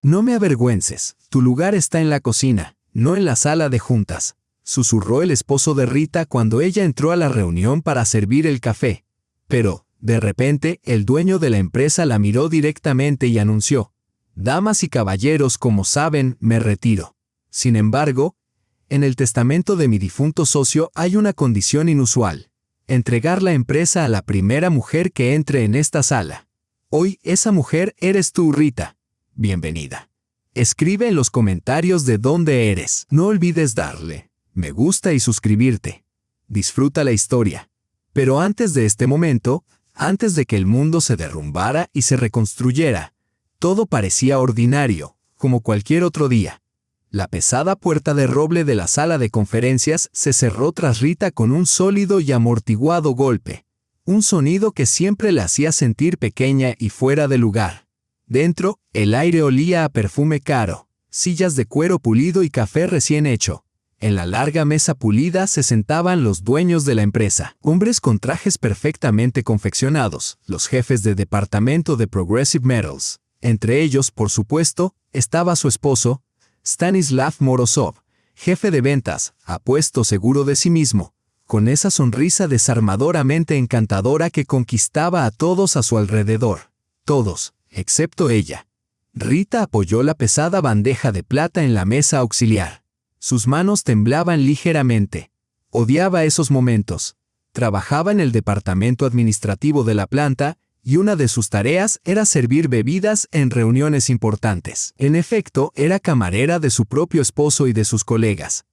No me avergüences, tu lugar está en la cocina, no en la sala de juntas, susurró el esposo de Rita cuando ella entró a la reunión para servir el café. Pero, de repente, el dueño de la empresa la miró directamente y anunció: «Damas y caballeros, como saben, me retiro. Sin embargo, en el testamento de mi difunto socio hay una condición inusual: entregar la empresa a la primera mujer que entre en esta sala. Hoy esa mujer eres tú, Rita. Bienvenida. Escribe en los comentarios de dónde eres. No olvides darle me gusta y suscribirte. Disfruta la historia». Pero antes de este momento, antes de que el mundo se derrumbara y se reconstruyera, todo parecía ordinario, como cualquier otro día. La pesada puerta de roble de la sala de conferencias se cerró tras Rita con un sólido y amortiguado golpe. Un sonido que siempre la hacía sentir pequeña y fuera de lugar. Dentro, el aire olía a perfume caro, sillas de cuero pulido y café recién hecho. En la larga mesa pulida se sentaban los dueños de la empresa, hombres con trajes perfectamente confeccionados, los jefes de departamento de Progressive Metals. Entre ellos, por supuesto, estaba su esposo, Stanislav Morozov, jefe de ventas, apuesto, seguro de sí mismo, con esa sonrisa desarmadoramente encantadora que conquistaba a todos a su alrededor. Todos, excepto ella. Rita apoyó la pesada bandeja de plata en la mesa auxiliar. Sus manos temblaban ligeramente. Odiaba esos momentos. Trabajaba en el departamento administrativo de la planta, y una de sus tareas era servir bebidas en reuniones importantes. En efecto, era camarera de su propio esposo y de sus colegas.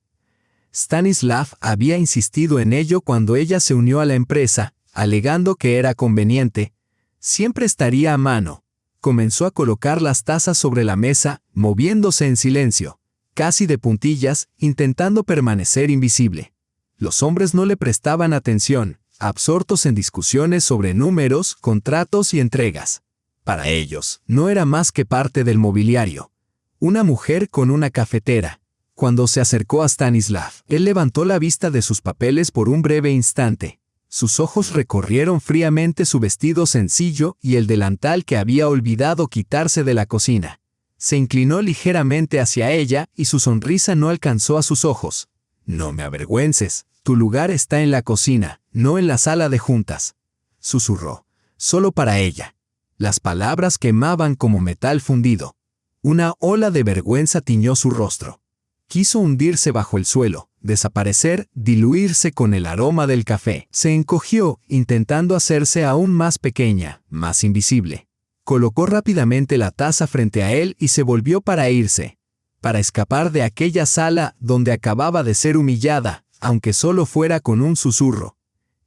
Stanislav había insistido en ello cuando ella se unió a la empresa, alegando que era conveniente. Siempre estaría a mano. Comenzó a colocar las tazas sobre la mesa, moviéndose en silencio, casi de puntillas, intentando permanecer invisible. Los hombres no le prestaban atención, absortos en discusiones sobre números, contratos y entregas. Para ellos, no era más que parte del mobiliario. Una mujer con una cafetera. Cuando se acercó a Stanislav, él levantó la vista de sus papeles por un breve instante. Sus ojos recorrieron fríamente su vestido sencillo y el delantal que había olvidado quitarse de la cocina. Se inclinó ligeramente hacia ella y su sonrisa no alcanzó a sus ojos. «No me avergüences, tu lugar está en la cocina, no en la sala de juntas», susurró, solo para ella. Las palabras quemaban como metal fundido. Una ola de vergüenza tiñó su rostro. Quiso hundirse bajo el suelo, desaparecer, diluirse con el aroma del café. Se encogió, intentando hacerse aún más pequeña, más invisible. Colocó rápidamente la taza frente a él y se volvió para irse, para escapar de aquella sala donde acababa de ser humillada, aunque solo fuera con un susurro.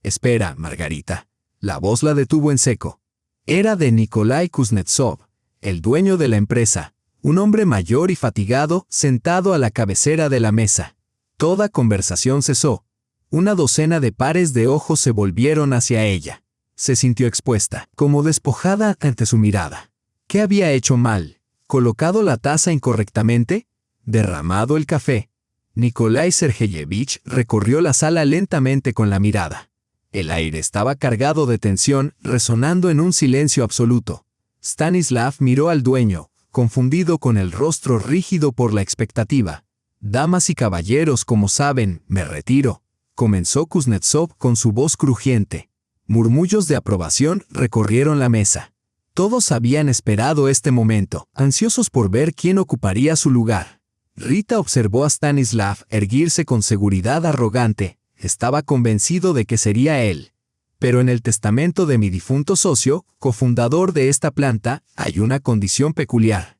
«Espera, Margarita». La voz la detuvo en seco. Era de Nikolai Kuznetsov, el dueño de la empresa, un hombre mayor y fatigado, sentado a la cabecera de la mesa. Toda conversación cesó. Una docena de pares de ojos se volvieron hacia ella. Se sintió expuesta, como despojada ante su mirada. ¿Qué había hecho mal? ¿Colocado la taza incorrectamente? ¿Derramado el café? Nikolai Sergeyevich recorrió la sala lentamente con la mirada. El aire estaba cargado de tensión, resonando en un silencio absoluto. Stanislav miró al dueño, confundido con el rostro rígido por la expectativa. «Damas y caballeros, como saben, me retiro», comenzó Kuznetsov con su voz crujiente. Murmullos de aprobación recorrieron la mesa. Todos habían esperado este momento, ansiosos por ver quién ocuparía su lugar. Rita observó a Stanislav erguirse con seguridad arrogante. Estaba convencido de que sería él. Pero en el testamento de mi difunto socio, cofundador de esta planta, hay una condición peculiar.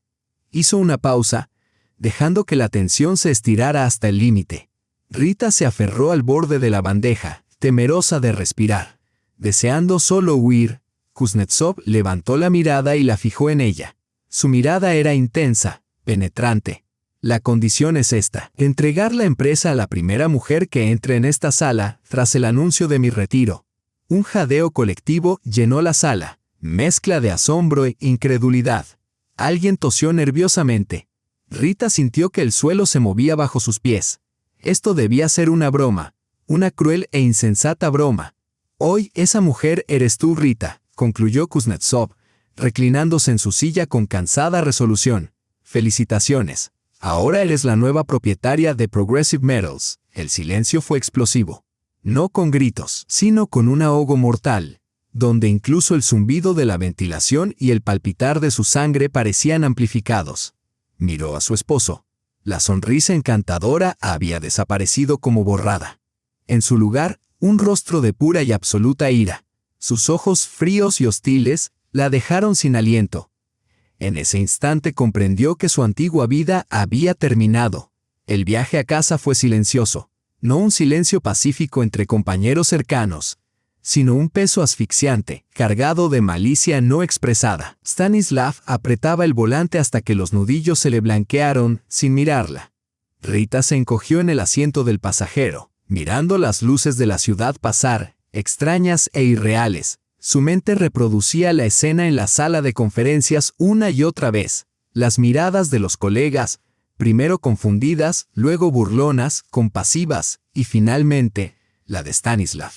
Hizo una pausa, dejando que la tensión se estirara hasta el límite. Rita se aferró al borde de la bandeja, temerosa de respirar. Deseando solo huir, Kuznetsov levantó la mirada y la fijó en ella. Su mirada era intensa, penetrante. «La condición es esta: entregar la empresa a la primera mujer que entre en esta sala tras el anuncio de mi retiro». Un jadeo colectivo llenó la sala, mezcla de asombro e incredulidad. Alguien tosió nerviosamente. Rita sintió que el suelo se movía bajo sus pies. Esto debía ser una broma, una cruel e insensata broma. «Hoy esa mujer eres tú, Rita», concluyó Kuznetsov, reclinándose en su silla con cansada resolución. Felicitaciones. Ahora eres la nueva propietaria de Progressive Metals. El silencio fue explosivo. No con gritos, sino con un ahogo mortal, donde incluso el zumbido de la ventilación y el palpitar de su sangre parecían amplificados. Miró a su esposo. La sonrisa encantadora había desaparecido como borrada. En su lugar, un rostro de pura y absoluta ira. Sus ojos fríos y hostiles la dejaron sin aliento. En ese instante comprendió que su antigua vida había terminado. El viaje a casa fue silencioso, no un silencio pacífico entre compañeros cercanos, sino un peso asfixiante, cargado de malicia no expresada. Stanislav apretaba el volante hasta que los nudillos se le blanquearon, sin mirarla. Rita se encogió en el asiento del pasajero, mirando las luces de la ciudad pasar, extrañas e irreales. Su mente reproducía la escena en la sala de conferencias una y otra vez. Las miradas de los colegas, primero confundidas, luego burlonas, compasivas, y finalmente, la de Stanislav.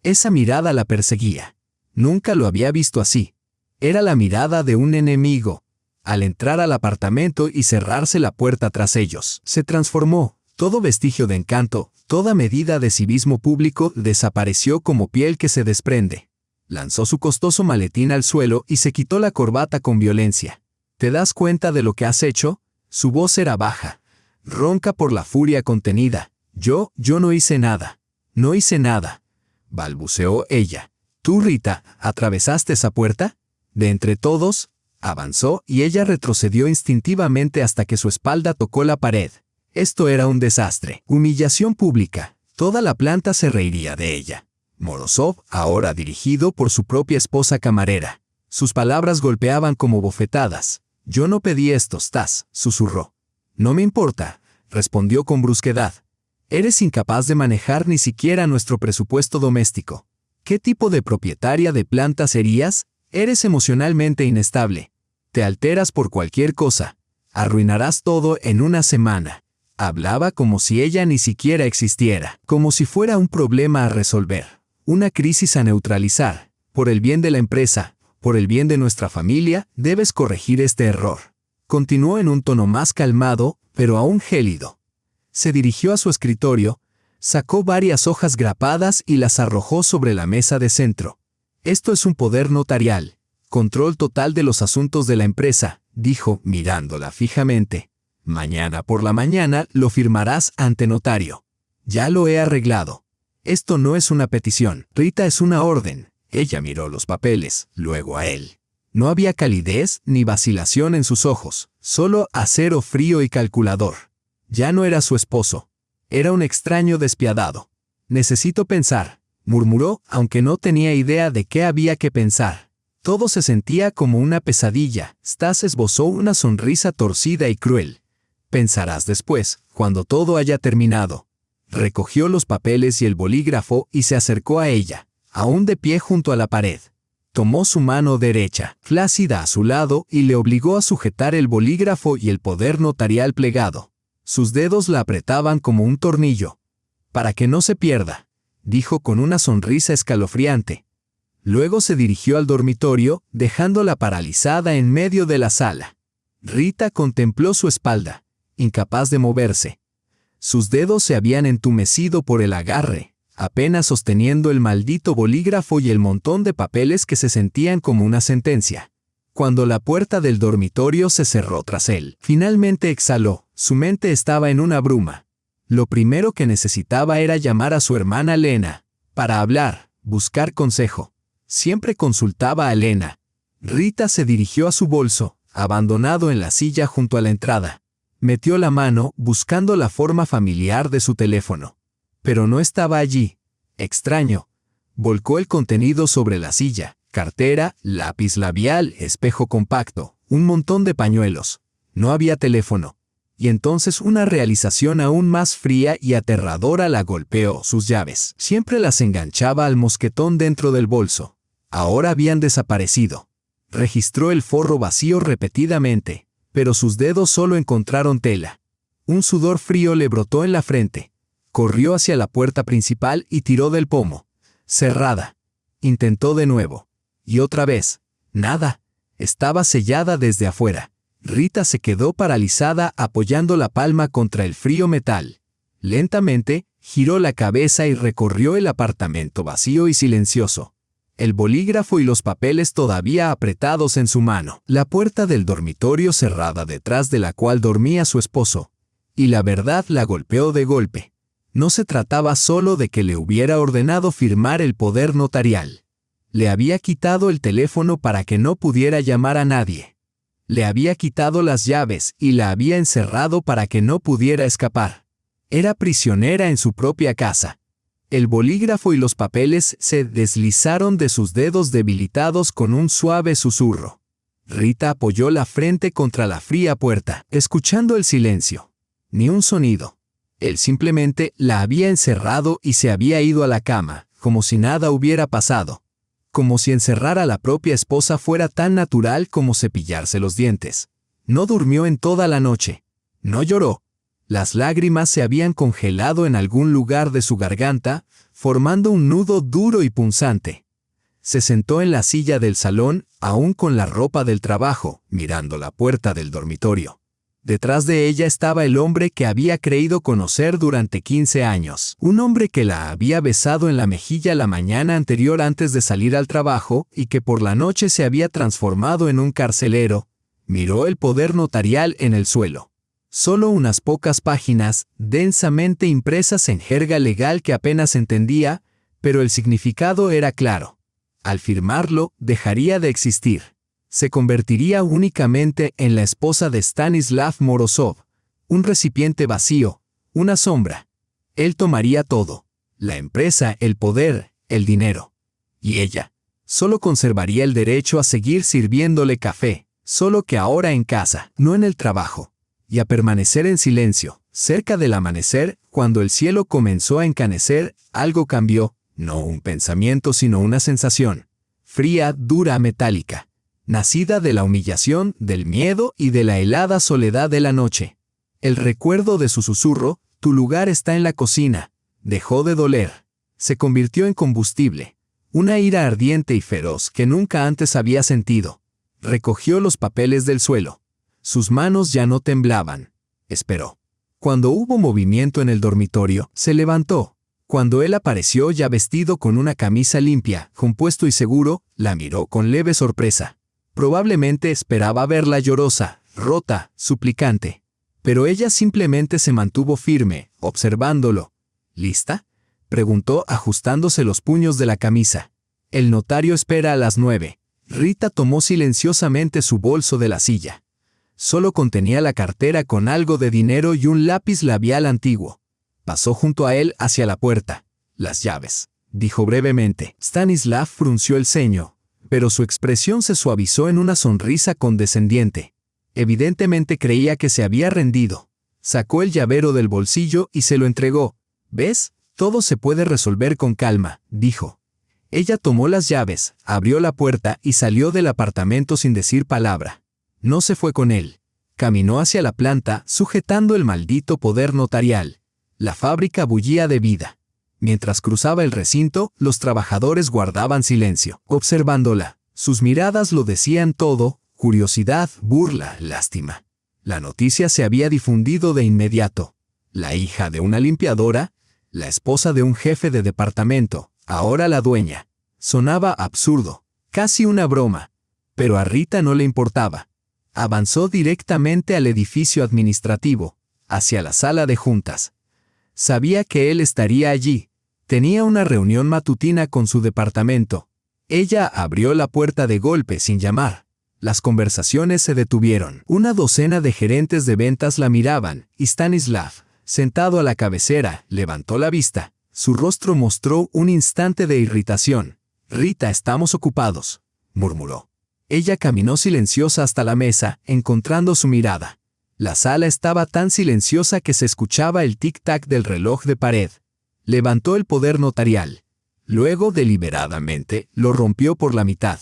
Esa mirada la perseguía. Nunca lo había visto así. Era la mirada de un enemigo. Al entrar al apartamento y cerrarse la puerta tras ellos, se transformó. Todo vestigio de encanto, toda medida de civismo público desapareció como piel que se desprende. Lanzó su costoso maletín al suelo y se quitó la corbata con violencia. ¿Te das cuenta de lo que has hecho? Su voz era baja, ronca por la furia contenida. Yo no hice nada. No hice nada, balbuceó ella. ¿Tú, Rita, atravesaste esa puerta? De entre todos, avanzó y ella retrocedió instintivamente hasta que su espalda tocó la pared. Esto era un desastre. Humillación pública. Toda la planta se reiría de ella. Morozov, ahora dirigido por su propia esposa camarera. Sus palabras golpeaban como bofetadas. Yo no pedí esto, Stas, susurró. No me importa, respondió con brusquedad. Eres incapaz de manejar ni siquiera nuestro presupuesto doméstico. ¿Qué tipo de propietaria de planta serías? Eres emocionalmente inestable. Te alteras por cualquier cosa. Arruinarás todo en una semana. Hablaba como si ella ni siquiera existiera, como si fuera un problema a resolver. Una crisis a neutralizar. Por el bien de la empresa, por el bien de nuestra familia, debes corregir este error. Continuó en un tono más calmado, pero aún gélido. Se dirigió a su escritorio, sacó varias hojas grapadas y las arrojó sobre la mesa de centro. Esto es un poder notarial, control total de los asuntos de la empresa, dijo, mirándola fijamente. Mañana por la mañana lo firmarás ante notario. Ya lo he arreglado. Esto no es una petición, Rita, es una orden. Ella miró los papeles, luego a él. No había calidez ni vacilación en sus ojos, solo acero frío y calculador. Ya no era su esposo. Era un extraño despiadado. Necesito pensar, murmuró, aunque no tenía idea de qué había que pensar. Todo se sentía como una pesadilla. Stas esbozó una sonrisa torcida y cruel. Pensarás después, cuando todo haya terminado. Recogió los papeles y el bolígrafo y se acercó a ella, aún de pie junto a la pared. Tomó su mano derecha, flácida a su lado, y le obligó a sujetar el bolígrafo y el poder notarial plegado. Sus dedos la apretaban como un tornillo. Para que no se pierda, dijo con una sonrisa escalofriante. Luego se dirigió al dormitorio, dejándola paralizada en medio de la sala. Rita contempló su espalda, incapaz de moverse. Sus dedos se habían entumecido por el agarre, apenas sosteniendo el maldito bolígrafo y el montón de papeles que se sentían como una sentencia. Cuando la puerta del dormitorio se cerró tras él, finalmente exhaló. Su mente estaba en una bruma. Lo primero que necesitaba era llamar a su hermana Lena, para hablar, buscar consejo. Siempre consultaba a Lena. Rita se dirigió a su bolso, abandonado en la silla junto a la entrada. Metió la mano, buscando la forma familiar de su teléfono. Pero no estaba allí. Extraño. Volcó el contenido sobre la silla. Cartera, lápiz labial, espejo compacto, un montón de pañuelos. No había teléfono. Y entonces una realización aún más fría y aterradora la golpeó. Sus llaves. Siempre las enganchaba al mosquetón dentro del bolso. Ahora habían desaparecido. Registró el forro vacío repetidamente, pero sus dedos solo encontraron tela. Un sudor frío le brotó en la frente. Corrió hacia la puerta principal y tiró del pomo. Cerrada. Intentó de nuevo. Y otra vez. Nada. Estaba sellada desde afuera. Rita se quedó paralizada apoyando la palma contra el frío metal. Lentamente, giró la cabeza y recorrió el apartamento vacío y silencioso. El bolígrafo y los papeles todavía apretados en su mano. La puerta del dormitorio cerrada detrás de la cual dormía su esposo. Y la verdad la golpeó de golpe. No se trataba solo de que le hubiera ordenado firmar el poder notarial. Le había quitado el teléfono para que no pudiera llamar a nadie. Le había quitado las llaves y la había encerrado para que no pudiera escapar. Era prisionera en su propia casa. El bolígrafo y los papeles se deslizaron de sus dedos debilitados con un suave susurro. Rita apoyó la frente contra la fría puerta, escuchando el silencio. Ni un sonido. Él simplemente la había encerrado y se había ido a la cama, como si nada hubiera pasado. Como si encerrar a la propia esposa fuera tan natural como cepillarse los dientes. No durmió en toda la noche. No lloró. Las lágrimas se habían congelado en algún lugar de su garganta, formando un nudo duro y punzante. Se sentó en la silla del salón, aún con la ropa del trabajo, mirando la puerta del dormitorio. Detrás de ella estaba el hombre que había creído conocer durante 15 años. Un hombre que la había besado en la mejilla la mañana anterior antes de salir al trabajo y que por la noche se había transformado en un carcelero. Miró el poder notarial en el suelo. Solo unas pocas páginas, densamente impresas en jerga legal que apenas entendía, pero el significado era claro. Al firmarlo, dejaría de existir. Se convertiría únicamente en la esposa de Stanislav Morozov, un recipiente vacío, una sombra. Él tomaría todo, la empresa, el poder, el dinero. Y ella, solo conservaría el derecho a seguir sirviéndole café, solo que ahora en casa, no en el trabajo, y a permanecer en silencio. Cerca del amanecer, cuando el cielo comenzó a encanecer, algo cambió, no un pensamiento sino una sensación, fría, dura, metálica. Nacida de la humillación, del miedo y de la helada soledad de la noche. El recuerdo de su susurro, tu lugar está en la cocina, dejó de doler. Se convirtió en combustible, una ira ardiente y feroz que nunca antes había sentido. Recogió los papeles del suelo. Sus manos ya no temblaban. Esperó. Cuando hubo movimiento en el dormitorio, se levantó. Cuando él apareció ya vestido con una camisa limpia, compuesto y seguro, la miró con leve sorpresa. Probablemente esperaba verla llorosa, rota, suplicante. Pero ella simplemente se mantuvo firme, observándolo. ¿Lista?, preguntó ajustándose los puños de la camisa. El notario espera a las 9. Rita tomó silenciosamente su bolso de la silla. Solo contenía la cartera con algo de dinero y un lápiz labial antiguo. Pasó junto a él hacia la puerta. Las llaves, dijo brevemente. Stanislav frunció el ceño, pero su expresión se suavizó en una sonrisa condescendiente. Evidentemente creía que se había rendido. Sacó el llavero del bolsillo y se lo entregó. ¿Ves? Todo se puede resolver con calma, dijo. Ella tomó las llaves, abrió la puerta y salió del apartamento sin decir palabra. No se fue con él. Caminó hacia la planta, sujetando el maldito poder notarial. La fábrica bullía de vida. Mientras cruzaba el recinto, los trabajadores guardaban silencio, observándola. Sus miradas lo decían todo: curiosidad, burla, lástima. La noticia se había difundido de inmediato. La hija de una limpiadora, la esposa de un jefe de departamento, ahora la dueña. Sonaba absurdo, casi una broma. Pero a Rita no le importaba. Avanzó directamente al edificio administrativo, hacia la sala de juntas. Sabía que él estaría allí. Tenía una reunión matutina con su departamento. Ella abrió la puerta de golpe sin llamar. Las conversaciones se detuvieron. Una docena de gerentes de ventas la miraban, y Stanislav, sentado a la cabecera, levantó la vista. Su rostro mostró un instante de irritación. «Rita, estamos ocupados», murmuró. Ella caminó silenciosa hasta la mesa, encontrando su mirada. La sala estaba tan silenciosa que se escuchaba el tic-tac del reloj de pared. Levantó el poder notarial. Luego, deliberadamente, lo rompió por la mitad.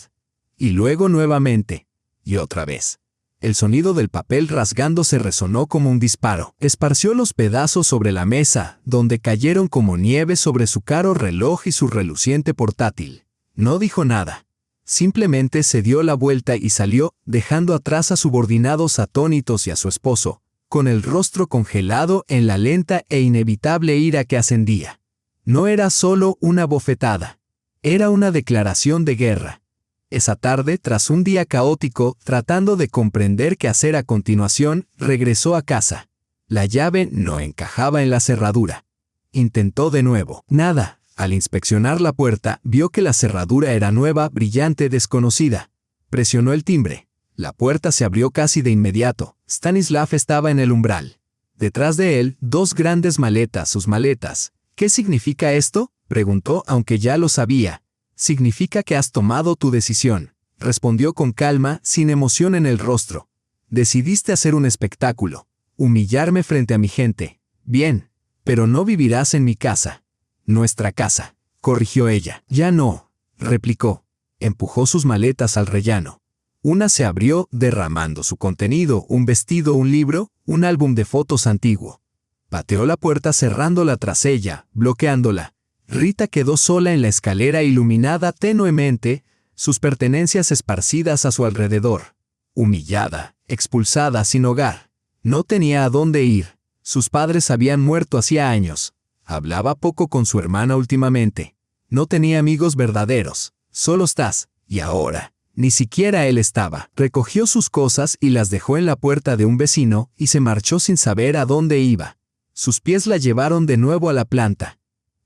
Y luego nuevamente. Y otra vez. El sonido del papel rasgándose resonó como un disparo. Esparció los pedazos sobre la mesa, donde cayeron como nieve sobre su caro reloj y su reluciente portátil. No dijo nada. Simplemente se dio la vuelta y salió, dejando atrás a subordinados atónitos y a su esposo, con el rostro congelado en la lenta e inevitable ira que ascendía. No era solo una bofetada. Era una declaración de guerra. Esa tarde, tras un día caótico, tratando de comprender qué hacer a continuación, regresó a casa. La llave no encajaba en la cerradura. Intentó de nuevo. Nada. Al inspeccionar la puerta, vio que la cerradura era nueva, brillante, desconocida. Presionó el timbre. La puerta se abrió casi de inmediato. Stanislav estaba en el umbral. Detrás de él, 2 grandes maletas, sus maletas. ¿Qué significa esto?, preguntó, aunque ya lo sabía. Significa que has tomado tu decisión, respondió con calma, sin emoción en el rostro. Decidiste hacer un espectáculo, humillarme frente a mi gente. Bien, pero no vivirás en mi casa. Nuestra casa, corrigió ella. Ya no, replicó. Empujó sus maletas al rellano. Una se abrió, derramando su contenido, un vestido, un libro, un álbum de fotos antiguo. Pateó la puerta cerrándola tras ella, bloqueándola. Rita quedó sola en la escalera iluminada tenuemente, sus pertenencias esparcidas a su alrededor. Humillada, expulsada, sin hogar. No tenía a dónde ir. Sus padres habían muerto hacía años. Hablaba poco con su hermana últimamente. No tenía amigos verdaderos. Solo Stas. Y ahora, ni siquiera él estaba. Recogió sus cosas y las dejó en la puerta de un vecino y se marchó sin saber a dónde iba. Sus pies la llevaron de nuevo a la planta.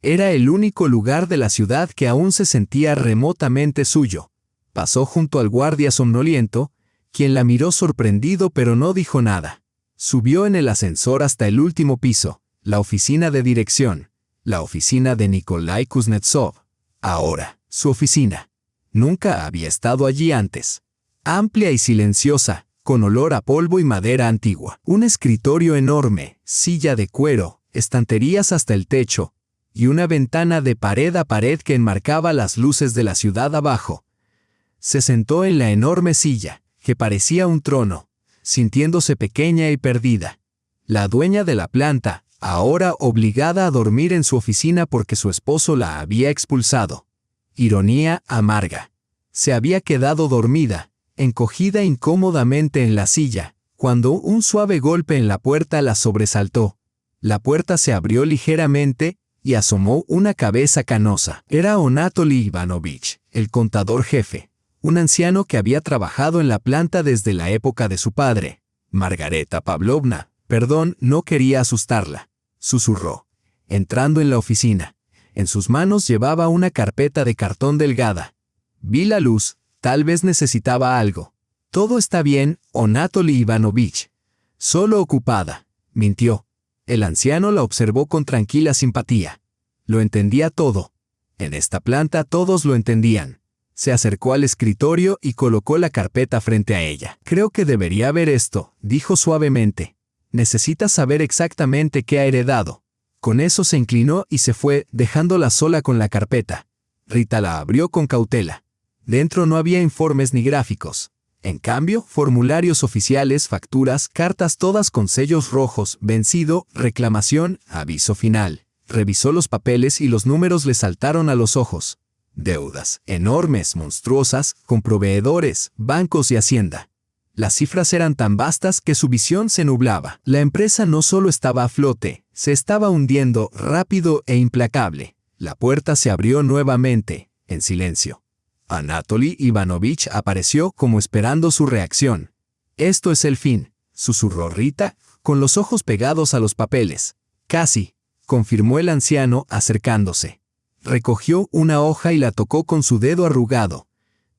Era el único lugar de la ciudad que aún se sentía remotamente suyo. Pasó junto al guardia somnoliento, quien la miró sorprendido pero no dijo nada. Subió en el ascensor hasta el último piso, la oficina de dirección, la oficina de Nikolai Kuznetsov. Ahora, su oficina. Nunca había estado allí antes. Amplia y silenciosa, con olor a polvo y madera antigua. Un escritorio enorme, silla de cuero, estanterías hasta el techo, y una ventana de pared a pared que enmarcaba las luces de la ciudad abajo. Se sentó en la enorme silla, que parecía un trono, sintiéndose pequeña y perdida. La dueña de la planta, ahora obligada a dormir en su oficina porque su esposo la había expulsado. Ironía amarga. Se había quedado dormida, encogida incómodamente en la silla, cuando un suave golpe en la puerta la sobresaltó. La puerta se abrió ligeramente y asomó una cabeza canosa. Era Anatoly Ivanovich, el contador jefe, un anciano que había trabajado en la planta desde la época de su padre. Margareta Pavlovna, perdón, no quería asustarla, susurró, entrando en la oficina. En sus manos llevaba una carpeta de cartón delgada. Vi la luz, tal vez necesitaba algo. Todo está bien, Anatoly Ivanovich. Solo ocupada, mintió. El anciano la observó con tranquila simpatía. Lo entendía todo. En esta planta todos lo entendían. Se acercó al escritorio y colocó la carpeta frente a ella. Creo que debería ver esto, dijo suavemente. Necesitas saber exactamente qué ha heredado. Con eso se inclinó y se fue, dejándola sola con la carpeta. Rita la abrió con cautela. Dentro no había informes ni gráficos. En cambio, formularios oficiales, facturas, cartas todas con sellos rojos, vencido, reclamación, aviso final. Revisó los papeles y los números le saltaron a los ojos. Deudas, enormes, monstruosas, con proveedores, bancos y hacienda. Las cifras eran tan vastas que su visión se nublaba. La empresa no solo estaba a flote, se estaba hundiendo, rápido e implacable. La puerta se abrió nuevamente, en silencio. Anatoly Ivanovich apareció como esperando su reacción. Esto es el fin, susurró Rita, con los ojos pegados a los papeles. Casi, confirmó el anciano, acercándose. Recogió una hoja y la tocó con su dedo arrugado.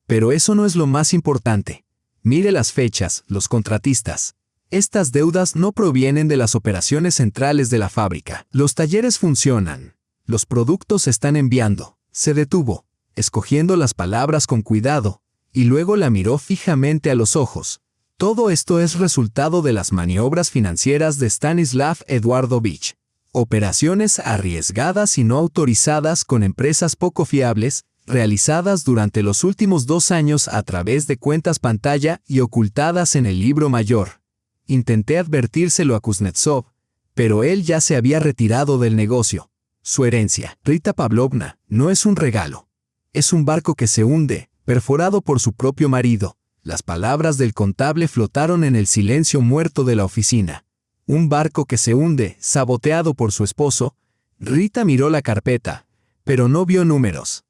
Pero eso no es lo más importante. Mire las fechas, los contratistas. Estas deudas no provienen de las operaciones centrales de la fábrica. Los talleres funcionan. Los productos se están enviando. Se detuvo, escogiendo las palabras con cuidado, y luego la miró fijamente a los ojos. Todo esto es resultado de las maniobras financieras de Stanislav Eduardovich. Operaciones arriesgadas y no autorizadas con empresas poco fiables, realizadas durante los últimos 2 años a través de cuentas pantalla y ocultadas en el libro mayor. Intenté advertírselo a Kuznetsov, pero él ya se había retirado del negocio. Su herencia, Rita Pavlovna, no es un regalo. Es un barco que se hunde, perforado por su propio marido. Las palabras del contable flotaron en el silencio muerto de la oficina. Un barco que se hunde, saboteado por su esposo. Rita miró la carpeta, pero no vio números.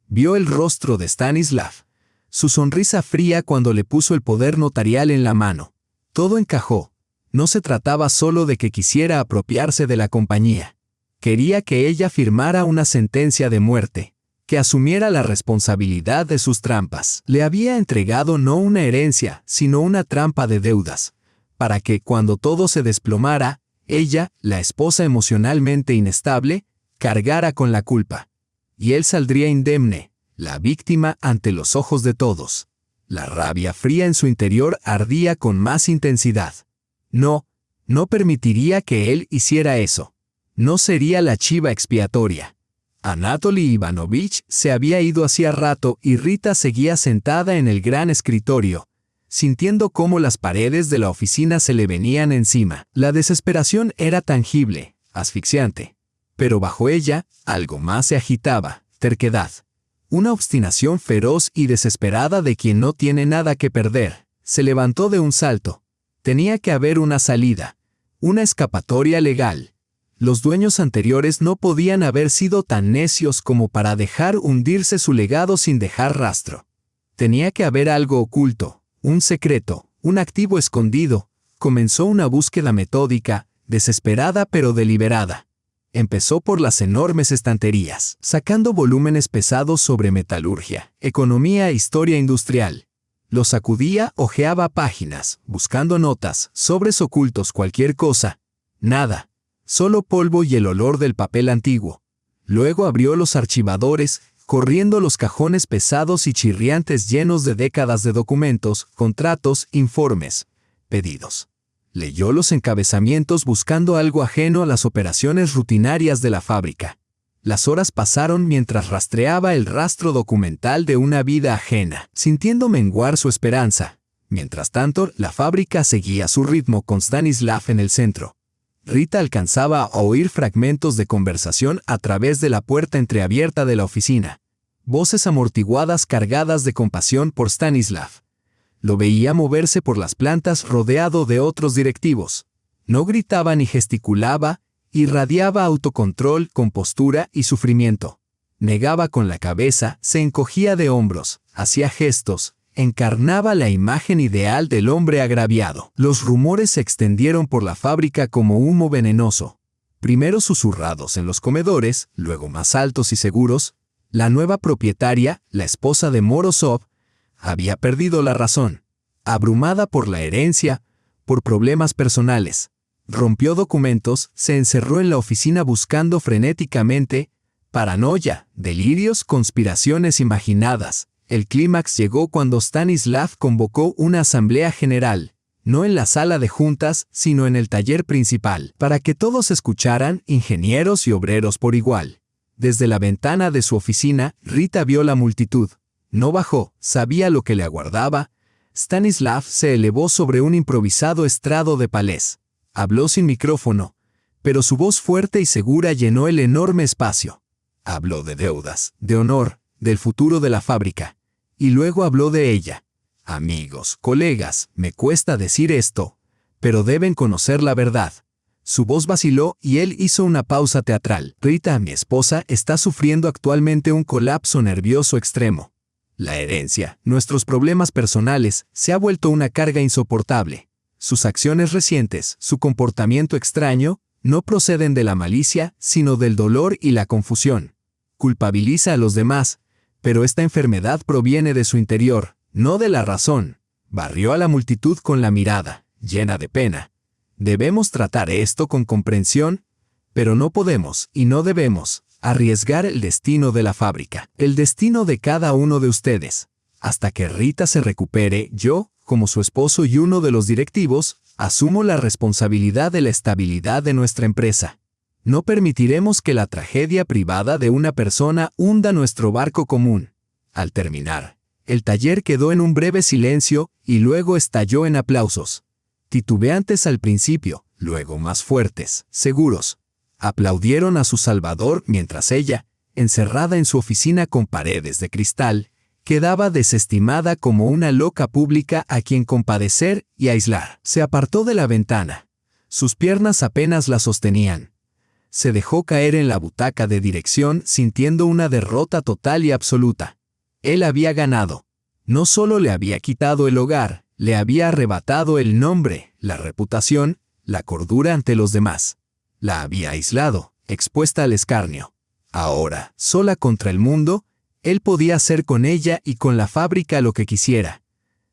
Vio el rostro de Stanislav, su sonrisa fría cuando le puso el poder notarial en la mano. Todo encajó. No se trataba solo de que quisiera apropiarse de la compañía. Quería que ella firmara una sentencia de muerte, que asumiera la responsabilidad de sus trampas. Le había entregado no una herencia, sino una trampa de deudas, para que, cuando todo se desplomara, ella, la esposa emocionalmente inestable, cargara con la culpa. Y él saldría indemne, la víctima ante los ojos de todos. La rabia fría en su interior ardía con más intensidad. No permitiría que él hiciera eso. No sería la chiva expiatoria. Anatoly Ivanovich se había ido hacía rato y Rita seguía sentada en el gran escritorio, sintiendo cómo las paredes de la oficina se le venían encima. La desesperación era tangible, asfixiante. Pero bajo ella, algo más se agitaba: terquedad. Una obstinación feroz y desesperada de quien no tiene nada que perder. Se levantó de un salto. Tenía que haber una salida, una escapatoria legal. Los dueños anteriores no podían haber sido tan necios como para dejar hundirse su legado sin dejar rastro. Tenía que haber algo oculto, un secreto, un activo escondido. Comenzó una búsqueda metódica, desesperada pero deliberada. Empezó por las enormes estanterías, sacando volúmenes pesados sobre metalurgia, economía e historia industrial. Los sacudía, hojeaba páginas, buscando notas, sobres ocultos, cualquier cosa. Nada. Solo polvo y el olor del papel antiguo. Luego abrió los archivadores, corriendo los cajones pesados y chirriantes llenos de décadas de documentos, contratos, informes, pedidos. Leyó los encabezamientos buscando algo ajeno a las operaciones rutinarias de la fábrica. Las horas pasaron mientras rastreaba el rastro documental de una vida ajena, sintiendo menguar su esperanza. Mientras tanto, la fábrica seguía su ritmo con Stanislav en el centro. Rita alcanzaba a oír fragmentos de conversación a través de la puerta entreabierta de la oficina. Voces amortiguadas cargadas de compasión por Stanislav. Lo veía moverse por las plantas rodeado de otros directivos. No gritaba ni gesticulaba, irradiaba autocontrol, compostura y sufrimiento. Negaba con la cabeza, se encogía de hombros, hacía gestos, encarnaba la imagen ideal del hombre agraviado. Los rumores se extendieron por la fábrica como humo venenoso. Primero susurrados en los comedores, luego más altos y seguros. La nueva propietaria, la esposa de Morozov, había perdido la razón. Abrumada por la herencia, por problemas personales. Rompió documentos, se encerró en la oficina buscando frenéticamente. Paranoia, delirios, conspiraciones imaginadas. El clímax llegó cuando Stanislav convocó una asamblea general, no en la sala de juntas, sino en el taller principal, para que todos escucharan, ingenieros y obreros por igual. Desde la ventana de su oficina, Rita vio la multitud. No bajó, sabía lo que le aguardaba. Stanislav se elevó sobre un improvisado estrado de palés. Habló sin micrófono, pero su voz fuerte y segura llenó el enorme espacio. Habló de deudas, de honor, del futuro de la fábrica. Y luego habló de ella. Amigos, colegas, me cuesta decir esto, pero deben conocer la verdad. Su voz vaciló y él hizo una pausa teatral. Rita, mi esposa, está sufriendo actualmente un colapso nervioso extremo. La herencia, nuestros problemas personales, se ha vuelto una carga insoportable. Sus acciones recientes, su comportamiento extraño, no proceden de la malicia, sino del dolor y la confusión. Culpabiliza a los demás, pero esta enfermedad proviene de su interior, no de la razón. Barrió a la multitud con la mirada, llena de pena. Debemos tratar esto con comprensión, pero no podemos, y no debemos, arriesgar el destino de la fábrica, el destino de cada uno de ustedes. Hasta que Rita se recupere, yo, como su esposo y uno de los directivos, asumo la responsabilidad de la estabilidad de nuestra empresa. No permitiremos que la tragedia privada de una persona hunda nuestro barco común. Al terminar, el taller quedó en un breve silencio y luego estalló en aplausos. Titubeantes al principio, luego más fuertes, seguros. Aplaudieron a su salvador mientras ella, encerrada en su oficina con paredes de cristal, Quedaba desestimada como una loca pública a quien compadecer y aislar. Se apartó de la ventana. Sus piernas apenas la sostenían. Se dejó caer en la butaca de dirección sintiendo una derrota total y absoluta. Él había ganado. No solo le había quitado el hogar, le había arrebatado el nombre, la reputación, la cordura ante los demás. La había aislado, expuesta al escarnio. Ahora, sola contra el mundo, él podía hacer con ella y con la fábrica lo que quisiera.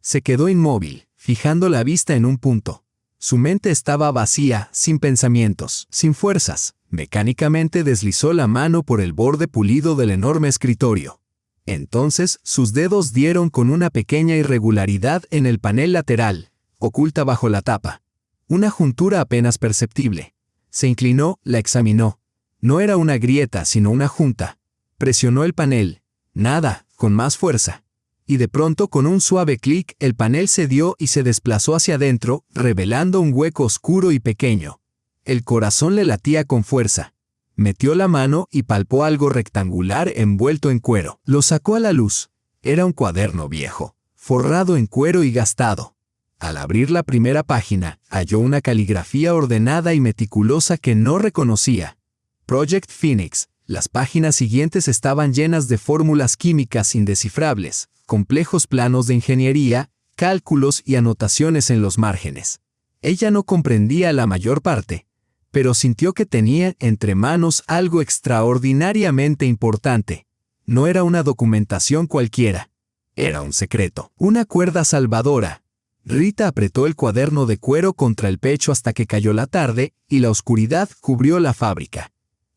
Se quedó inmóvil, fijando la vista en un punto. Su mente estaba vacía, sin pensamientos, sin fuerzas. Mecánicamente deslizó la mano por el borde pulido del enorme escritorio. Entonces, sus dedos dieron con una pequeña irregularidad en el panel lateral, oculta bajo la tapa. Una juntura apenas perceptible. Se inclinó, la examinó. No era una grieta, sino una junta. Presionó el panel. Nada, con más fuerza. Y de pronto, con un suave clic, el panel cedió y se desplazó hacia adentro, revelando un hueco oscuro y pequeño. El corazón le latía con fuerza. Metió la mano y palpó algo rectangular envuelto en cuero. Lo sacó a la luz. Era un cuaderno viejo, forrado en cuero y gastado. Al abrir la primera página, halló una caligrafía ordenada y meticulosa que no reconocía. Project Phoenix. Las páginas siguientes estaban llenas de fórmulas químicas indescifrables, complejos planos de ingeniería, cálculos y anotaciones en los márgenes. Ella no comprendía la mayor parte, pero sintió que tenía entre manos algo extraordinariamente importante. No era una documentación cualquiera. Era un secreto, una cuerda salvadora. Rita apretó el cuaderno de cuero contra el pecho hasta que cayó la tarde y la oscuridad cubrió la fábrica.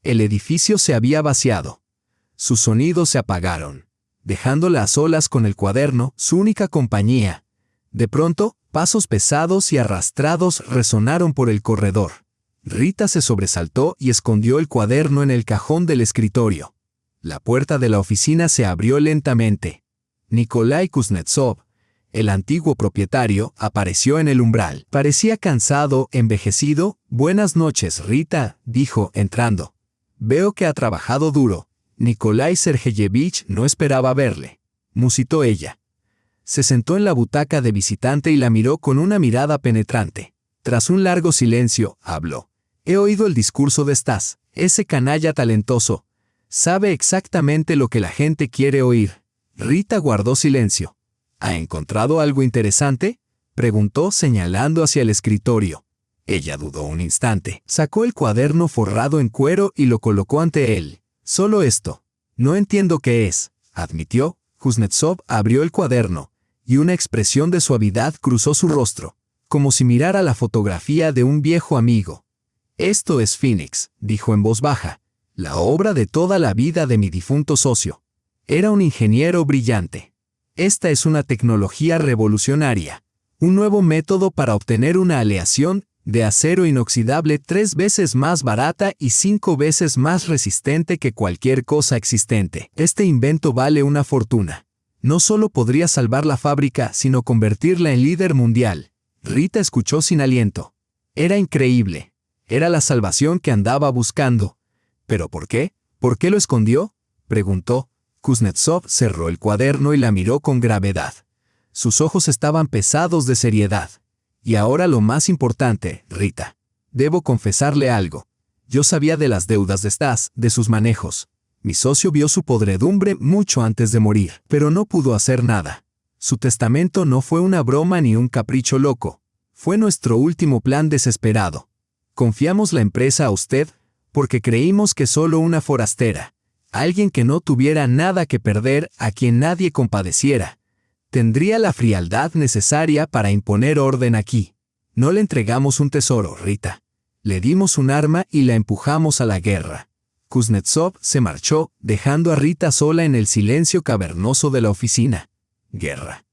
El edificio se había vaciado. Sus sonidos se apagaron, dejándola a solas con el cuaderno, su única compañía. De pronto, pasos pesados y arrastrados resonaron por el corredor. Rita se sobresaltó y escondió el cuaderno en el cajón del escritorio. La puerta de la oficina se abrió lentamente. Nikolai Kuznetsov, el antiguo propietario, apareció en el umbral. Parecía cansado, envejecido. «Buenas noches, Rita», dijo, entrando. «Veo que ha trabajado duro». Nikolai Sergeyevich no esperaba verle. Musitó ella. Se sentó en la butaca de visitante y la miró con una mirada penetrante. Tras un largo silencio, habló. «He oído el discurso de Stas, ese canalla talentoso. Sabe exactamente lo que la gente quiere oír». Rita guardó silencio. «¿Ha encontrado algo interesante?», preguntó señalando hacia el escritorio. Ella dudó un instante. Sacó el cuaderno forrado en cuero y lo colocó ante él. «Solo esto. No entiendo qué es», admitió. Kuznetsov abrió el cuaderno, y una expresión de suavidad cruzó su rostro, como si mirara la fotografía de un viejo amigo. «Esto es Phoenix», dijo en voz baja, «la obra de toda la vida de mi difunto socio. Era un ingeniero brillante. Esta es una tecnología revolucionaria, un nuevo método para obtener una aleación de acero inoxidable 3 veces más barata y 5 veces más resistente que cualquier cosa existente. Este invento vale una fortuna. No solo podría salvar la fábrica, sino convertirla en líder mundial». Rita escuchó sin aliento. Era increíble. Era la salvación que andaba buscando. «¿Pero por qué? ¿Por qué lo escondió?», preguntó. Kuznetsov cerró el cuaderno y la miró con gravedad. Sus ojos estaban pesados de seriedad. «Y ahora lo más importante, Rita. Debo confesarle algo. Yo sabía de las deudas de Stas, de sus manejos. Mi socio vio su podredumbre mucho antes de morir, pero no pudo hacer nada. Su testamento no fue una broma ni un capricho loco. Fue nuestro último plan desesperado. Confiamos la empresa a usted porque creímos que solo una forastera, alguien que no tuviera nada que perder, a quien nadie compadeciera, tendría la frialdad necesaria para imponer orden aquí. No le entregamos un tesoro, Rita. Le dimos un arma y la empujamos a la guerra». Kuznetsov se marchó, dejando a Rita sola en el silencio cavernoso de la oficina. Guerra.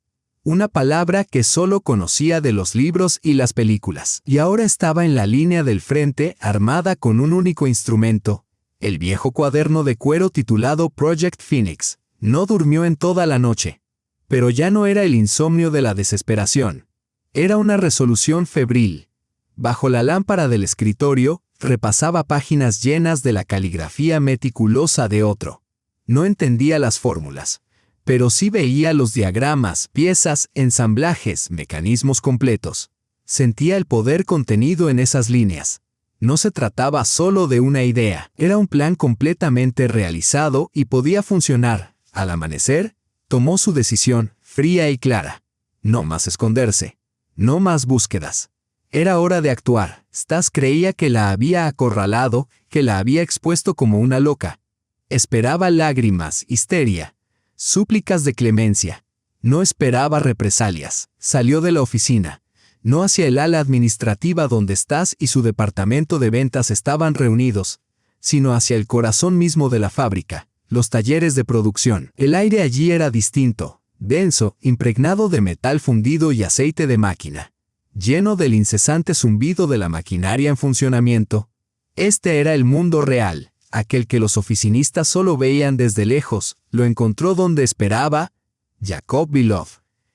Una palabra que solo conocía de los libros y las películas. Y ahora estaba en la línea del frente, armada con un único instrumento, el viejo cuaderno de cuero titulado Project Phoenix. No durmió en toda la noche. Pero ya no era el insomnio de la desesperación. Era una resolución febril. Bajo la lámpara del escritorio, repasaba páginas llenas de la caligrafía meticulosa de otro. No entendía las fórmulas, pero sí veía los diagramas, piezas, ensamblajes, mecanismos completos. Sentía el poder contenido en esas líneas. No se trataba solo de una idea, era un plan completamente realizado y podía funcionar. Al amanecer, tomó su decisión, fría y clara. No más esconderse. No más búsquedas. Era hora de actuar. Stas creía que la había acorralado, que la había expuesto como una loca. Esperaba lágrimas, histeria, súplicas de clemencia. No esperaba represalias. Salió de la oficina. No hacia el ala administrativa donde Stas y su departamento de ventas estaban reunidos, sino hacia el corazón mismo de la fábrica, los talleres de producción. El aire allí era distinto, denso, impregnado de metal fundido y aceite de máquina, lleno del incesante zumbido de la maquinaria en funcionamiento. Este era el mundo real, aquel que los oficinistas solo veían desde lejos. Lo encontró donde esperaba Jacob Belov,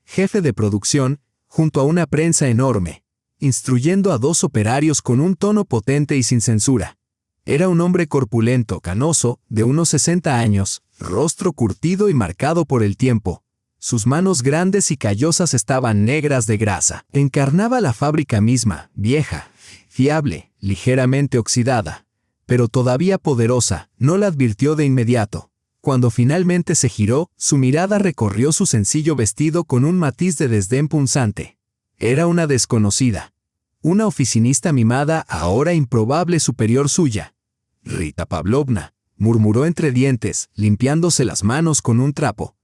jefe de producción, junto a una prensa enorme, instruyendo a dos operarios con un tono potente y sin censura. Era un hombre corpulento, canoso, de unos 60 años, rostro curtido y marcado por el tiempo. Sus manos grandes y callosas estaban negras de grasa. Encarnaba la fábrica misma, vieja, fiable, ligeramente oxidada, pero todavía poderosa. No la advirtió de inmediato. Cuando finalmente se giró, su mirada recorrió su sencillo vestido con un matiz de desdén punzante. Era una desconocida. Una oficinista mimada, ahora improbable superior suya. Rita Pavlovna, murmuró entre dientes, limpiándose las manos con un trapo.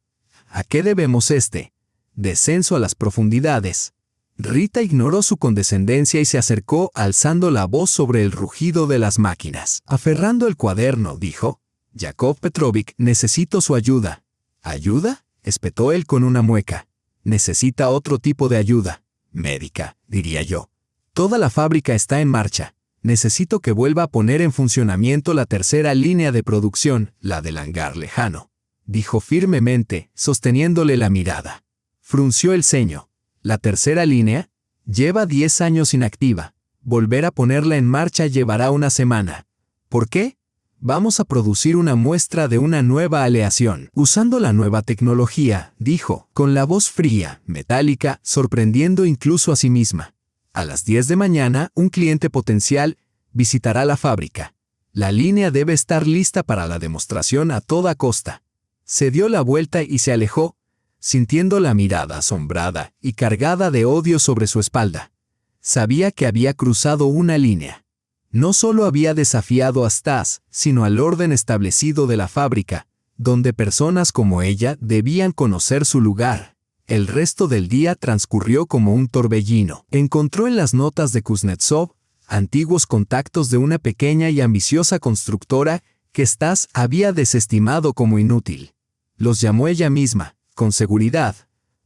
¿A qué debemos este descenso a las profundidades? Rita ignoró su condescendencia y se acercó alzando la voz sobre el rugido de las máquinas. Aferrando el cuaderno, dijo: Yakov Petrovich, necesito su ayuda. ¿Ayuda?, espetó él con una mueca. Necesita otro tipo de ayuda. Médica, diría yo. Toda la fábrica está en marcha. Necesito que vuelva a poner en funcionamiento la tercera línea de producción, la del hangar lejano, dijo firmemente, sosteniéndole la mirada. Frunció el ceño. ¿La tercera línea? Lleva 10 años inactiva. Volver a ponerla en marcha llevará una semana. ¿Por qué? Vamos a producir una muestra de una nueva aleación, usando la nueva tecnología, dijo, con la voz fría, metálica, sorprendiendo incluso a sí misma. A las 10 de mañana, un cliente potencial visitará la fábrica. La línea debe estar lista para la demostración a toda costa. Se dio la vuelta y se alejó, sintiendo la mirada asombrada y cargada de odio sobre su espalda. Sabía que había cruzado una línea. No solo había desafiado a Stas, sino al orden establecido de la fábrica, donde personas como ella debían conocer su lugar. El resto del día transcurrió como un torbellino. Encontró en las notas de Kuznetsov antiguos contactos de una pequeña y ambiciosa constructora que Stas había desestimado como inútil. Los llamó ella misma, con seguridad,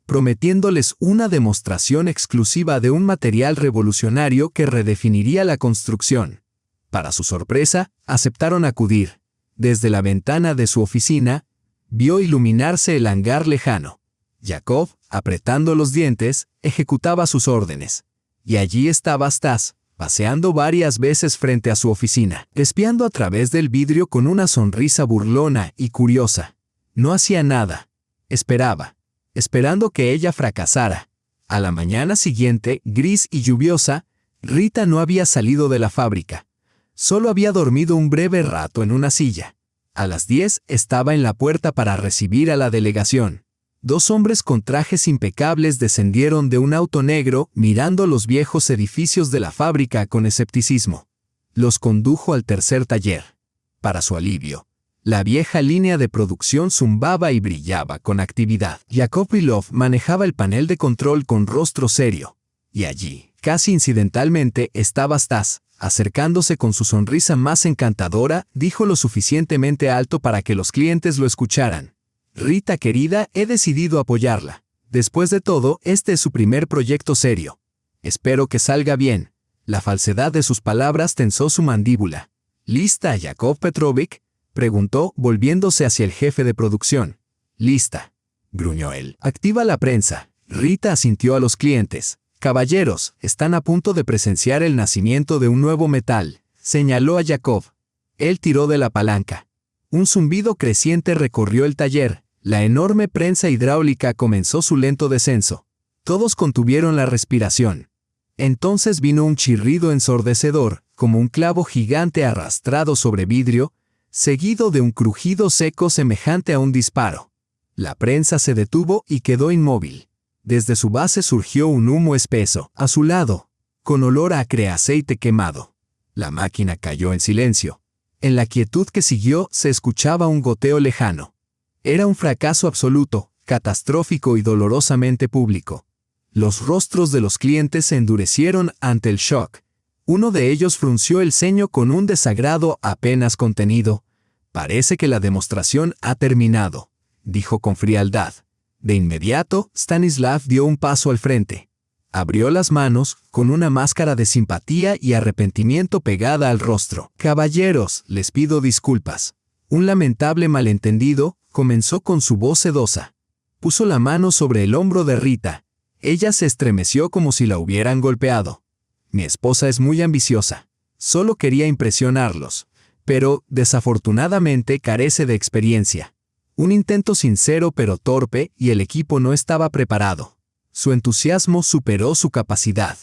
prometiéndoles una demostración exclusiva de un material revolucionario que redefiniría la construcción. Para su sorpresa, aceptaron acudir. Desde la ventana de su oficina, vio iluminarse el hangar lejano. Yakov, apretando los dientes, ejecutaba sus órdenes. Y allí estaba Stas, paseando varias veces frente a su oficina, espiando a través del vidrio con una sonrisa burlona y curiosa. No hacía nada. Esperaba. Esperando que ella fracasara. A la mañana siguiente, gris y lluviosa, Rita no había salido de la fábrica. Solo había dormido un breve rato en una silla. A las 10 estaba en la puerta para recibir a la delegación. 2 hombres con trajes impecables descendieron de un auto negro mirando los viejos edificios de la fábrica con escepticismo. Los condujo al tercer taller. Para su alivio, la vieja línea de producción zumbaba y brillaba con actividad. Yakov Belov manejaba el panel de control con rostro serio. Y allí, casi incidentalmente, estaba Stas. Acercándose con su sonrisa más encantadora, dijo lo suficientemente alto para que los clientes lo escucharan. Rita querida, he decidido apoyarla. Después de todo, este es su primer proyecto serio. Espero que salga bien. La falsedad de sus palabras tensó su mandíbula. ¿Lista, Yakov Petrovich?, preguntó, volviéndose hacia el jefe de producción. Lista, gruñó él. Activa la prensa. Rita asintió a los clientes. Caballeros, están a punto de presenciar el nacimiento de un nuevo metal, señaló a Yakov. Él tiró de la palanca. Un zumbido creciente recorrió el taller. La enorme prensa hidráulica comenzó su lento descenso. Todos contuvieron la respiración. Entonces vino un chirrido ensordecedor, como un clavo gigante arrastrado sobre vidrio, seguido de un crujido seco semejante a un disparo. La prensa se detuvo y quedó inmóvil. Desde su base surgió un humo espeso, azulado, con olor a aceite quemado. La máquina cayó en silencio. En la quietud que siguió se escuchaba un goteo lejano. Era un fracaso absoluto, catastrófico y dolorosamente público. Los rostros de los clientes se endurecieron ante el shock. Uno de ellos frunció el ceño con un desagrado apenas contenido. «Parece que la demostración ha terminado», dijo con frialdad. De inmediato, Stanislav dio un paso al frente. Abrió las manos, con una máscara de simpatía y arrepentimiento pegada al rostro. «Caballeros, les pido disculpas. Un lamentable malentendido», comenzó con su voz sedosa. Puso la mano sobre el hombro de Rita. Ella se estremeció como si la hubieran golpeado. «Mi esposa es muy ambiciosa. Solo quería impresionarlos. Pero, desafortunadamente, carece de experiencia. Un intento sincero pero torpe y el equipo no estaba preparado. Su entusiasmo superó su capacidad.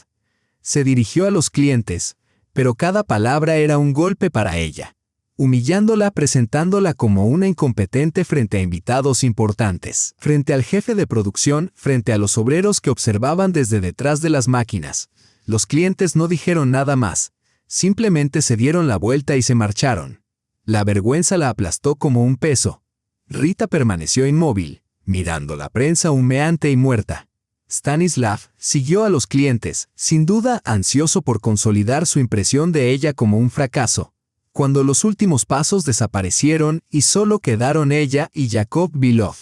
Se dirigió a los clientes, pero cada palabra era un golpe para ella, humillándola, presentándola como una incompetente frente a invitados importantes, frente al jefe de producción, frente a los obreros que observaban desde detrás de las máquinas. Los clientes no dijeron nada más, simplemente se dieron la vuelta y se marcharon. La vergüenza la aplastó como un peso. Rita permaneció inmóvil, mirando la prensa humeante y muerta. Stanislav siguió a los clientes, sin duda ansioso por consolidar su impresión de ella como un fracaso. Cuando los últimos pasos desaparecieron y solo quedaron ella y Yakov Bilov,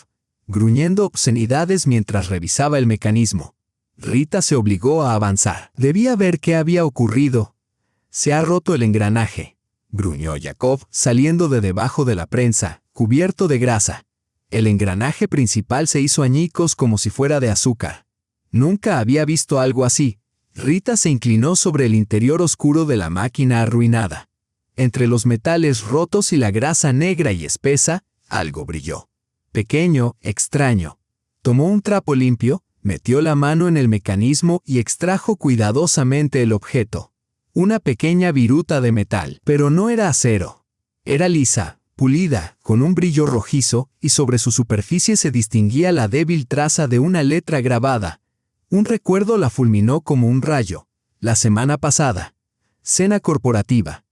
gruñendo obscenidades mientras revisaba el mecanismo. Rita se obligó a avanzar. Debía ver qué había ocurrido. «Se ha roto el engranaje», gruñó Yakov, saliendo de debajo de la prensa, cubierto de grasa. El engranaje principal se hizo añicos como si fuera de azúcar. Nunca había visto algo así. Rita se inclinó sobre el interior oscuro de la máquina arruinada. Entre los metales rotos y la grasa negra y espesa, algo brilló. Pequeño, extraño. Tomó un trapo limpio, metió la mano en el mecanismo y extrajo cuidadosamente el objeto. Una pequeña viruta de metal, pero no era acero. Era lisa, pulida, con un brillo rojizo, y sobre su superficie se distinguía la débil traza de una letra grabada. Un recuerdo la fulminó como un rayo. La semana pasada. Cena corporativa.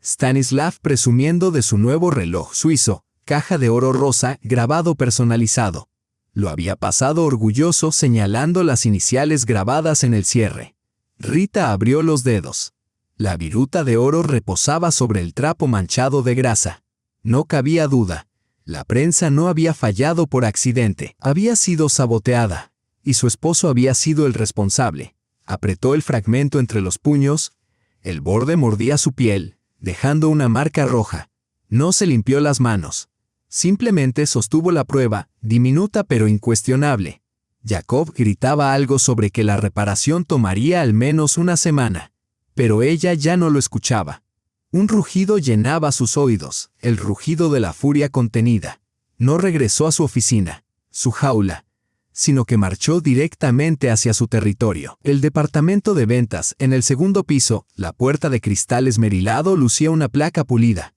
Stanislav presumiendo de su nuevo reloj suizo, caja de oro rosa, grabado personalizado. Lo había pasado orgulloso señalando las iniciales grabadas en el cierre. Rita abrió los dedos. La viruta de oro reposaba sobre el trapo manchado de grasa. No cabía duda. La prensa no había fallado por accidente. Había sido saboteada. Y su esposo había sido el responsable. Apretó el fragmento entre los puños. El borde mordía su piel, dejando una marca roja. No se limpió las manos. Simplemente sostuvo la prueba, diminuta pero incuestionable. Yakov gritaba algo sobre que la reparación tomaría al menos una semana. Pero ella ya no lo escuchaba. Un rugido llenaba sus oídos, el rugido de la furia contenida. No regresó a su oficina, su jaula, sino que marchó directamente hacia su territorio. El departamento de ventas, en el segundo piso, la puerta de cristal esmerilado lucía una placa pulida.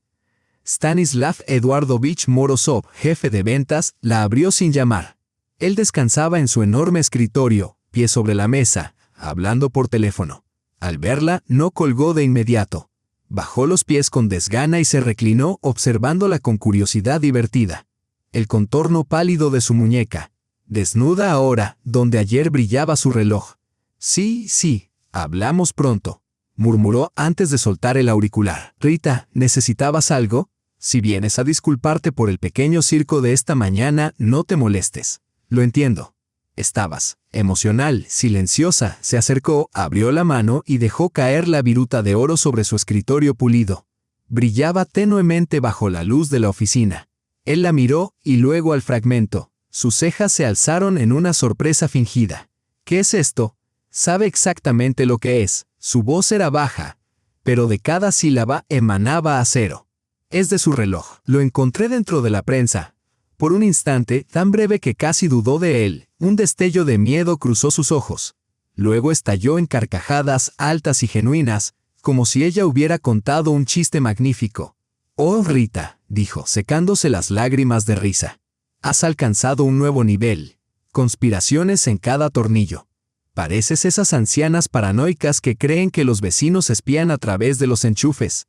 Stanislav Eduardovich Morozov, jefe de ventas, la abrió sin llamar. Él descansaba en su enorme escritorio, pie sobre la mesa, hablando por teléfono. Al verla, no colgó de inmediato. Bajó los pies con desgana y se reclinó observándola con curiosidad divertida. El contorno pálido de su muñeca, desnuda ahora, donde ayer brillaba su reloj. Sí, hablamos pronto», murmuró antes de soltar el auricular. «Rita, ¿necesitabas algo? Si vienes a disculparte por el pequeño circo de esta mañana, no te molestes. Lo entiendo». Estabas emocional, silenciosa. Se acercó, abrió la mano y dejó caer la viruta de oro sobre su escritorio pulido. Brillaba tenuemente bajo la luz de la oficina. Él la miró y luego al fragmento. Sus cejas se alzaron en una sorpresa fingida. «¿Qué es esto?» «Sabe exactamente lo que es». Su voz era baja, pero de cada sílaba emanaba acero. «Es de su reloj. Lo encontré dentro de la prensa. Por un instante, tan breve que casi dudó de él, un destello de miedo cruzó sus ojos. Luego estalló en carcajadas altas y genuinas, como si ella hubiera contado un chiste magnífico. «Oh, Rita», dijo, secándose las lágrimas de risa. «Has alcanzado un nuevo nivel. Conspiraciones en cada tornillo. Pareces esas ancianas paranoicas que creen que los vecinos espían a través de los enchufes».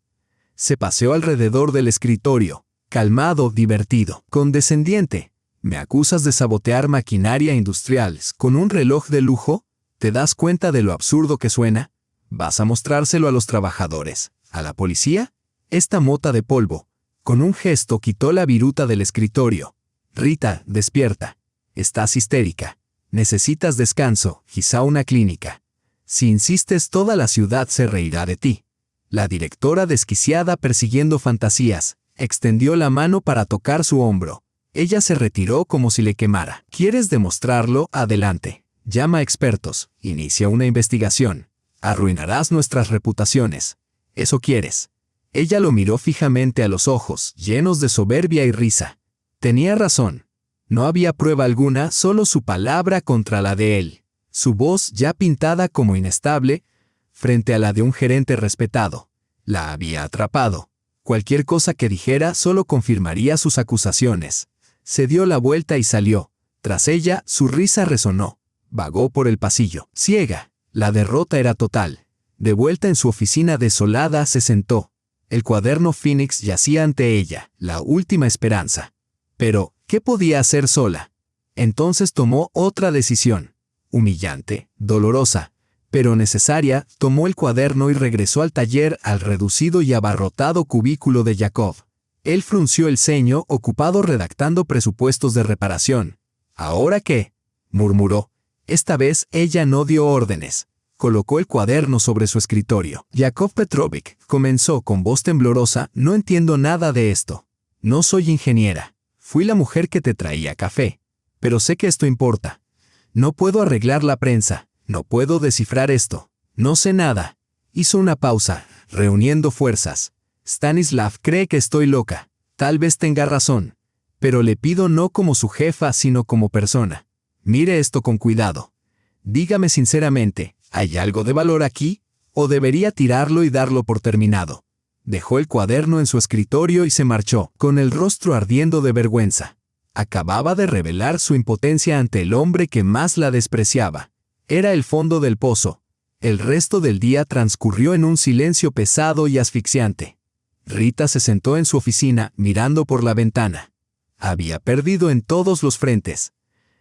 Se paseó alrededor del escritorio, calmado, divertido, condescendiente. «¿Me acusas de sabotear maquinaria industrial con un reloj de lujo? ¿Te das cuenta de lo absurdo que suena? ¿Vas a mostrárselo a los trabajadores? ¿A la policía? Esta mota de polvo». Con un gesto quitó la viruta del escritorio. «Rita, despierta. Estás histérica. Necesitas descanso, quizá una clínica. Si insistes, toda la ciudad se reirá de ti». La directora, desquiciada persiguiendo fantasías, extendió la mano para tocar su hombro. Ella se retiró como si le quemara. «¿Quieres demostrarlo? Adelante. Llama a expertos. Inicia una investigación. Arruinarás nuestras reputaciones. ¿Eso quieres?». Ella lo miró fijamente a los ojos, llenos de soberbia y risa. Tenía razón. No había prueba alguna, solo su palabra contra la de él. Su voz, ya pintada como inestable, frente a la de un gerente respetado. La había atrapado. Cualquier cosa que dijera solo confirmaría sus acusaciones. Se dio la vuelta y salió. Tras ella, su risa resonó. Vagó por el pasillo. Ciega. La derrota era total. De vuelta en su oficina desolada, se sentó. El cuaderno Phoenix yacía ante ella, la última esperanza. Pero, ¿qué podía hacer sola? Entonces tomó otra decisión. Humillante, dolorosa, pero necesaria, tomó el cuaderno y regresó al taller, al reducido y abarrotado cubículo de Jacob. Él frunció el ceño, ocupado redactando presupuestos de reparación. «¿Ahora qué?», murmuró. Esta vez ella no dio órdenes. Colocó el cuaderno sobre su escritorio. «Yakov Petrovich», comenzó con voz temblorosa, «no entiendo nada de esto. No soy ingeniera. Fui la mujer que te traía café. Pero sé que esto importa. No puedo arreglar la prensa. No puedo descifrar esto. No sé nada». Hizo una pausa, reuniendo fuerzas. «Stanislav cree que estoy loca. Tal vez tenga razón. Pero le pido no como su jefa, sino como persona. Mire esto con cuidado. Dígame sinceramente, ¿hay algo de valor aquí? ¿O debería tirarlo y darlo por terminado?». Dejó el cuaderno en su escritorio y se marchó, con el rostro ardiendo de vergüenza. Acababa de revelar su impotencia ante el hombre que más la despreciaba. Era el fondo del pozo. El resto del día transcurrió en un silencio pesado y asfixiante. Rita se sentó en su oficina, mirando por la ventana. Había perdido en todos los frentes.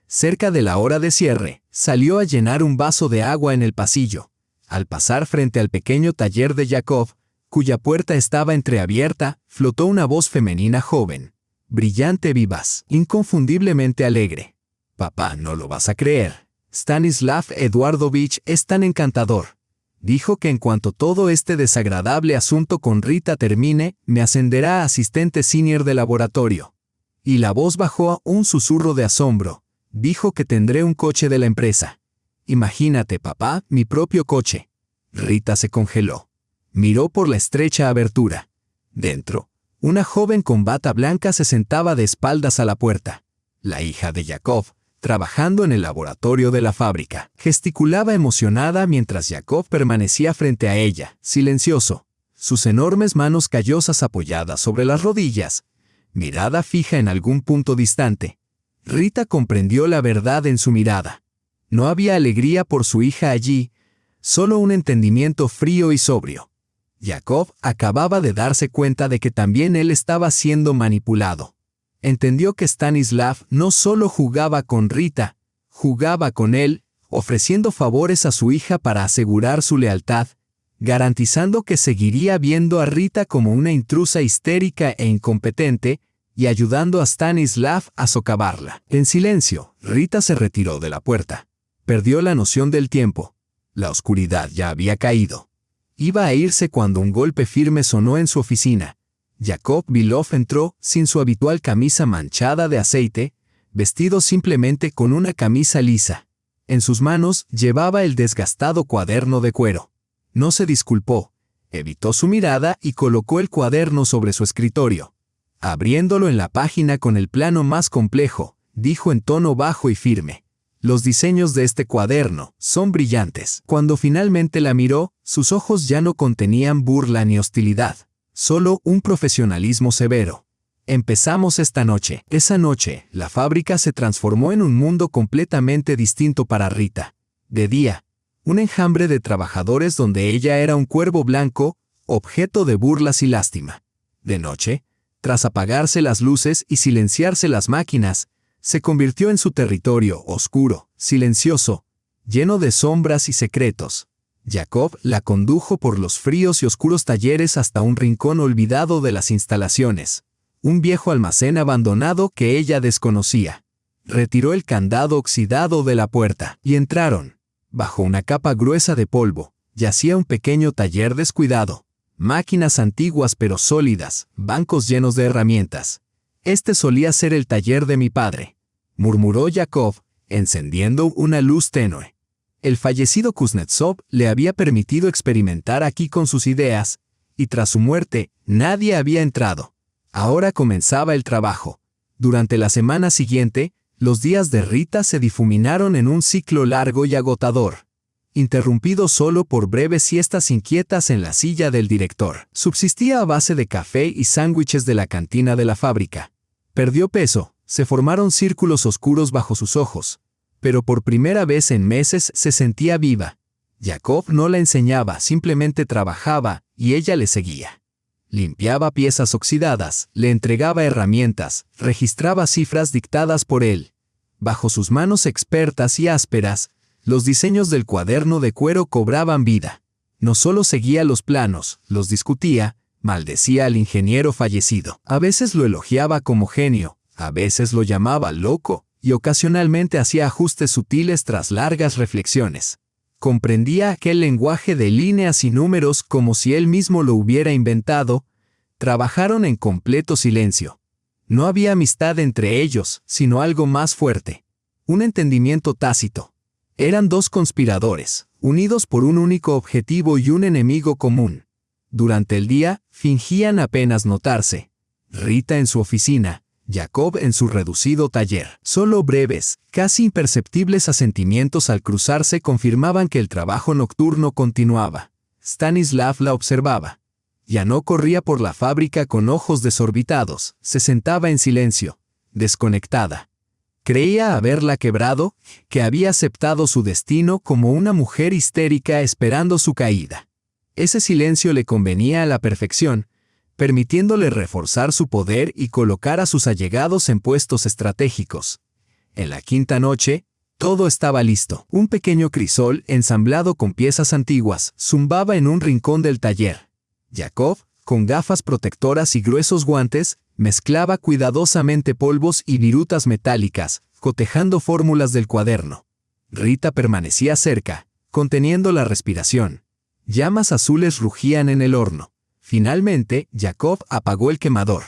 Cerca de la hora de cierre, salió a llenar un vaso de agua en el pasillo. Al pasar frente al pequeño taller de Jacob, cuya puerta estaba entreabierta, flotó una voz femenina joven, brillante, vivaz, inconfundiblemente alegre. «Papá, no lo vas a creer. Stanislav Eduardovich es tan encantador. Dijo que en cuanto todo este desagradable asunto con Rita termine, me ascenderá a asistente senior de laboratorio». Y la voz bajó a un susurro de asombro. «Dijo que tendré un coche de la empresa». «Imagínate, papá, mi propio coche». Rita se congeló. Miró por la estrecha abertura. Dentro, una joven con bata blanca se sentaba de espaldas a la puerta. La hija de Jacob, trabajando en el laboratorio de la fábrica, gesticulaba emocionada mientras Jacob permanecía frente a ella, silencioso, sus enormes manos callosas apoyadas sobre las rodillas, mirada fija en algún punto distante. Rita comprendió la verdad en su mirada. No había alegría por su hija allí, solo un entendimiento frío y sobrio. Jacob acababa de darse cuenta de que también él estaba siendo manipulado. Entendió que Stanislav no solo jugaba con Rita, jugaba con él, ofreciendo favores a su hija para asegurar su lealtad, garantizando que seguiría viendo a Rita como una intrusa histérica e incompetente, y ayudando a Stanislav a socavarla. En silencio, Rita se retiró de la puerta. Perdió la noción del tiempo. La oscuridad ya había caído. Iba a irse cuando un golpe firme sonó en su oficina. Jacob Bilov entró, sin su habitual camisa manchada de aceite, vestido simplemente con una camisa lisa. En sus manos llevaba el desgastado cuaderno de cuero. No se disculpó. Evitó su mirada y colocó el cuaderno sobre su escritorio. Abriéndolo en la página con el plano más complejo, dijo en tono bajo y firme: «Los diseños de este cuaderno son brillantes». Cuando finalmente la miró, sus ojos ya no contenían burla ni hostilidad, solo un profesionalismo severo. «Empezamos esta noche». Esa noche, la fábrica se transformó en un mundo completamente distinto para Rita. De día, un enjambre de trabajadores donde ella era un cuervo blanco, objeto de burlas y lástima. De noche, tras apagarse las luces y silenciarse las máquinas, se convirtió en su territorio oscuro, silencioso, lleno de sombras y secretos. Jacob la condujo por los fríos y oscuros talleres hasta un rincón olvidado de las instalaciones, un viejo almacén abandonado que ella desconocía. Retiró el candado oxidado de la puerta y entraron. Bajo una capa gruesa de polvo, yacía un pequeño taller descuidado. Máquinas antiguas pero sólidas, bancos llenos de herramientas. «Este solía ser el taller de mi padre», murmuró Jacob, encendiendo una luz tenue. El fallecido Kuznetsov le había permitido experimentar aquí con sus ideas, y tras su muerte, nadie había entrado. Ahora comenzaba el trabajo. Durante la semana siguiente, los días de Rita se difuminaron en un ciclo largo y agotador, interrumpido solo por breves siestas inquietas en la silla del director. Subsistía a base de café y sándwiches de la cantina de la fábrica. Perdió peso, se formaron círculos oscuros bajo sus ojos, pero por primera vez en meses se sentía viva. Jacob no la enseñaba, simplemente trabajaba, y ella le seguía. Limpiaba piezas oxidadas, le entregaba herramientas, registraba cifras dictadas por él. Bajo sus manos expertas y ásperas, los diseños del cuaderno de cuero cobraban vida. No solo seguía los planos, los discutía, maldecía al ingeniero fallecido. A veces lo elogiaba como genio, a veces lo llamaba loco, y ocasionalmente hacía ajustes sutiles tras largas reflexiones. Comprendía aquel lenguaje de líneas y números como si él mismo lo hubiera inventado. Trabajaron en completo silencio. No había amistad entre ellos, sino algo más fuerte. Un entendimiento tácito. Eran dos conspiradores, unidos por un único objetivo y un enemigo común. Durante el día, fingían apenas notarse. Rita en su oficina, Jacob en su reducido taller. Solo breves, casi imperceptibles asentimientos al cruzarse confirmaban que el trabajo nocturno continuaba. Stanislav la observaba. Ya no corría por la fábrica con ojos desorbitados, se sentaba en silencio, desconectada. Creía haberla quebrado, que había aceptado su destino como una mujer histérica esperando su caída. Ese silencio le convenía a la perfección, permitiéndole reforzar su poder y colocar a sus allegados en puestos estratégicos. En la quinta noche, todo estaba listo. Un pequeño crisol, ensamblado con piezas antiguas, zumbaba en un rincón del taller. Jacob, con gafas protectoras y gruesos guantes, mezclaba cuidadosamente polvos y virutas metálicas, cotejando fórmulas del cuaderno. Rita permanecía cerca, conteniendo la respiración. Llamas azules rugían en el horno. Finalmente, Jacob apagó el quemador.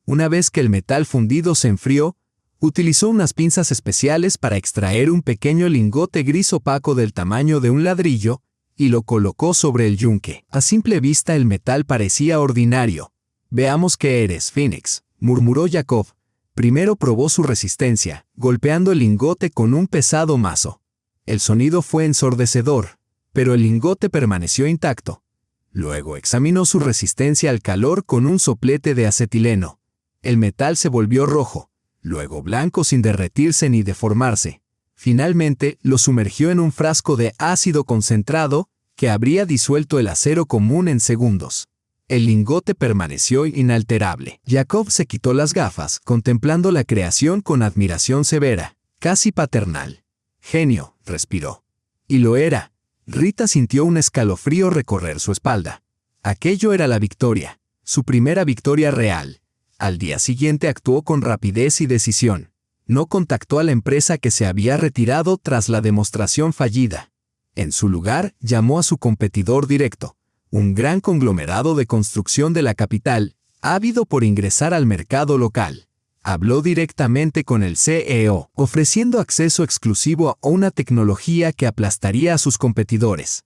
Una vez que el metal fundido se enfrió, utilizó unas pinzas especiales para extraer un pequeño lingote gris opaco del tamaño de un ladrillo y lo colocó sobre el yunque. A simple vista el metal parecía ordinario. «Veamos qué eres, Phoenix», murmuró Jacob. Primero probó su resistencia, golpeando el lingote con un pesado mazo. El sonido fue ensordecedor, pero el lingote permaneció intacto. Luego examinó su resistencia al calor con un soplete de acetileno. El metal se volvió rojo, luego blanco sin derretirse ni deformarse. Finalmente, lo sumergió en un frasco de ácido concentrado que habría disuelto el acero común en segundos. El lingote permaneció inalterable. Jacob se quitó las gafas, contemplando la creación con admiración severa, casi paternal. «Genio», respiró. Y lo era. Rita sintió un escalofrío recorrer su espalda. Aquello era la victoria, su primera victoria real. Al día siguiente actuó con rapidez y decisión. No contactó a la empresa que se había retirado tras la demostración fallida. En su lugar, llamó a su competidor directo, un gran conglomerado de construcción de la capital, ávido por ingresar al mercado local. Habló directamente con el CEO, ofreciendo acceso exclusivo a una tecnología que aplastaría a sus competidores.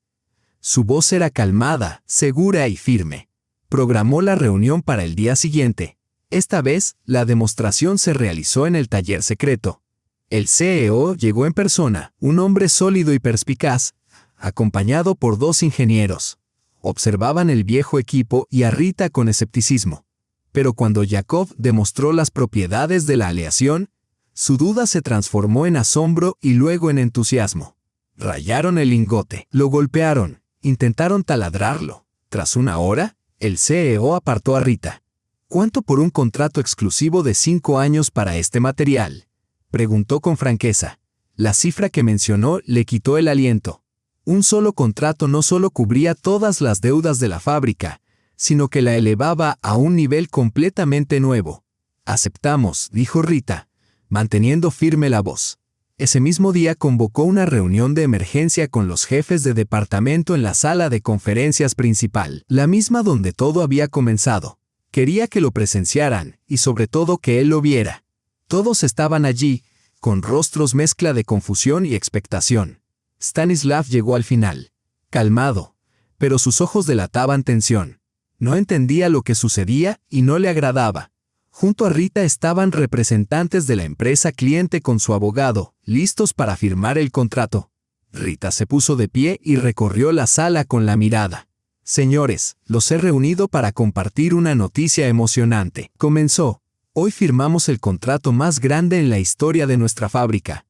Su voz era calmada, segura y firme. Programó la reunión para el día siguiente. Esta vez, la demostración se realizó en el taller secreto. El CEO llegó en persona, un hombre sólido y perspicaz, acompañado por 2 ingenieros. Observaban el viejo equipo y a Rita con escepticismo. Pero cuando Jacob demostró las propiedades de la aleación, su duda se transformó en asombro y luego en entusiasmo. Rayaron el lingote, lo golpearon, intentaron taladrarlo. Tras una hora, el CEO apartó a Rita. ¿Cuánto por un contrato exclusivo de 5 años para este material?, preguntó con franqueza. La cifra que mencionó le quitó el aliento. Un solo contrato no solo cubría todas las deudas de la fábrica, sino que la elevaba a un nivel completamente nuevo. Aceptamos, dijo Rita, manteniendo firme la voz. Ese mismo día convocó una reunión de emergencia con los jefes de departamento en la sala de conferencias principal, la misma donde todo había comenzado. Quería que lo presenciaran y sobre todo que él lo viera. Todos estaban allí, con rostros mezcla de confusión y expectación. Stanislav llegó al final, calmado, pero sus ojos delataban tensión. No entendía lo que sucedía y no le agradaba. Junto a Rita estaban representantes de la empresa cliente con su abogado, listos para firmar el contrato. Rita se puso de pie y recorrió la sala con la mirada. Señores, los he reunido para compartir una noticia emocionante. Comenzó. Hoy firmamos el contrato más grande en la historia de nuestra fábrica.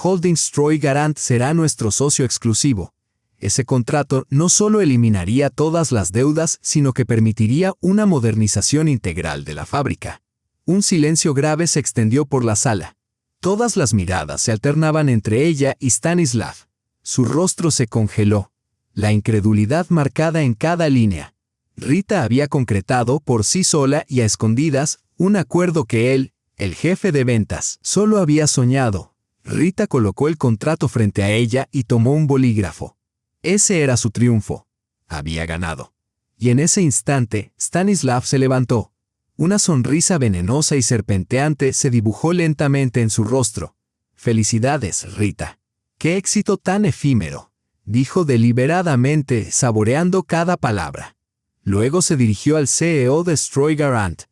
Holdings Troy Garant será nuestro socio exclusivo. Ese contrato no solo eliminaría todas las deudas, sino que permitiría una modernización integral de la fábrica. Un silencio grave se extendió por la sala. Todas las miradas se alternaban entre ella y Stanislav. Su rostro se congeló, la incredulidad marcada en cada línea. Rita había concretado por sí sola y a escondidas un acuerdo que él, el jefe de ventas, solo había soñado. Rita colocó el contrato frente a ella y tomó un bolígrafo. Ese era su triunfo. Había ganado. Y en ese instante, Stanislav se levantó. Una sonrisa venenosa y serpenteante se dibujó lentamente en su rostro. «Felicidades, Rita. ¡Qué éxito tan efímero!», dijo deliberadamente, saboreando cada palabra. Luego se dirigió al CEO de Troy Garant.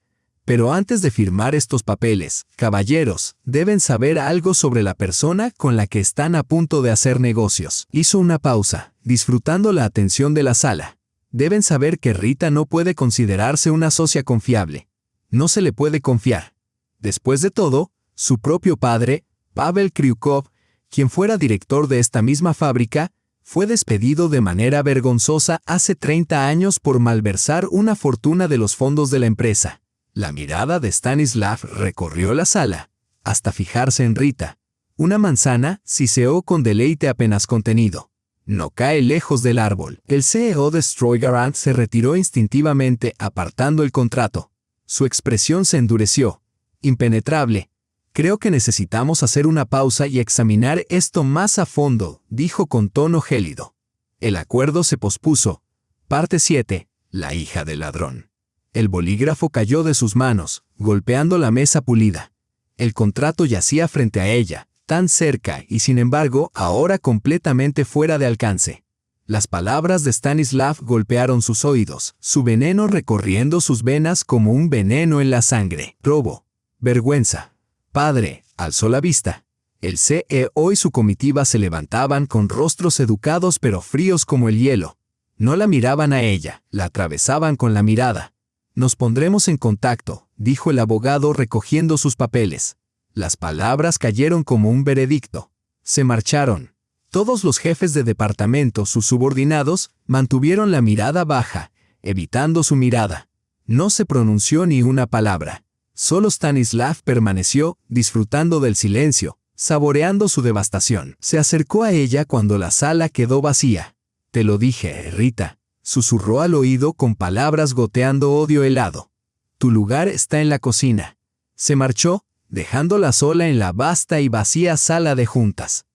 «Pero antes de firmar estos papeles, caballeros, deben saber algo sobre la persona con la que están a punto de hacer negocios». Hizo una pausa, disfrutando la atención de la sala. «Deben saber que Rita no puede considerarse una socia confiable. No se le puede confiar. Después de todo, su propio padre, Pavel Kryukov, quien fuera director de esta misma fábrica, fue despedido de manera vergonzosa hace 30 años por malversar una fortuna de los fondos de la empresa». La mirada de Stanislav recorrió la sala, hasta fijarse en Rita. Una manzana siseó con deleite apenas contenido. No cae lejos del árbol. El CEO de Troy Garant se retiró instintivamente, apartando el contrato. Su expresión se endureció. Impenetrable. «Creo que necesitamos hacer una pausa y examinar esto más a fondo», dijo con tono gélido. El acuerdo se pospuso. Parte 7. La hija del ladrón. El bolígrafo cayó de sus manos, golpeando la mesa pulida. El contrato yacía frente a ella, tan cerca y sin embargo ahora completamente fuera de alcance. Las palabras de Stanislav golpearon sus oídos, su veneno recorriendo sus venas como un veneno en la sangre. Robo. Vergüenza. Padre, alzó la vista. El CEO y su comitiva se levantaban con rostros educados pero fríos como el hielo. No la miraban a ella, la atravesaban con la mirada. «Nos pondremos en contacto», dijo el abogado recogiendo sus papeles. Las palabras cayeron como un veredicto. Se marcharon. Todos los jefes de departamento, sus subordinados, mantuvieron la mirada baja, evitando su mirada. No se pronunció ni una palabra. Solo Stanislav permaneció, disfrutando del silencio, saboreando su devastación. Se acercó a ella cuando la sala quedó vacía. «Te lo dije, Rita», susurró al oído con palabras goteando odio helado. «Tu lugar está en la cocina». Se marchó, dejándola sola en la vasta y vacía sala de juntas.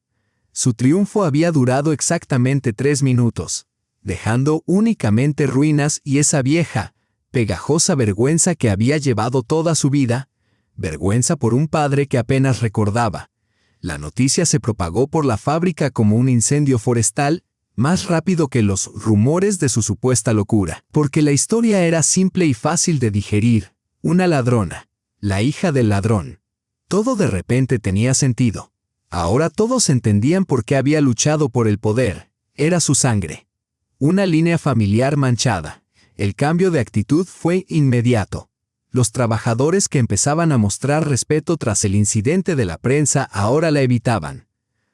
Su triunfo había durado exactamente 3 minutos, dejando únicamente ruinas y esa vieja, pegajosa vergüenza que había llevado toda su vida, vergüenza por un padre que apenas recordaba. La noticia se propagó por la fábrica como un incendio forestal, más rápido que los rumores de su supuesta locura, porque la historia era simple y fácil de digerir. Una ladrona. La hija del ladrón. Todo de repente tenía sentido. Ahora todos entendían por qué había luchado por el poder. Era su sangre. Una línea familiar manchada. El cambio de actitud fue inmediato. Los trabajadores que empezaban a mostrar respeto tras el incidente de la prensa ahora la evitaban.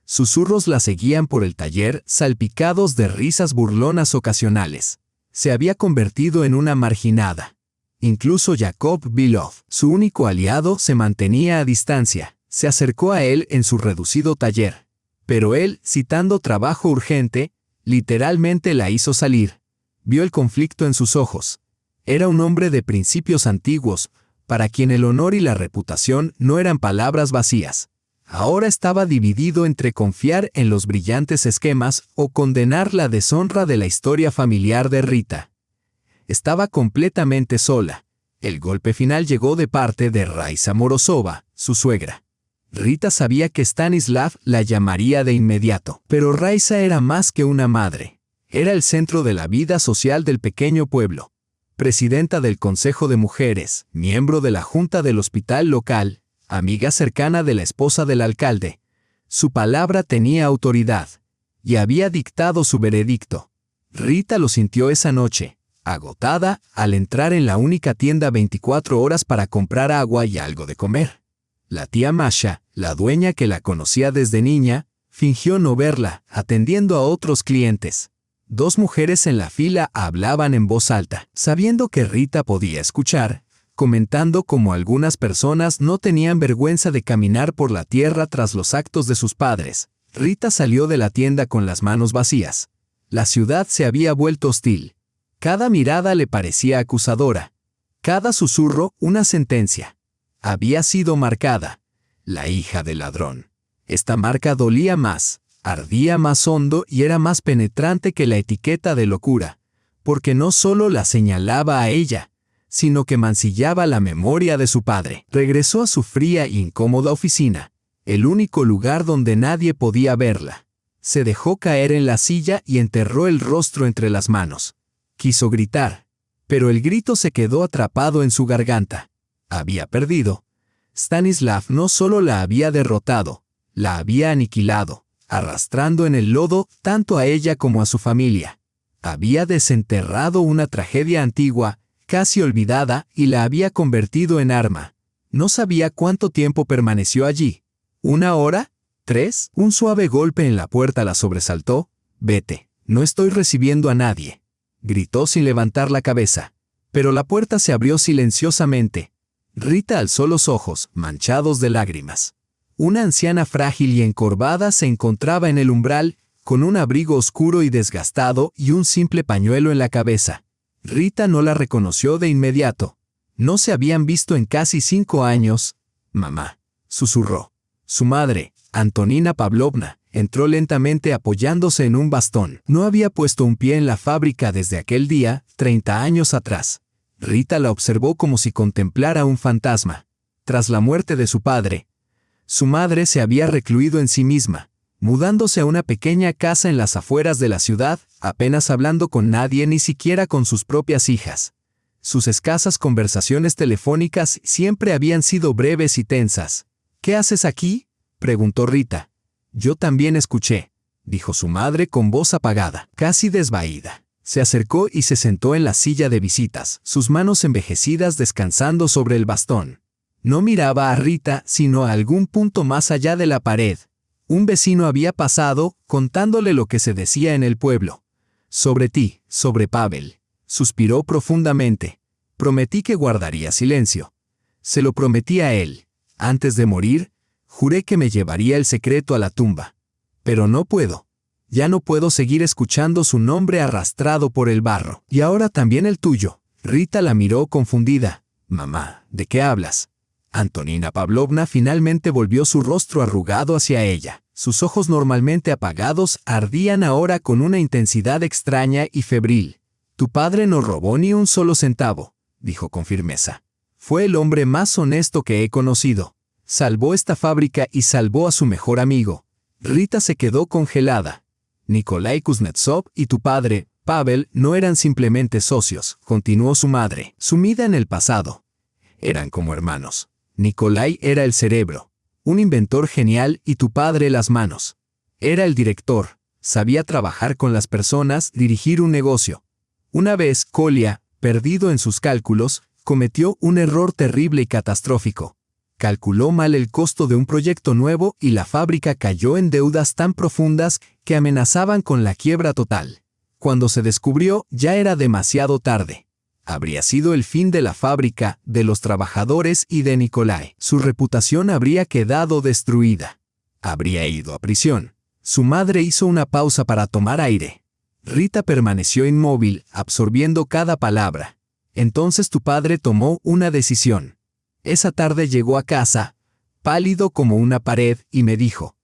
Susurros la seguían por el taller, salpicados de risas burlonas ocasionales. Se había convertido en una marginada. Incluso Jacob Bilov, su único aliado, se mantenía a distancia. Se acercó a él en su reducido taller. Pero él, citando trabajo urgente, literalmente la hizo salir. Vio el conflicto en sus ojos. Era un hombre de principios antiguos, para quien el honor y la reputación no eran palabras vacías. Ahora estaba dividido entre confiar en los brillantes esquemas o condenar la deshonra de la historia familiar de Rita. Estaba completamente sola. El golpe final llegó de parte de Raisa Morozova, su suegra. Rita sabía que Stanislav la llamaría de inmediato, pero Raisa era más que una madre. Era el centro de la vida social del pequeño pueblo. Presidenta del Consejo de Mujeres, miembro de la Junta del Hospital Local, amiga cercana de la esposa del alcalde. Su palabra tenía autoridad, y había dictado su veredicto. Rita lo sintió esa noche, agotada, al entrar en la única tienda 24 horas para comprar agua y algo de comer. La tía Masha, la dueña que la conocía desde niña, fingió no verla, atendiendo a otros clientes. Dos mujeres en la fila hablaban en voz alta, sabiendo que Rita podía escuchar, comentando cómo algunas personas no tenían vergüenza de caminar por la tierra tras los actos de sus padres. Rita salió de la tienda con las manos vacías. La ciudad se había vuelto hostil. Cada mirada le parecía acusadora. Cada susurro una sentencia. Había sido marcada. La hija del ladrón. Esta marca dolía más. Ardía más hondo y era más penetrante que la etiqueta de locura, porque no solo la señalaba a ella, sino que mancillaba la memoria de su padre. Regresó a su fría e incómoda oficina, el único lugar donde nadie podía verla. Se dejó caer en la silla y enterró el rostro entre las manos. Quiso gritar, pero el grito se quedó atrapado en su garganta. Había perdido. Stanislav no solo la había derrotado, la había aniquilado, arrastrando en el lodo tanto a ella como a su familia. Había desenterrado una tragedia antigua, casi olvidada, y la había convertido en arma. No sabía cuánto tiempo permaneció allí. ¿1 hora? ¿3? Un suave golpe en la puerta la sobresaltó. «Vete, no estoy recibiendo a nadie», gritó sin levantar la cabeza. Pero la puerta se abrió silenciosamente. Rita alzó los ojos, manchados de lágrimas. Una anciana frágil y encorvada se encontraba en el umbral, con un abrigo oscuro y desgastado y un simple pañuelo en la cabeza. Rita no la reconoció de inmediato. No se habían visto en casi 5 años. «Mamá», susurró. Su madre, Antonina Pavlovna, entró lentamente apoyándose en un bastón. No había puesto un pie en la fábrica desde aquel día, 30 años atrás. Rita la observó como si contemplara un fantasma. Tras la muerte de su padre, su madre se había recluido en sí misma, mudándose a una pequeña casa en las afueras de la ciudad, apenas hablando con nadie, ni siquiera con sus propias hijas. Sus escasas conversaciones telefónicas siempre habían sido breves y tensas. «¿Qué haces aquí?», preguntó Rita. «Yo también escuché», dijo su madre con voz apagada, casi desvaída. Se acercó y se sentó en la silla de visitas, sus manos envejecidas descansando sobre el bastón. No miraba a Rita, sino a algún punto más allá de la pared. Un vecino había pasado, contándole lo que se decía en el pueblo. «Sobre ti, sobre Pavel», suspiró profundamente. «Prometí que guardaría silencio. Se lo prometí a él. Antes de morir, juré que me llevaría el secreto a la tumba. Pero no puedo. Ya no puedo seguir escuchando su nombre arrastrado por el barro. Y ahora también el tuyo». Rita la miró confundida. «Mamá, ¿de qué hablas?». Antonina Pavlovna finalmente volvió su rostro arrugado hacia ella. Sus ojos normalmente apagados ardían ahora con una intensidad extraña y febril. «Tu padre no robó ni un solo centavo», dijo con firmeza. «Fue el hombre más honesto que he conocido. Salvó esta fábrica y salvó a su mejor amigo». Rita se quedó congelada. «Nikolai Kuznetsov y tu padre, Pavel, no eran simplemente socios», continuó su madre, sumida en el pasado. Eran como hermanos. Nikolai era el cerebro, un inventor genial, y tu padre las manos. Era el director, sabía trabajar con las personas, dirigir un negocio. Una vez, Kolya, perdido en sus cálculos, cometió un error terrible y catastrófico. Calculó mal el costo de un proyecto nuevo y la fábrica cayó en deudas tan profundas que amenazaban con la quiebra total. Cuando se descubrió, ya era demasiado tarde. Habría sido el fin de la fábrica, de los trabajadores y de Nikolai. Su reputación habría quedado destruida. Habría ido a prisión. Su madre hizo una pausa para tomar aire. Rita permaneció inmóvil, absorbiendo cada palabra. Entonces tu padre tomó una decisión. Esa tarde llegó a casa, pálido como una pared, y me dijo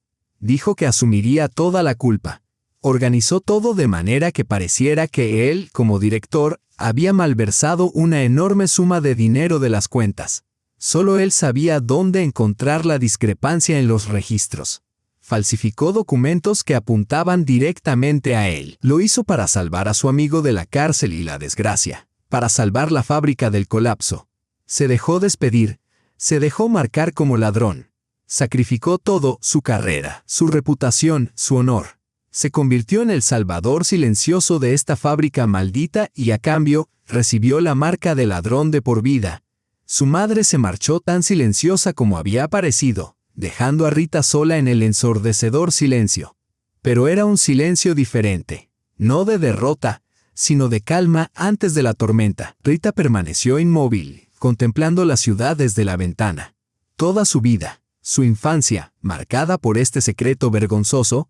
que asumiría toda la culpa. Organizó todo de manera que pareciera que él, como director, había malversado una enorme suma de dinero de las cuentas. Solo él sabía dónde encontrar la discrepancia en los registros. Falsificó documentos que apuntaban directamente a él. Lo hizo para salvar a su amigo de la cárcel y la desgracia, para salvar la fábrica del colapso. Se dejó despedir, se dejó marcar como ladrón. Sacrificó todo, su carrera, su reputación, su honor. Se convirtió en el salvador silencioso de esta fábrica maldita y a cambio, recibió la marca de ladrón de por vida. Su madre se marchó tan silenciosa como había aparecido, dejando a Rita sola en el ensordecedor silencio. Pero era un silencio diferente, no de derrota, sino de calma antes de la tormenta. Rita permaneció inmóvil, contemplando la ciudad desde la ventana. Toda su vida, su infancia, marcada por este secreto vergonzoso,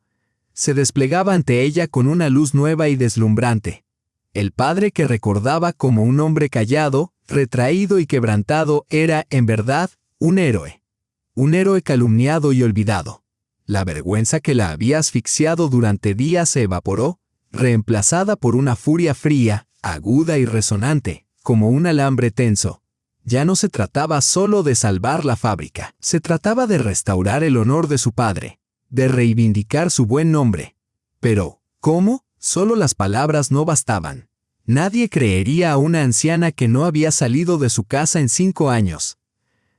se desplegaba ante ella con una luz nueva y deslumbrante. El padre que recordaba como un hombre callado, retraído y quebrantado era, en verdad, un héroe. Un héroe calumniado y olvidado. La vergüenza que la había asfixiado durante días se evaporó, reemplazada por una furia fría, aguda y resonante, como un alambre tenso. Ya no se trataba solo de salvar la fábrica, se trataba de restaurar el honor de su padre, de reivindicar su buen nombre. Pero, ¿cómo? Solo las palabras no bastaban. Nadie creería a una anciana que no había salido de su casa en 5 años.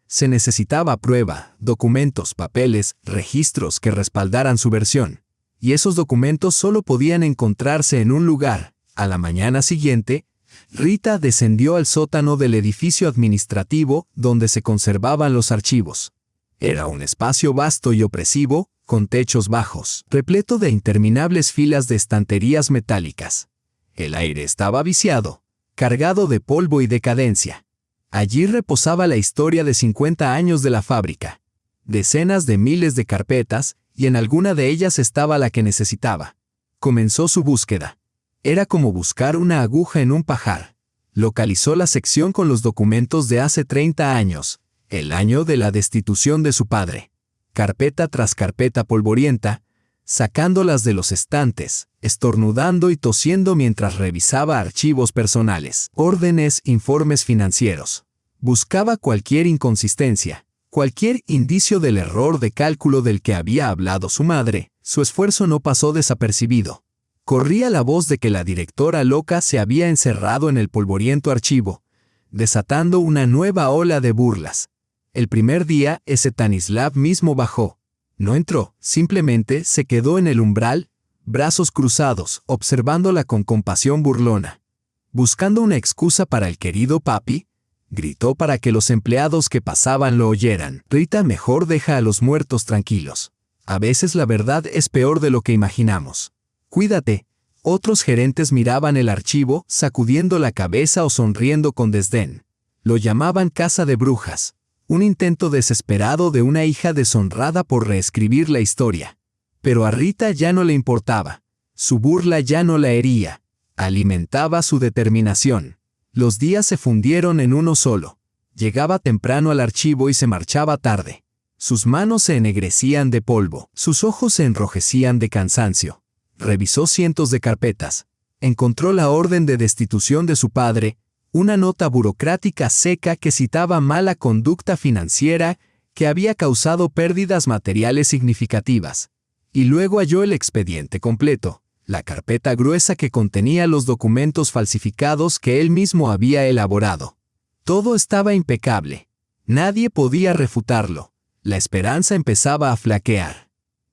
Se necesitaba prueba, documentos, papeles, registros que respaldaran su versión. Y esos documentos solo podían encontrarse en un lugar. A la mañana siguiente, Rita descendió al sótano del edificio administrativo donde se conservaban los archivos. Era un espacio vasto y opresivo, con techos bajos, repleto de interminables filas de estanterías metálicas. El aire estaba viciado, cargado de polvo y decadencia. Allí reposaba la historia de 50 años de la fábrica. Decenas de miles de carpetas, y en alguna de ellas estaba la que necesitaba. Comenzó su búsqueda. Era como buscar una aguja en un pajar. Localizó la sección con los documentos de hace 30 años, el año de la destitución de su padre. Carpeta tras carpeta polvorienta, sacándolas de los estantes, estornudando y tosiendo mientras revisaba archivos personales, órdenes, informes financieros. Buscaba cualquier inconsistencia, cualquier indicio del error de cálculo del que había hablado su madre. Su esfuerzo no pasó desapercibido. Corría la voz de que la directora loca se había encerrado en el polvoriento archivo, desatando una nueva ola de burlas. El primer día, Stanislav mismo bajó. No entró, simplemente se quedó en el umbral, brazos cruzados, observándola con compasión burlona. Buscando una excusa para el querido papi, gritó para que los empleados que pasaban lo oyeran. Rita, mejor deja a los muertos tranquilos. A veces la verdad es peor de lo que imaginamos. Cuídate. Otros gerentes miraban el archivo, sacudiendo la cabeza o sonriendo con desdén. Lo llamaban casa de brujas. Un intento desesperado de una hija deshonrada por reescribir la historia. Pero a Rita ya no le importaba. Su burla ya no la hería. Alimentaba su determinación. Los días se fundieron en uno solo. Llegaba temprano al archivo y se marchaba tarde. Sus manos se ennegrecían de polvo. Sus ojos se enrojecían de cansancio. Revisó cientos de carpetas. Encontró la orden de destitución de su padre, una nota burocrática seca que citaba mala conducta financiera que había causado pérdidas materiales significativas. Y luego halló el expediente completo, la carpeta gruesa que contenía los documentos falsificados que él mismo había elaborado. Todo estaba impecable. Nadie podía refutarlo. La esperanza empezaba a flaquear.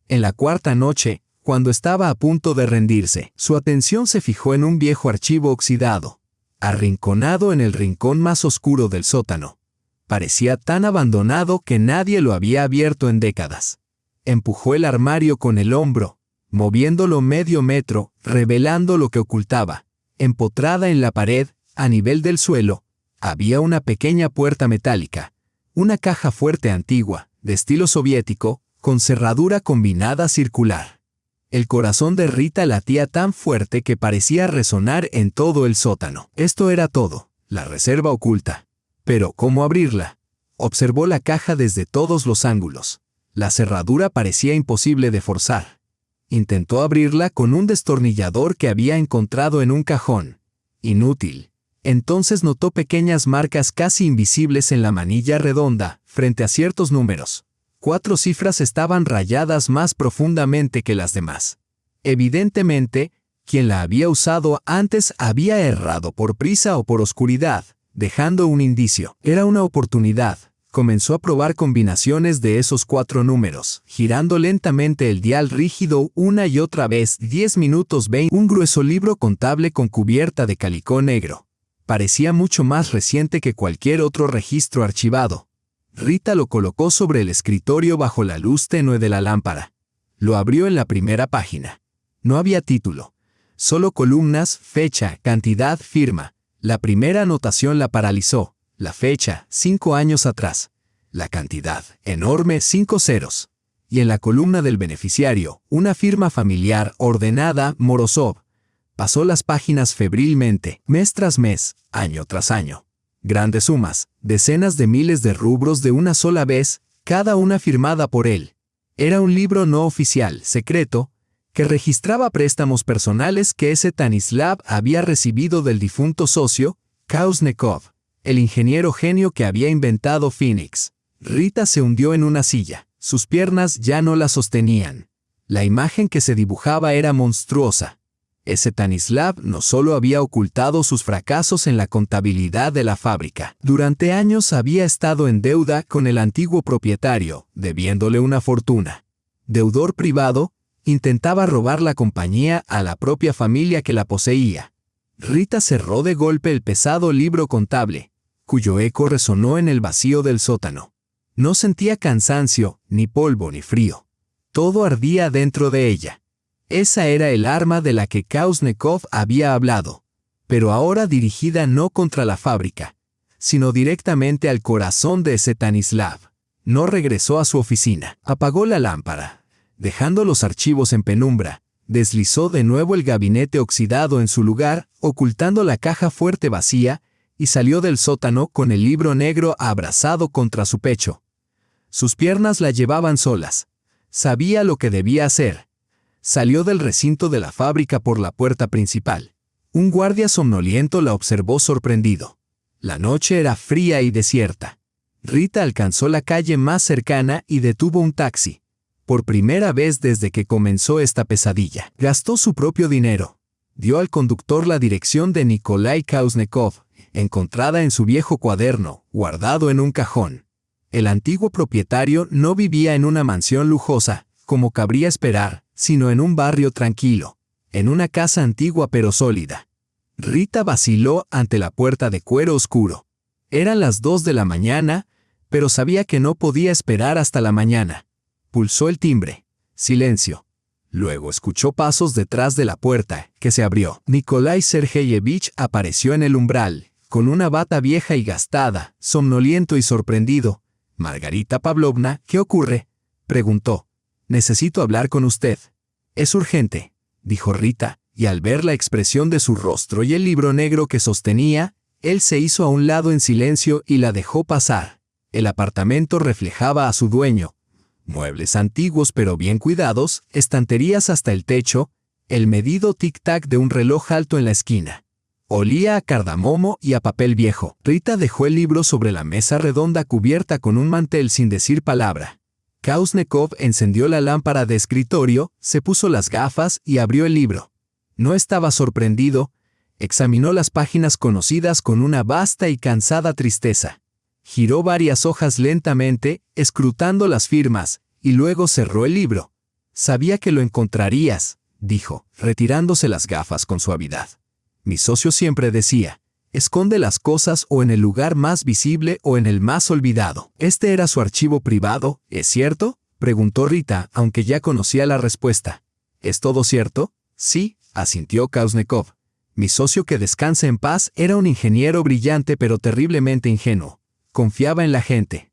En la cuarta noche, cuando estaba a punto de rendirse, su atención se fijó en un viejo archivo oxidado, arrinconado en el rincón más oscuro del sótano. Parecía tan abandonado que nadie lo había abierto en décadas. Empujó el armario con el hombro, moviéndolo medio metro, revelando lo que ocultaba. Empotrada en la pared, a nivel del suelo, había una pequeña puerta metálica, una caja fuerte antigua, de estilo soviético, con cerradura combinada circular. El corazón de Rita latía tan fuerte que parecía resonar en todo el sótano. Esto era todo, la reserva oculta. Pero, ¿cómo abrirla? Observó la caja desde todos los ángulos. La cerradura parecía imposible de forzar. Intentó abrirla con un destornillador que había encontrado en un cajón. Inútil. Entonces notó pequeñas marcas casi invisibles en la manilla redonda, frente a ciertos números. 4 cifras estaban rayadas más profundamente que las demás. Evidentemente, quien la había usado antes había errado por prisa o por oscuridad, dejando un indicio. Era una oportunidad. Comenzó a probar combinaciones de esos 4 números, girando lentamente el dial rígido una y otra vez. 10 minutos 20. Un grueso libro contable con cubierta de calicó negro. Parecía mucho más reciente que cualquier otro registro archivado. Rita lo colocó sobre el escritorio bajo la luz tenue de la lámpara. Lo abrió en la primera página. No había título. Solo columnas, fecha, cantidad, firma. La primera anotación la paralizó. La fecha, 5 años atrás. La cantidad, enorme, 5 ceros. Y en la columna del beneficiario, una firma familiar ordenada, Morozov. Pasó las páginas febrilmente, mes tras mes, año tras año. Grandes sumas, decenas de miles de rublos de una sola vez, cada una firmada por él. Era un libro no oficial, secreto, que registraba préstamos personales que Stanislav había recibido del difunto socio, Kauznekov, el ingeniero genio que había inventado Phoenix. Rita se hundió en una silla. Sus piernas ya no la sostenían. La imagen que se dibujaba era monstruosa. Stanislav no solo había ocultado sus fracasos en la contabilidad de la fábrica. Durante años había estado en deuda con el antiguo propietario, debiéndole una fortuna. Deudor privado, intentaba robar la compañía a la propia familia que la poseía. Rita cerró de golpe el pesado libro contable, cuyo eco resonó en el vacío del sótano. No sentía cansancio, ni polvo, ni frío. Todo ardía dentro de ella. Esa era el arma de la que Kauznekov había hablado, pero ahora dirigida no contra la fábrica, sino directamente al corazón de Stanislav. No regresó a su oficina. Apagó la lámpara, dejando los archivos en penumbra. Deslizó de nuevo el gabinete oxidado en su lugar, ocultando la caja fuerte vacía, y salió del sótano con el libro negro abrazado contra su pecho. Sus piernas la llevaban solas. Sabía lo que debía hacer. Salió del recinto de la fábrica por la puerta principal. Un guardia somnoliento la observó sorprendido. La noche era fría y desierta. Rita alcanzó la calle más cercana y detuvo un taxi. Por primera vez desde que comenzó esta pesadilla. Gastó su propio dinero. Dio al conductor la dirección de Nikolai Kauznekov, encontrada en su viejo cuaderno, guardado en un cajón. El antiguo propietario no vivía en una mansión lujosa, como cabría esperar, sino en un barrio tranquilo, en una casa antigua pero sólida. Rita vaciló ante la puerta de cuero oscuro. Eran las 2 de la mañana, pero sabía que no podía esperar hasta la mañana. Pulsó el timbre. Silencio. Luego escuchó pasos detrás de la puerta, que se abrió. Nikolai Sergeyevich apareció en el umbral, con una bata vieja y gastada, somnoliento y sorprendido. «Margarita Pavlovna, ¿qué ocurre?», preguntó. «Necesito hablar con usted». «Es urgente», dijo Rita, y al ver la expresión de su rostro y el libro negro que sostenía, él se hizo a un lado en silencio y la dejó pasar. El apartamento reflejaba a su dueño. Muebles antiguos pero bien cuidados, estanterías hasta el techo, el medido tic-tac de un reloj alto en la esquina. Olía a cardamomo y a papel viejo. Rita dejó el libro sobre la mesa redonda cubierta con un mantel sin decir palabra. Kauznekov encendió la lámpara de escritorio, se puso las gafas y abrió el libro. No estaba sorprendido, Examinó las páginas conocidas con una vasta y cansada tristeza. Giró varias hojas lentamente, escrutando las firmas, y luego cerró el libro. Sabía que lo encontrarías, dijo, retirándose las gafas con suavidad. Mi socio siempre decía, esconde las cosas o en el lugar más visible o en el más olvidado. Este era su archivo privado, ¿es cierto? Preguntó Rita, aunque ya conocía la respuesta. ¿Es todo cierto? Sí, asintió Kauznekov. Mi socio, que descanse en paz, era un ingeniero brillante pero terriblemente ingenuo. Confiaba en la gente.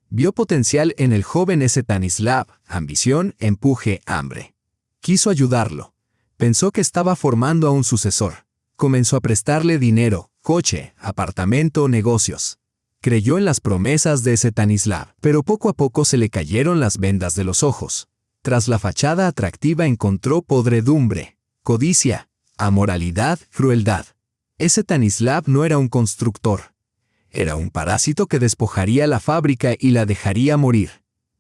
Vio potencial en el joven Stanislav, ambición, empuje, hambre. Quiso ayudarlo. Pensó que estaba formando a un sucesor. Comenzó a prestarle dinero, coche, apartamento, negocios. Creyó en las promesas de Stanislav, pero poco a poco se le cayeron las vendas de los ojos. Tras la fachada atractiva encontró podredumbre, codicia, amoralidad, crueldad. Stanislav no era un constructor. Era un parásito que despojaría la fábrica y la dejaría morir.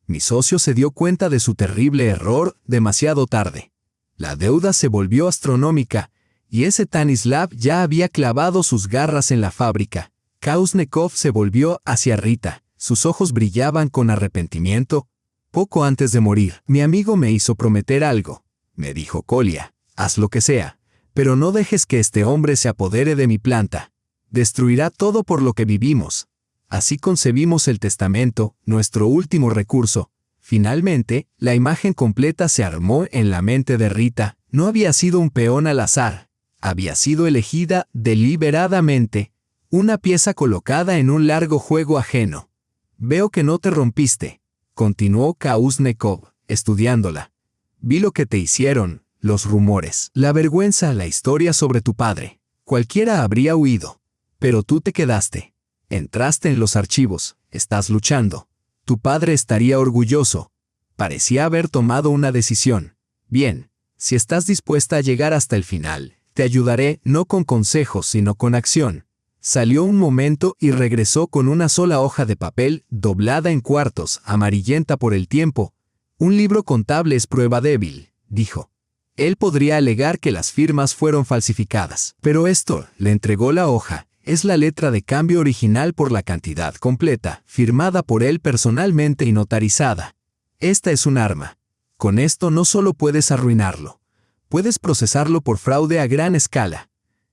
Mi socio se dio cuenta de su terrible error demasiado tarde. La deuda se volvió astronómica, y Stanislav ya había clavado sus garras en la fábrica. Kauznekov se volvió hacia Rita. Sus ojos brillaban con arrepentimiento. Poco antes de morir, mi amigo me hizo prometer algo. Me dijo Kolya, haz lo que sea, pero no dejes que este hombre se apodere de mi planta. Destruirá todo por lo que vivimos. Así concebimos el testamento, nuestro último recurso. Finalmente, la imagen completa se armó en la mente de Rita. No había sido un peón al azar. Había sido elegida deliberadamente, una pieza colocada en un largo juego ajeno. Veo que no te rompiste, continuó Kauznekov, estudiándola. Vi lo que te hicieron, los rumores, la vergüenza, la historia sobre tu padre. Cualquiera habría huido. Pero tú te quedaste. Entraste en los archivos, estás luchando. Tu padre estaría orgulloso. Parecía haber tomado una decisión. Bien, si estás dispuesta a llegar hasta el final, te ayudaré no con consejos sino con acción. Salió un momento y regresó con una sola hoja de papel, doblada en cuartos, amarillenta por el tiempo. Un libro contable es prueba débil, dijo. Él podría alegar que las firmas fueron falsificadas. Pero esto, le entregó la hoja. Es la letra de cambio original por la cantidad completa, firmada por él personalmente y notarizada. Esta es un arma. Con esto no solo puedes arruinarlo, puedes procesarlo por fraude a gran escala.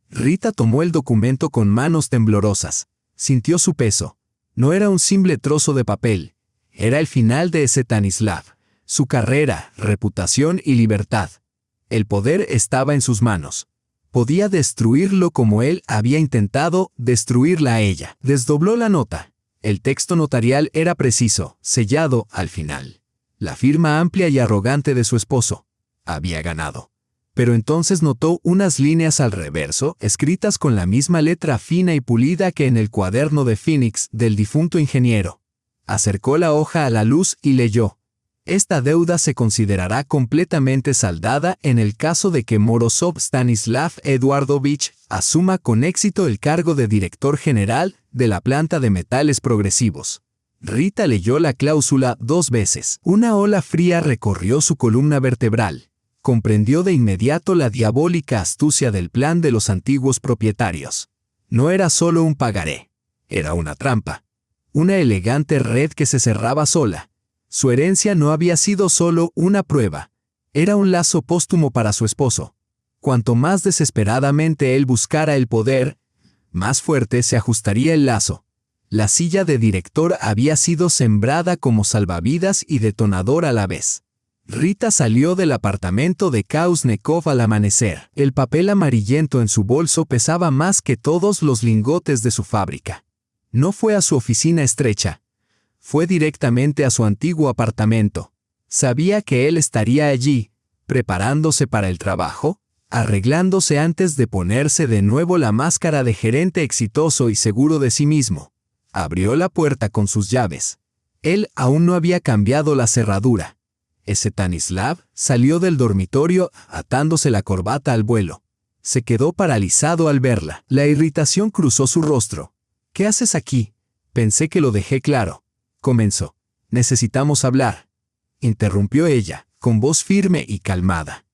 Rita tomó el documento con manos temblorosas. Sintió su peso. No era un simple trozo de papel. Era el final de Stanislav, su carrera, reputación y libertad. El poder estaba en sus manos. Podía destruirlo como él había intentado destruirla a ella. Desdobló la nota. El texto notarial era preciso, sellado al final. La firma amplia y arrogante de su esposo. Había ganado. Pero entonces notó unas líneas al reverso, escritas con la misma letra fina y pulida que en el cuaderno de Phoenix del difunto ingeniero. Acercó la hoja a la luz y leyó. Esta deuda se considerará completamente saldada en el caso de que Morozov Stanislav Eduardovich asuma con éxito el cargo de director general de la planta de metales progresivos. Rita leyó la cláusula 2 veces. Una ola fría recorrió su columna vertebral. Comprendió de inmediato la diabólica astucia del plan de los antiguos propietarios. No era solo un pagaré. Era una trampa. Una elegante red que se cerraba sola. Su herencia no había sido solo una prueba. Era un lazo póstumo para su esposo. Cuanto más desesperadamente él buscara el poder, más fuerte se ajustaría el lazo. La silla de director había sido sembrada como salvavidas y detonador a la vez. Rita salió del apartamento de Kauznekov al amanecer. El papel amarillento en su bolso pesaba más que todos los lingotes de su fábrica. No fue a su oficina estrecha. Fue directamente a su antiguo apartamento. Sabía que él estaría allí, preparándose para el trabajo, arreglándose antes de ponerse de nuevo la máscara de gerente exitoso y seguro de sí mismo. Abrió la puerta con sus llaves. Él aún no había cambiado la cerradura. Stanislav salió del dormitorio atándose la corbata al vuelo. Se quedó paralizado al verla. La irritación cruzó su rostro. ¿Qué haces aquí? Pensé que lo dejé claro. Comenzó. Necesitamos hablar. Interrumpió ella, con voz firme y calmada.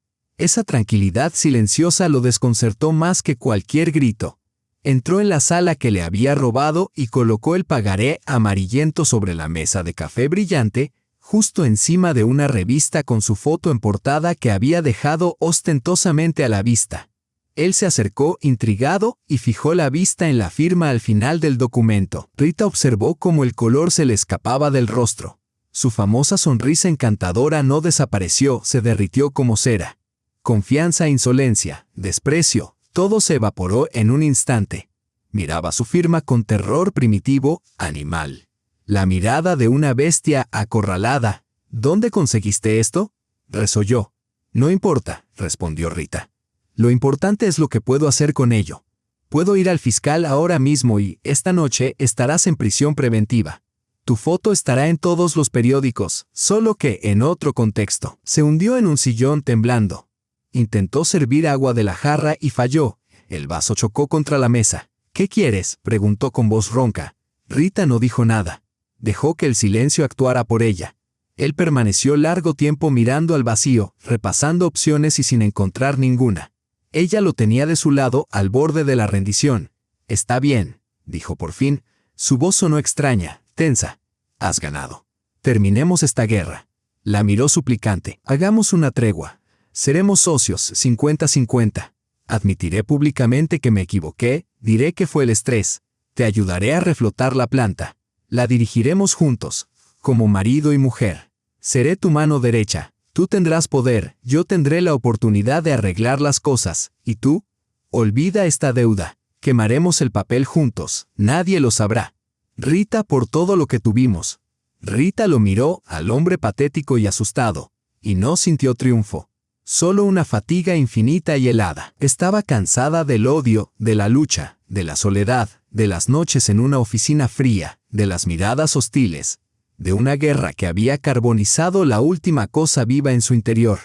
Esa tranquilidad silenciosa lo desconcertó más que cualquier grito. Entró en la sala que le había robado y colocó el pagaré amarillento sobre la mesa de café brillante, justo encima de una revista con su foto en portada que había dejado ostentosamente a la vista. Él se acercó intrigado y fijó la vista en la firma al final del documento. Rita observó cómo el color se le escapaba del rostro. Su famosa sonrisa encantadora no desapareció, se derritió como cera. Confianza, insolencia, desprecio, todo se evaporó en un instante. Miraba su firma con terror primitivo, animal. La mirada de una bestia acorralada. ¿Dónde conseguiste esto?, resolló. No importa, respondió Rita. Lo importante es lo que puedo hacer con ello. Puedo ir al fiscal ahora mismo y, esta noche, estarás en prisión preventiva. Tu foto estará en todos los periódicos, solo que en otro contexto. Se hundió en un sillón temblando. Intentó servir agua de la jarra y falló. El vaso chocó contra la mesa. ¿Qué quieres?, preguntó con voz ronca. Rita no dijo nada. Dejó que el silencio actuara por ella. Él permaneció largo tiempo mirando al vacío, repasando opciones y sin encontrar ninguna. Ella lo tenía de su lado, al borde de la rendición. Está bien, dijo por fin. Su voz sonó extraña, tensa. Has ganado. Terminemos esta guerra. La miró suplicante. Hagamos una tregua. Seremos socios, 50-50. Admitiré públicamente que me equivoqué, diré que fue el estrés. Te ayudaré a reflotar la planta. La dirigiremos juntos, como marido y mujer. Seré tu mano derecha. Tú tendrás poder, yo tendré la oportunidad de arreglar las cosas. ¿Y tú? Olvida esta deuda. Quemaremos el papel juntos. Nadie lo sabrá. Rita, por todo lo que tuvimos. Rita lo miró al hombre patético y asustado, y no sintió triunfo. Solo una fatiga infinita y helada. Estaba cansada del odio, de la lucha, de la soledad, de las noches en una oficina fría, de las miradas hostiles, de una guerra que había carbonizado la última cosa viva en su interior.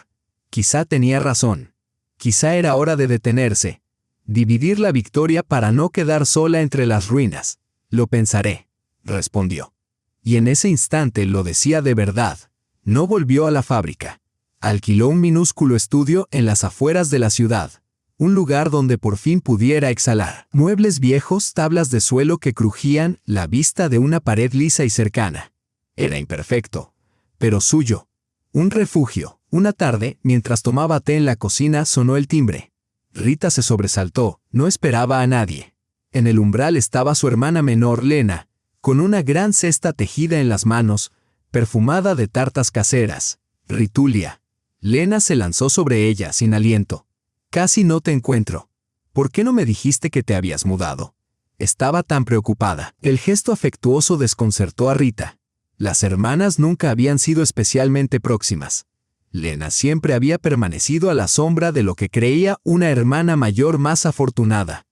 Quizá tenía razón. Quizá era hora de detenerse. Dividir la victoria para no quedar sola entre las ruinas. Lo pensaré, respondió. Y en ese instante lo decía de verdad. No volvió a la fábrica. Alquiló un minúsculo estudio en las afueras de la ciudad. Un lugar donde por fin pudiera exhalar. Muebles viejos, tablas de suelo que crujían, la vista de una pared lisa y cercana. Era imperfecto, pero suyo. Un refugio. Una tarde, mientras tomaba té en la cocina, sonó el timbre. Rita se sobresaltó, no esperaba a nadie. En el umbral estaba su hermana menor, Lena, con una gran cesta tejida en las manos, perfumada de tartas caseras. Ritulia. Lena se lanzó sobre ella sin aliento. Casi no te encuentro. ¿Por qué no me dijiste que te habías mudado? Estaba tan preocupada. El gesto afectuoso desconcertó a Rita. Las hermanas nunca habían sido especialmente próximas. Lena siempre había permanecido a la sombra de lo que creía una hermana mayor más afortunada.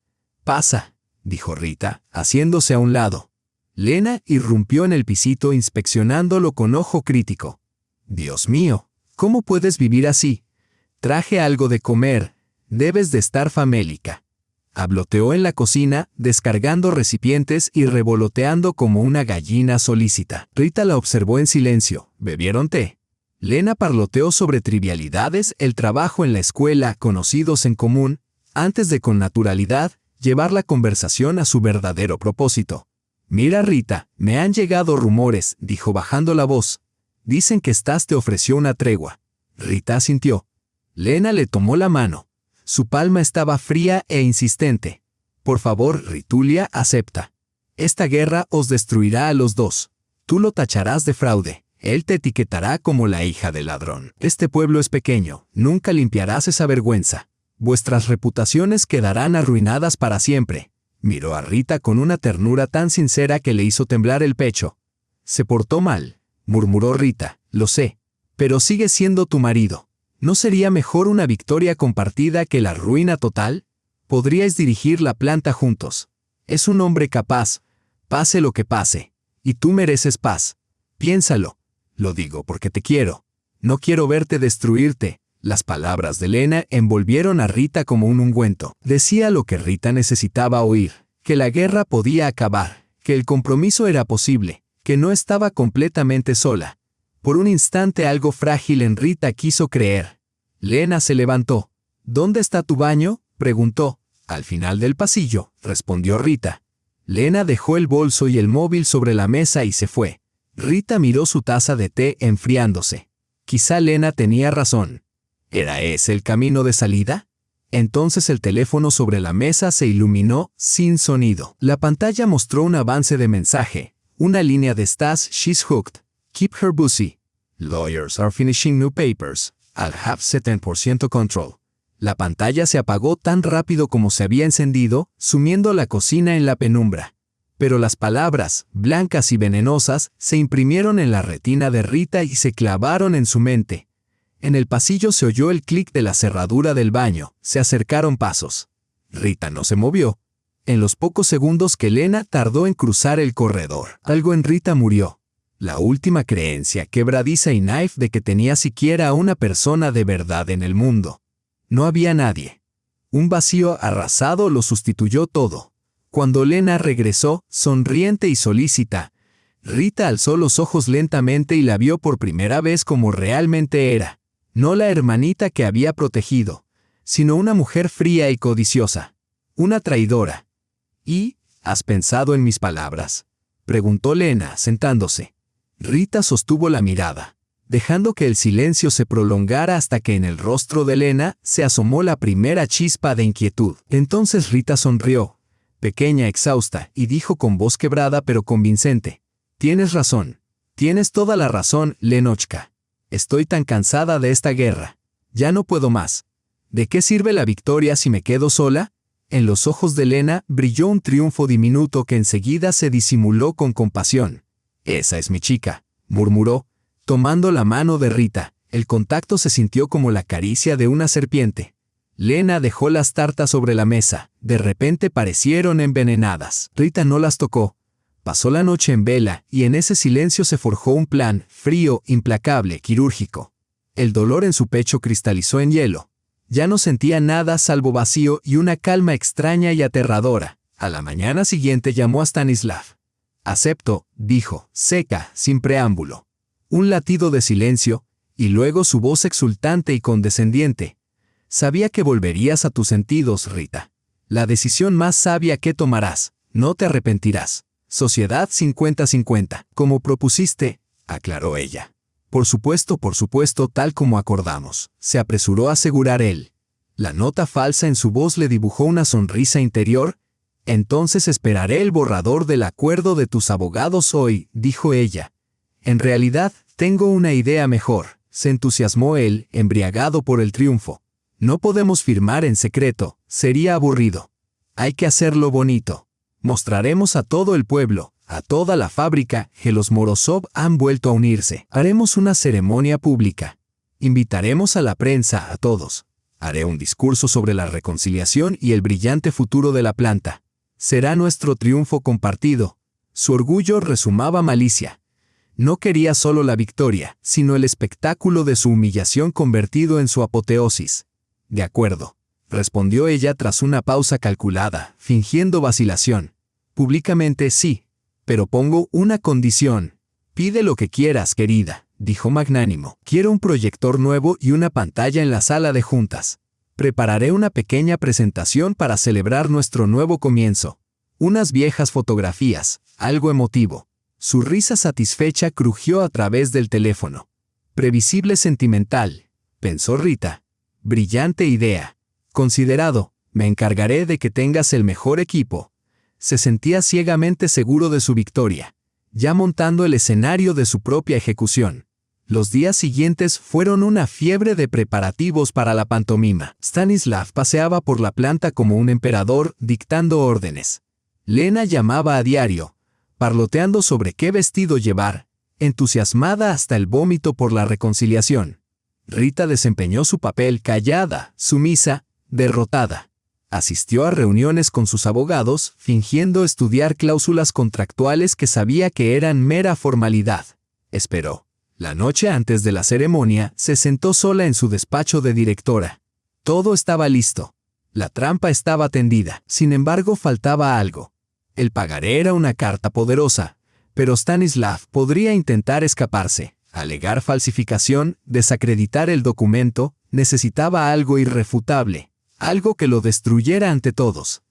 Pasa, dijo Rita, haciéndose a un lado. Lena irrumpió en el pisito inspeccionándolo con ojo crítico. Dios mío, ¿cómo puedes vivir así? Traje algo de comer, debes de estar famélica. Habloteó en la cocina, descargando recipientes y revoloteando como una gallina solícita. Rita la observó en silencio. ¿Bebieron té? Lena parloteó sobre trivialidades, el trabajo en la escuela, conocidos en común, antes de con naturalidad llevar la conversación a su verdadero propósito. Mira, Rita, me han llegado rumores, dijo bajando la voz. Dicen que Stas te ofreció una tregua. Rita asintió. Lena le tomó la mano. Su palma estaba fría e insistente. Por favor, Ritulia, acepta. Esta guerra os destruirá a los dos. Tú lo tacharás de fraude. Él te etiquetará como la hija del ladrón. Este pueblo es pequeño, nunca limpiarás esa vergüenza. Vuestras reputaciones quedarán arruinadas para siempre. Miró a Rita con una ternura tan sincera que le hizo temblar el pecho. Se portó mal, murmuró Rita, lo sé, pero sigue siendo tu marido. ¿No sería mejor una victoria compartida que la ruina total? Podríais dirigir la planta juntos. Es un hombre capaz, pase lo que pase, y tú mereces paz. Piénsalo. Lo digo porque te quiero. No quiero verte destruirte. Las palabras de Lena envolvieron a Rita como un ungüento. Decía lo que Rita necesitaba oír, que la guerra podía acabar, que el compromiso era posible, que no estaba completamente sola. Por un instante algo frágil en Rita quiso creer. Lena se levantó. ¿Dónde está tu baño?, preguntó. Al final del pasillo, respondió Rita. Lena dejó el bolso y el móvil sobre la mesa y se fue. Rita miró su taza de té enfriándose. Quizá Lena tenía razón. ¿Era ese el camino de salida? Entonces el teléfono sobre la mesa se iluminó sin sonido. La pantalla mostró un avance de mensaje. Una línea de Stas, she's hooked. Keep her busy. Lawyers are finishing new papers. I'll have 70% control. La pantalla se apagó tan rápido como se había encendido, sumiendo la cocina en la penumbra. Pero las palabras, blancas y venenosas, se imprimieron en la retina de Rita y se clavaron en su mente. En el pasillo se oyó el clic de la cerradura del baño. Se acercaron pasos. Rita no se movió. En los pocos segundos que Lena tardó en cruzar el corredor, algo en Rita murió. La última creencia quebradiza y naif de que tenía siquiera a una persona de verdad en el mundo. No había nadie. Un vacío arrasado lo sustituyó todo. Cuando Lena regresó, sonriente y solícita, Rita alzó los ojos lentamente y la vio por primera vez como realmente era. No la hermanita que había protegido, sino una mujer fría y codiciosa. Una traidora. ¿Y has pensado en mis palabras?, preguntó Lena, sentándose. Rita sostuvo la mirada, dejando que el silencio se prolongara hasta que en el rostro de Lena se asomó la primera chispa de inquietud. Entonces Rita sonrió, pequeña, exhausta, y dijo con voz quebrada pero convincente: «Tienes razón. Tienes toda la razón, Lenochka. Estoy tan cansada de esta guerra. Ya no puedo más. ¿De qué sirve la victoria si me quedo sola?». En los ojos de Lena brilló un triunfo diminuto que enseguida se disimuló con compasión. «Esa es mi chica», murmuró, tomando la mano de Rita. El contacto se sintió como la caricia de una serpiente. Lena dejó las tartas sobre la mesa. De repente parecieron envenenadas. Rita no las tocó. Pasó la noche en vela, y en ese silencio se forjó un plan, frío, implacable, quirúrgico. El dolor en su pecho cristalizó en hielo. Ya no sentía nada salvo vacío y una calma extraña y aterradora. A la mañana siguiente llamó a Stanislav. «Acepto», dijo, seca, sin preámbulo. Un latido de silencio, y luego su voz exultante y condescendiente. «Sabía que volverías a tus sentidos, Rita. La decisión más sabia que tomarás. No te arrepentirás. Sociedad 50-50, como propusiste», aclaró ella. Por supuesto, tal como acordamos», se apresuró a asegurar él. La nota falsa en su voz le dibujó una sonrisa interior. «Entonces esperaré el borrador del acuerdo de tus abogados hoy», dijo ella. «En realidad, tengo una idea mejor», se entusiasmó él, embriagado por el triunfo. «No podemos firmar en secreto, sería aburrido. Hay que hacerlo bonito. Mostraremos a todo el pueblo, a toda la fábrica, que los Morozov han vuelto a unirse. Haremos una ceremonia pública. Invitaremos a la prensa, a todos. Haré un discurso sobre la reconciliación y el brillante futuro de la planta. Será nuestro triunfo compartido». Su orgullo rezumaba malicia. No quería solo la victoria, sino el espectáculo de su humillación convertido en su apoteosis. «De acuerdo», respondió ella tras una pausa calculada, fingiendo vacilación. «Públicamente sí, pero pongo una condición». «Pide lo que quieras, querida», dijo magnánimo. «Quiero un proyector nuevo y una pantalla en la sala de juntas. Prepararé una pequeña presentación para celebrar nuestro nuevo comienzo. Unas viejas fotografías, algo emotivo». Su risa satisfecha crujió a través del teléfono. «Previsible sentimental», pensó Rita. «Brillante idea. Considerado, me encargaré de que tengas el mejor equipo». Se sentía ciegamente seguro de su victoria, ya montando el escenario de su propia ejecución. Los días siguientes fueron una fiebre de preparativos para la pantomima. Stanislav paseaba por la planta como un emperador, dictando órdenes. Lena llamaba a diario, parloteando sobre qué vestido llevar, entusiasmada hasta el vómito por la reconciliación. Rita desempeñó su papel callada, sumisa, derrotada. Asistió a reuniones con sus abogados, fingiendo estudiar cláusulas contractuales que sabía que eran mera formalidad. Esperó. La noche antes de la ceremonia, se sentó sola en su despacho de directora. Todo estaba listo. La trampa estaba tendida. Sin embargo, faltaba algo. El pagaré era una carta poderosa, pero Stanislav podría intentar escaparse, alegar falsificación, desacreditar el documento, Necesitaba algo irrefutable, algo que lo destruyera ante todos.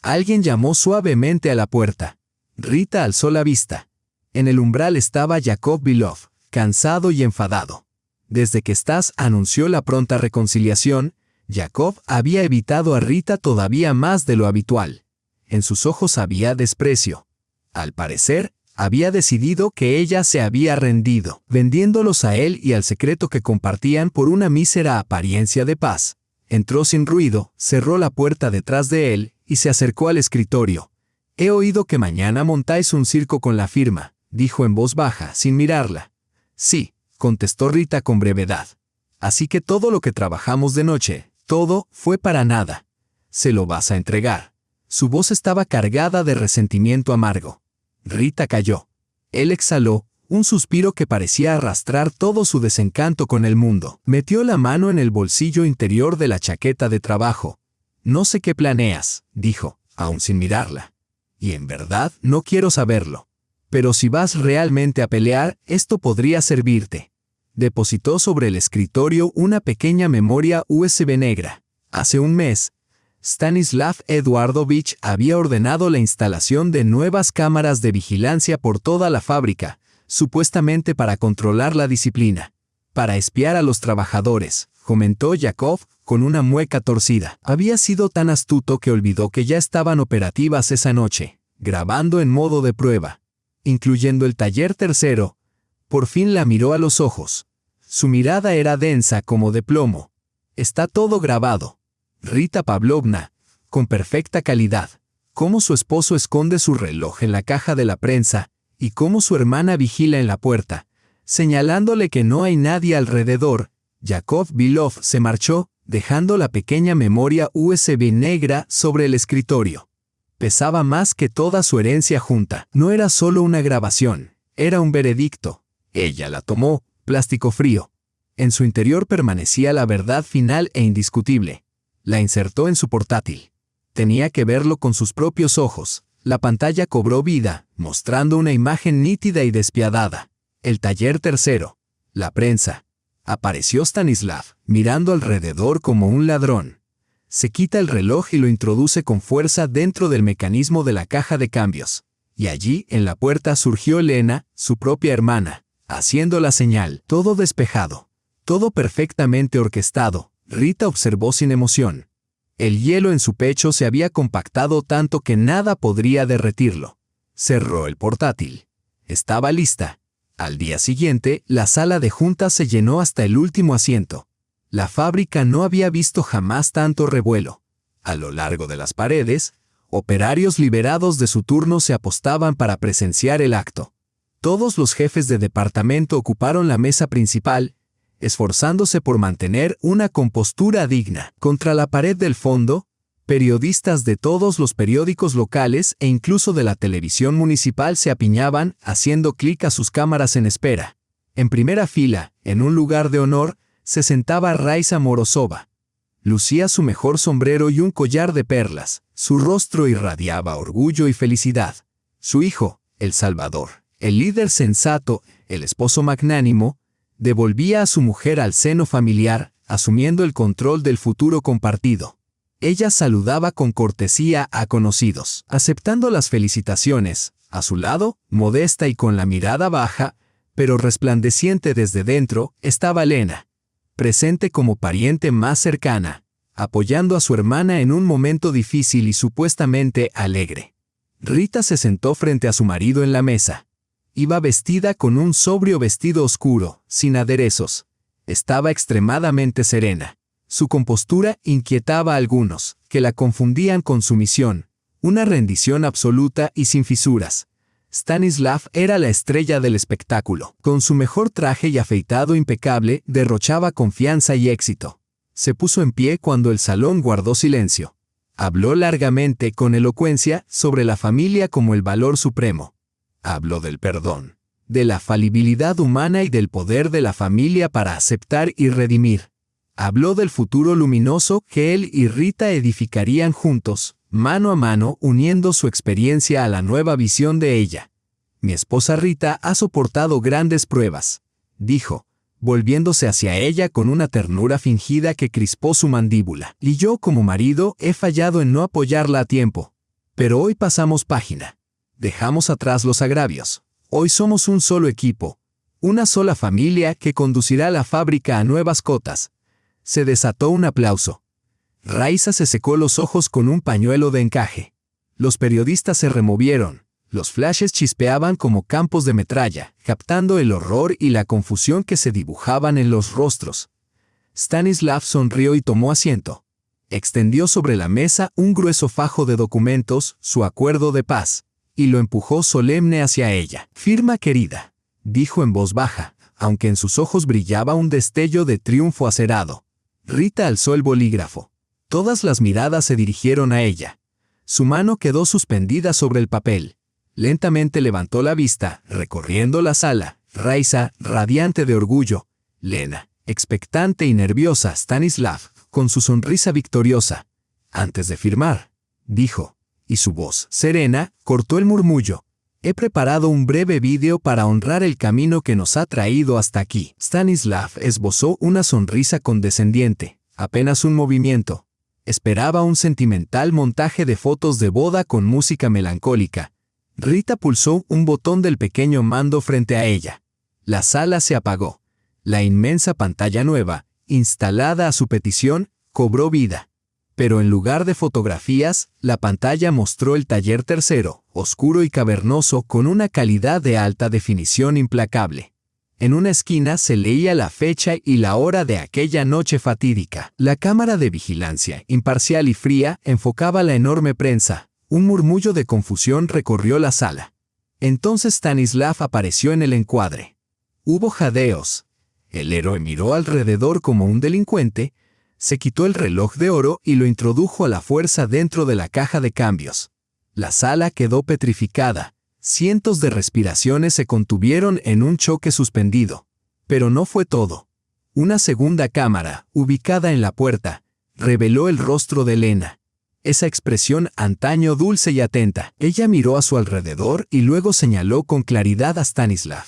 Alguien llamó suavemente a la puerta. Rita alzó la vista. En el umbral estaba Yakov Belov, cansado y enfadado. Desde que Stas anunció la pronta reconciliación, Yakov había evitado a Rita todavía más de lo habitual. En sus ojos había desprecio. Al parecer, había decidido que ella se había rendido, vendiéndolos a él y al secreto que compartían por una mísera apariencia de paz. Entró sin ruido, cerró la puerta detrás de él y se acercó al escritorio. «He oído que mañana montáis un circo con la firma», dijo en voz baja, sin mirarla. «Sí», contestó Rita con brevedad. «Así que todo lo que trabajamos de noche, todo, fue para nada. Se lo vas a entregar». Su voz estaba cargada de resentimiento amargo. Rita calló. Él exhaló, un suspiro que parecía arrastrar todo su desencanto con el mundo. Metió la mano en el bolsillo interior de la chaqueta de trabajo. «No sé qué planeas», dijo, aún sin mirarla. «Y en verdad, no quiero saberlo. Pero si vas realmente a pelear, esto podría servirte». Depositó sobre el escritorio una pequeña memoria USB negra. Hace un mes, Stanislav Eduardovich había ordenado la instalación de nuevas cámaras de vigilancia por toda la fábrica, supuestamente para controlar la disciplina. «Para espiar a los trabajadores», comentó Yakov con una mueca torcida. Había sido tan astuto que olvidó que ya estaban operativas esa noche, grabando en modo de prueba, incluyendo el taller tercero. Por fin la miró a los ojos. Su mirada era densa como de plomo. «Está todo grabado. Rita Pavlovna, con perfecta calidad. Cómo su esposo esconde su reloj en la caja de la prensa y cómo su hermana vigila en la puerta, señalándole que no hay nadie alrededor». Yakov Belov se marchó, dejando la pequeña memoria USB negra sobre el escritorio. Pesaba más que toda su herencia junta. No era solo una grabación, era un veredicto. Ella la tomó, plástico frío. En su interior permanecía la verdad final e indiscutible. La insertó en su portátil. Tenía que verlo con sus propios ojos. La pantalla cobró vida, mostrando una imagen nítida y despiadada. El taller tercero. La prensa. Apareció Stanislav, mirando alrededor como un ladrón. Se quita el reloj y lo introduce con fuerza dentro del mecanismo de la caja de cambios. Y allí, en la puerta, surgió Elena, su propia hermana, haciendo la señal. Todo despejado. Todo perfectamente orquestado. Rita observó sin emoción. El hielo en su pecho se había compactado tanto que nada podría derretirlo. Cerró el portátil. Estaba lista. Al día siguiente, la sala de juntas se llenó hasta el último asiento. La fábrica no había visto jamás tanto revuelo. A lo largo de las paredes, operarios liberados de su turno se apostaban para presenciar el acto. Todos los jefes de departamento ocuparon la mesa principal, esforzándose por mantener una compostura digna. Contra la pared del fondo, periodistas de todos los periódicos locales e incluso de la televisión municipal se apiñaban, haciendo clic a sus cámaras en espera. En primera fila, en un lugar de honor, se sentaba Raisa Morozova. Lucía su mejor sombrero y un collar de perlas. Su rostro irradiaba orgullo y felicidad. Su hijo, El Salvador, el líder sensato, el esposo magnánimo, devolvía a su mujer al seno familiar, asumiendo el control del futuro compartido. Ella saludaba con cortesía a conocidos, aceptando las felicitaciones. A su lado, modesta y con la mirada baja, pero resplandeciente desde dentro, estaba Elena, presente como pariente más cercana, apoyando a su hermana en un momento difícil y supuestamente alegre. Rita se sentó frente a su marido en la mesa. Iba vestida con un sobrio vestido oscuro, sin aderezos. Estaba extremadamente serena. Su compostura inquietaba a algunos, que la confundían con sumisión, una rendición absoluta y sin fisuras. Stanislav era la estrella del espectáculo. Con su mejor traje y afeitado impecable, derrochaba confianza y éxito. Se puso en pie cuando el salón guardó silencio. Habló largamente, con elocuencia, sobre la familia como el valor supremo. Habló del perdón, de la falibilidad humana y del poder de la familia para aceptar y redimir. Habló del futuro luminoso que él y Rita edificarían juntos, mano a mano, uniendo su experiencia a la nueva visión de ella. «Mi esposa Rita ha soportado grandes pruebas», dijo, volviéndose hacia ella con una ternura fingida que crispó su mandíbula. Y yo, como marido, he fallado en no apoyarla a tiempo. Pero hoy pasamos página. Dejamos atrás los agravios. Hoy somos un solo equipo, una sola familia que conducirá la fábrica a nuevas cotas. Se desató un aplauso. Raiza se secó los ojos con un pañuelo de encaje. Los periodistas se removieron. Los flashes chispeaban como campos de metralla, captando el horror y la confusión que se dibujaban en los rostros. Stanislav sonrió y tomó asiento. Extendió sobre la mesa un grueso fajo de documentos, su acuerdo de paz, y lo empujó solemne hacia ella. «Firma, querida», dijo en voz baja, aunque en sus ojos brillaba un destello de triunfo acerado. Rita alzó el bolígrafo. Todas las miradas se dirigieron a ella. Su mano quedó suspendida sobre el papel. Lentamente levantó la vista, recorriendo la sala. Raiza, radiante de orgullo. Lena, expectante y nerviosa. Stanislav, con su sonrisa victoriosa. «Antes de firmar», dijo, y su voz, serena, cortó el murmullo. «He preparado un breve vídeo para honrar el camino que nos ha traído hasta aquí». Stanislav esbozó una sonrisa condescendiente, apenas un movimiento. Esperaba un sentimental montaje de fotos de boda con música melancólica. Rita pulsó un botón del pequeño mando frente a ella. La sala se apagó. La inmensa pantalla nueva, instalada a su petición, cobró vida. Pero en lugar de fotografías, la pantalla mostró el taller tercero, oscuro y cavernoso con una calidad de alta definición implacable. En una esquina se leía la fecha y la hora de aquella noche fatídica. La cámara de vigilancia, imparcial y fría, enfocaba la enorme prensa. Un murmullo de confusión recorrió la sala. Entonces Stanislav apareció en el encuadre. Hubo jadeos. El héroe miró alrededor como un delincuente, se quitó el reloj de oro y lo introdujo a la fuerza dentro de la caja de cambios. La sala quedó petrificada. Cientos de respiraciones se contuvieron en un choque suspendido. Pero no fue todo. Una segunda cámara, ubicada en la puerta, reveló el rostro de Lena. Esa expresión antaño dulce y atenta. Ella miró a su alrededor y luego señaló con claridad a Stanislav.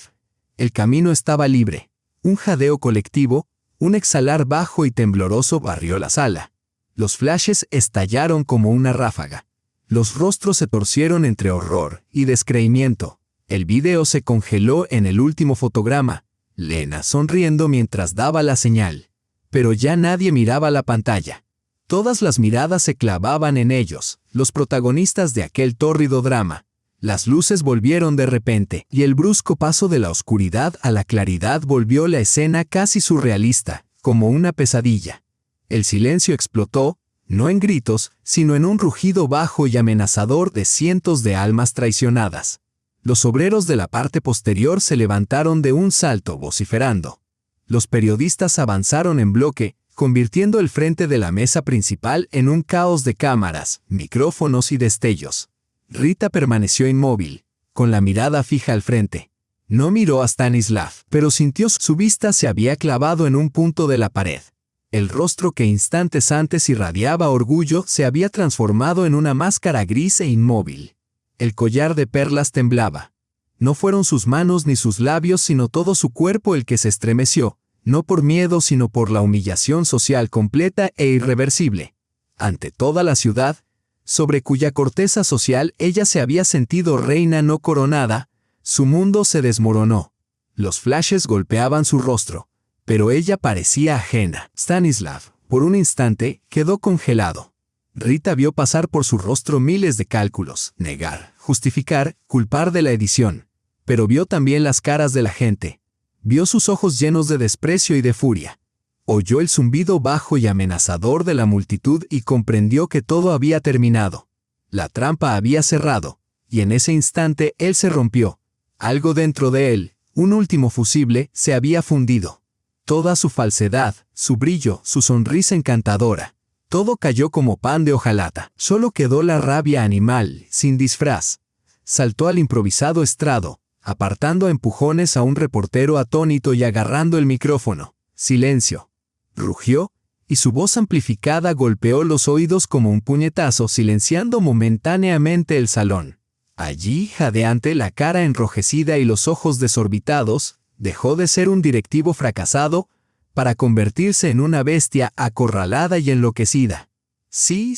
El camino estaba libre. Un jadeo colectivo, un exhalar bajo y tembloroso barrió la sala. Los flashes estallaron como una ráfaga. Los rostros se torcieron entre horror y descreimiento. El video se congeló en el último fotograma, Lena sonriendo mientras daba la señal. Pero ya nadie miraba la pantalla. Todas las miradas se clavaban en ellos, los protagonistas de aquel tórrido drama. Las luces volvieron de repente, y el brusco paso de la oscuridad a la claridad volvió la escena casi surrealista, como una pesadilla. El silencio explotó, no en gritos, sino en un rugido bajo y amenazador de cientos de almas traicionadas. Los obreros de la parte posterior se levantaron de un salto, vociferando. Los periodistas avanzaron en bloque, convirtiendo el frente de la mesa principal en un caos de cámaras, micrófonos y destellos. Rita permaneció inmóvil, con la mirada fija al frente. No miró a Stanislav, pero sintió su vista se había clavado en un punto de la pared. El rostro que instantes antes irradiaba orgullo se había transformado en una máscara gris e inmóvil. El collar de perlas temblaba. No fueron sus manos ni sus labios, sino todo su cuerpo el que se estremeció, no por miedo sino por la humillación social completa e irreversible. Ante toda la ciudad, sobre cuya corteza social ella se había sentido reina no coronada, su mundo se desmoronó. Los flashes golpeaban su rostro, pero ella parecía ajena. Stanislav, por un instante, quedó congelado. Rita vio pasar por su rostro miles de cálculos, negar, justificar, culpar de la edición. Pero vio también las caras de la gente. Vio sus ojos llenos de desprecio y de furia. Oyó el zumbido bajo y amenazador de la multitud y comprendió que todo había terminado. La trampa había cerrado, y en ese instante él se rompió. Algo dentro de él, un último fusible, se había fundido. Toda su falsedad, su brillo, su sonrisa encantadora, todo cayó como pan de hojalata. Solo quedó la rabia animal, sin disfraz. Saltó al improvisado estrado, apartando a empujones a un reportero atónito y agarrando el micrófono. Silencio. Rugió, y su voz amplificada golpeó los oídos como un puñetazo, silenciando momentáneamente el salón. Allí, jadeante, la cara enrojecida y los ojos desorbitados, Dejó de ser un directivo fracasado para convertirse en una bestia acorralada y enloquecida. Sí,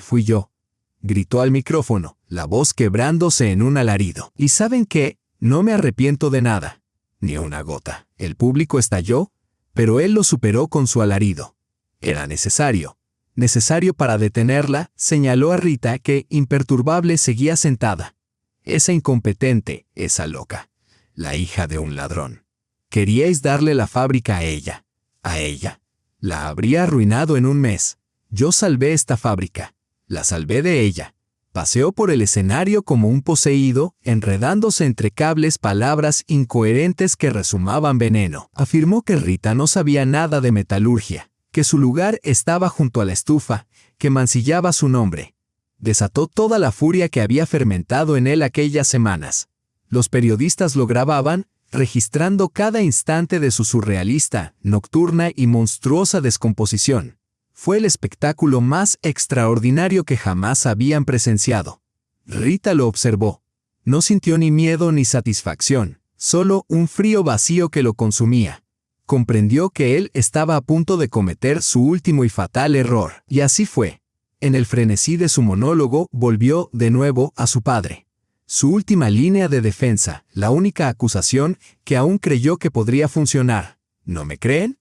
fui yo, gritó al micrófono, la voz quebrándose en un alarido. ¿Y saben qué? No me arrepiento de nada. Ni una gota. El público estalló, pero él lo superó con su alarido. Era necesario para detenerla, señaló a Rita que, imperturbable, seguía sentada. Esa incompetente, esa loca, la hija de un ladrón. Queríais darle la fábrica a ella. La habría arruinado en un mes. Yo salvé esta fábrica. La salvé de ella. Paseó por el escenario como un poseído, enredándose entre cables palabras incoherentes que rezumaban veneno. Afirmó que Rita no sabía nada de metalurgia, que su lugar estaba junto a la estufa, que mancillaba su nombre. Desató toda la furia que había fermentado en él aquellas semanas. Los periodistas lo grababan, registrando cada instante de su surrealista, nocturna y monstruosa descomposición. Fue el espectáculo más extraordinario que jamás habían presenciado. Rita lo observó. No sintió ni miedo ni satisfacción, solo un frío vacío que lo consumía. Comprendió que él estaba a punto de cometer su último y fatal error. Y así fue. En el frenesí de su monólogo volvió de nuevo a su padre. Su última línea de defensa, la única acusación que aún creyó que podría funcionar. ¿No me creen?,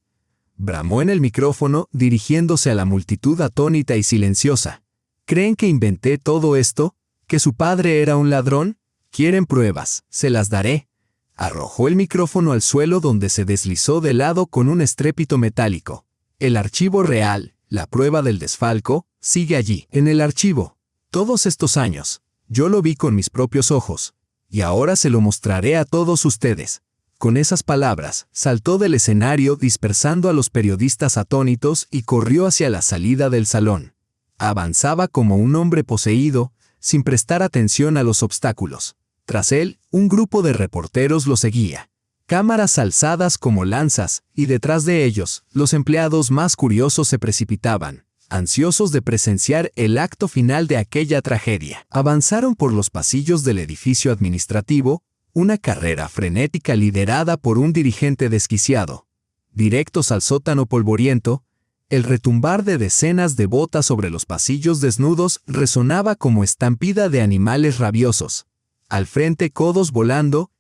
bramó en el micrófono, dirigiéndose a la multitud atónita y silenciosa. ¿Creen que inventé todo esto? ¿Que su padre era un ladrón? ¿Quieren pruebas? Se las daré. Arrojó el micrófono al suelo, donde se deslizó de lado con un estrépito metálico. El archivo real, la prueba del desfalco, sigue allí, en el archivo. Todos estos años, yo lo vi con mis propios ojos. Y ahora se lo mostraré a todos ustedes. Con esas palabras, saltó del escenario dispersando a los periodistas atónitos y corrió hacia la salida del salón. Avanzaba como un hombre poseído, sin prestar atención a los obstáculos. Tras él, un grupo de reporteros lo seguía. Cámaras alzadas como lanzas, y detrás de ellos, los empleados más curiosos se precipitaban, ansiosos de presenciar el acto final de aquella tragedia. Avanzaron por los pasillos del edificio administrativo, una carrera frenética liderada por un dirigente desquiciado. Directos al sótano polvoriento, el retumbar de decenas de botas sobre los pasillos desnudos resonaba como estampida de animales rabiosos. Al frente, codos volando,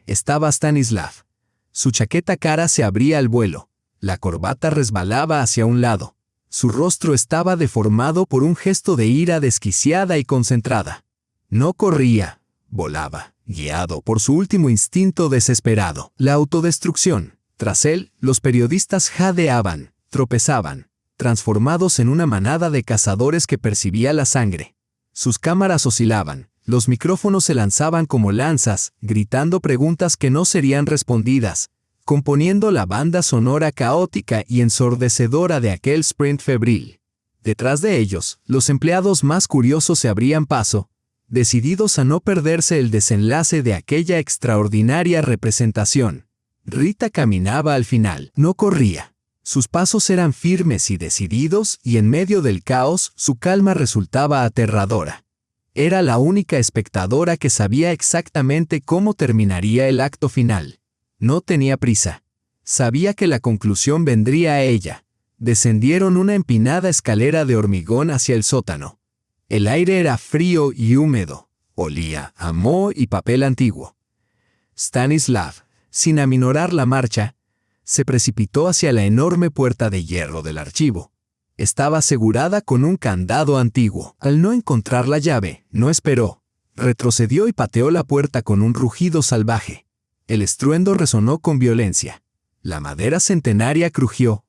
estaba Stanislav. Su chaqueta cara se abría al vuelo. La corbata resbalaba hacia un lado. Su rostro estaba deformado por un gesto de ira desquiciada y concentrada. No corría, volaba, guiado por su último instinto desesperado, la autodestrucción. Tras él, los periodistas jadeaban, tropezaban, transformados en una manada de cazadores que percibía la sangre. Sus cámaras oscilaban, los micrófonos se lanzaban como lanzas, gritando preguntas que no serían respondidas, componiendo la banda sonora caótica y ensordecedora de aquel sprint febril. Detrás de ellos, los empleados más curiosos se abrían paso, decididos a no perderse el desenlace de aquella extraordinaria representación. Rita caminaba al final, no corría. Sus pasos eran firmes y decididos, y en medio del caos, su calma resultaba aterradora. Era la única espectadora que sabía exactamente cómo terminaría el acto final. No tenía prisa. Sabía que la conclusión vendría a ella. Descendieron una empinada escalera de hormigón hacia el sótano. El aire era frío y húmedo. Olía a moho y papel antiguo. Stanislav, sin aminorar la marcha, se precipitó hacia la enorme puerta de hierro del archivo. Estaba asegurada con un candado antiguo. Al no encontrar la llave, no esperó. Retrocedió y pateó la puerta con un rugido salvaje. El estruendo resonó con violencia. La madera centenaria crujió,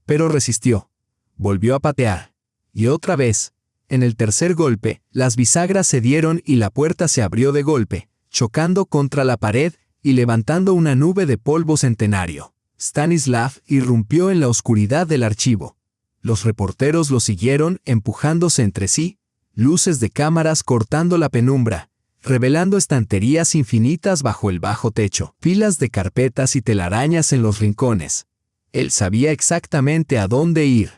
pero resistió. Volvió a patear. Y otra vez. En el tercer golpe, las bisagras cedieron y la puerta se abrió de golpe, chocando contra la pared y levantando una nube de polvo centenario. Stanislav irrumpió en la oscuridad del archivo. Los reporteros lo siguieron, empujándose entre sí, luces de cámaras cortando la penumbra, revelando estanterías infinitas bajo el bajo techo, filas de carpetas y telarañas en los rincones. Él sabía exactamente a dónde ir.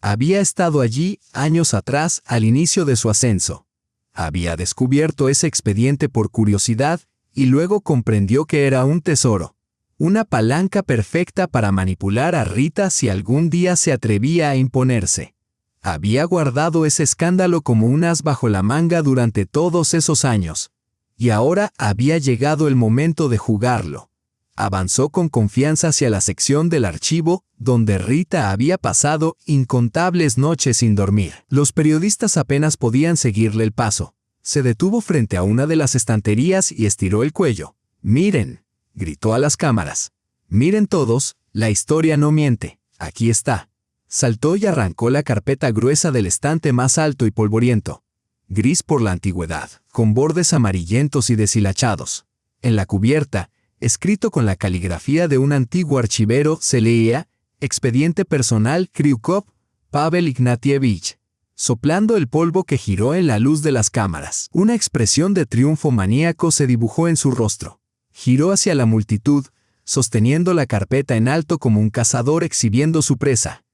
Había estado allí años atrás, al inicio de su ascenso. Había descubierto ese expediente por curiosidad y luego comprendió que era un tesoro. Una palanca perfecta para manipular a Rita si algún día se atrevía a imponerse. Había guardado ese escándalo como un as bajo la manga durante todos esos años. Y ahora había llegado el momento de jugarlo. Avanzó con confianza hacia la sección del archivo, donde Rita había pasado incontables noches sin dormir. Los periodistas apenas podían seguirle el paso. Se detuvo frente a una de las estanterías y estiró el cuello. «Miren», gritó a las cámaras. «Miren todos, la historia no miente. Aquí está». Saltó y arrancó la carpeta gruesa del estante más alto y polvoriento. Gris por la antigüedad, con bordes amarillentos y deshilachados. En la cubierta, escrito con la caligrafía de un antiguo archivero, se leía «Expediente personal Kryukov, Pavel Ignatievich», soplando el polvo que giró en la luz de las cámaras. Una expresión de triunfo maníaco se dibujó en su rostro. Giró hacia la multitud, sosteniendo la carpeta en alto como un cazador exhibiendo su presa.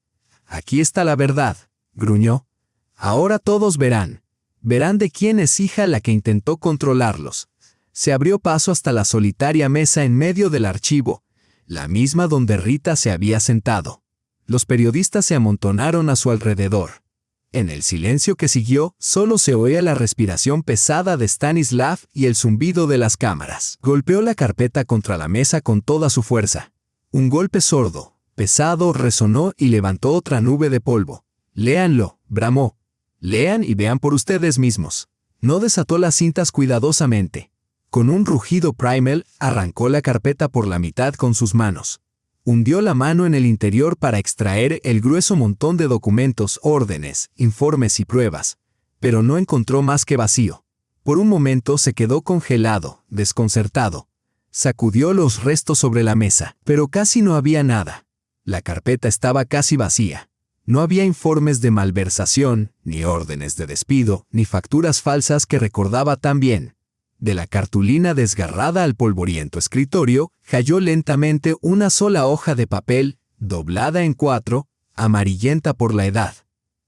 «Aquí está la verdad», gruñó. «Ahora todos verán. Verán de quién es hija la que intentó controlarlos». Se abrió paso hasta la solitaria mesa en medio del archivo, la misma donde Rita se había sentado. Los periodistas se amontonaron a su alrededor. En el silencio que siguió, solo se oía la respiración pesada de Stanislav y el zumbido de las cámaras. Golpeó la carpeta contra la mesa con toda su fuerza. Un golpe sordo, pesado, resonó y levantó otra nube de polvo. «Léanlo», bramó. «Lean y vean por ustedes mismos». No desató las cintas cuidadosamente. Con un rugido Primel, arrancó la carpeta por la mitad con sus manos. Hundió la mano en el interior para extraer el grueso montón de documentos, órdenes, informes y pruebas, pero no encontró más que vacío. Por un momento se quedó congelado, desconcertado. Sacudió los restos sobre la mesa, pero casi no había nada. La carpeta estaba casi vacía. No había informes de malversación, ni órdenes de despido, ni facturas falsas que recordaba tan bien. De la cartulina desgarrada al polvoriento escritorio, cayó lentamente una sola hoja de papel, doblada en 4, amarillenta por la edad.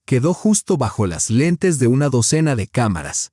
Quedó justo bajo las lentes de una docena de cámaras.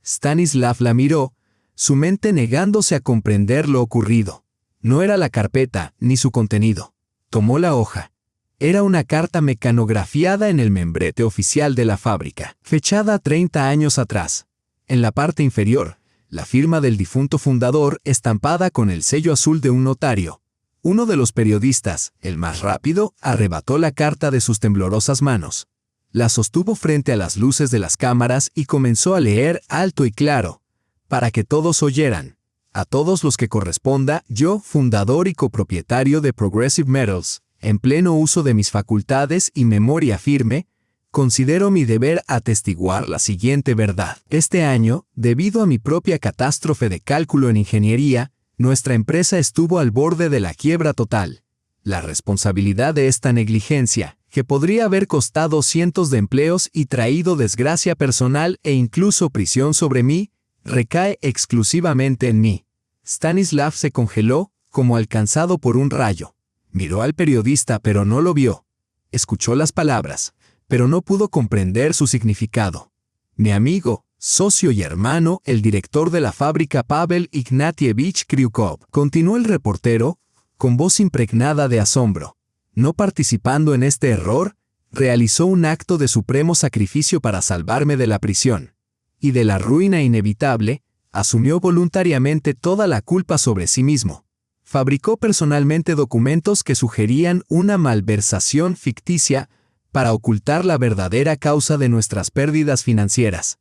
Stanislav la miró, su mente negándose a comprender lo ocurrido. No era la carpeta, ni su contenido. Tomó la hoja. Era una carta mecanografiada en el membrete oficial de la fábrica, fechada 30 años atrás. En la parte inferior, la firma del difunto fundador estampada con el sello azul de un notario. Uno de los periodistas, el más rápido, arrebató la carta de sus temblorosas manos. La sostuvo frente a las luces de las cámaras y comenzó a leer alto y claro, para que todos oyeran. A todos los que corresponda, yo, fundador y copropietario de Progressive Metals, en pleno uso de mis facultades y memoria firme, considero mi deber atestiguar la siguiente verdad. Este año, debido a mi propia catástrofe de cálculo en ingeniería, nuestra empresa estuvo al borde de la quiebra total. La responsabilidad de esta negligencia, que podría haber costado cientos de empleos y traído desgracia personal e incluso prisión sobre mí, recae exclusivamente en mí. Stanislav se congeló, como alcanzado por un rayo. Miró al periodista pero no lo vio. Escuchó las palabras, pero no pudo comprender su significado. Mi amigo, socio y hermano, el director de la fábrica Pavel Ignatievich Kryukov, continuó el reportero, con voz impregnada de asombro. No participando en este error, realizó un acto de supremo sacrificio para salvarme de la prisión. Y de la ruina inevitable, asumió voluntariamente toda la culpa sobre sí mismo. Fabricó personalmente documentos que sugerían una malversación ficticia para ocultar la verdadera causa de nuestras pérdidas financieras.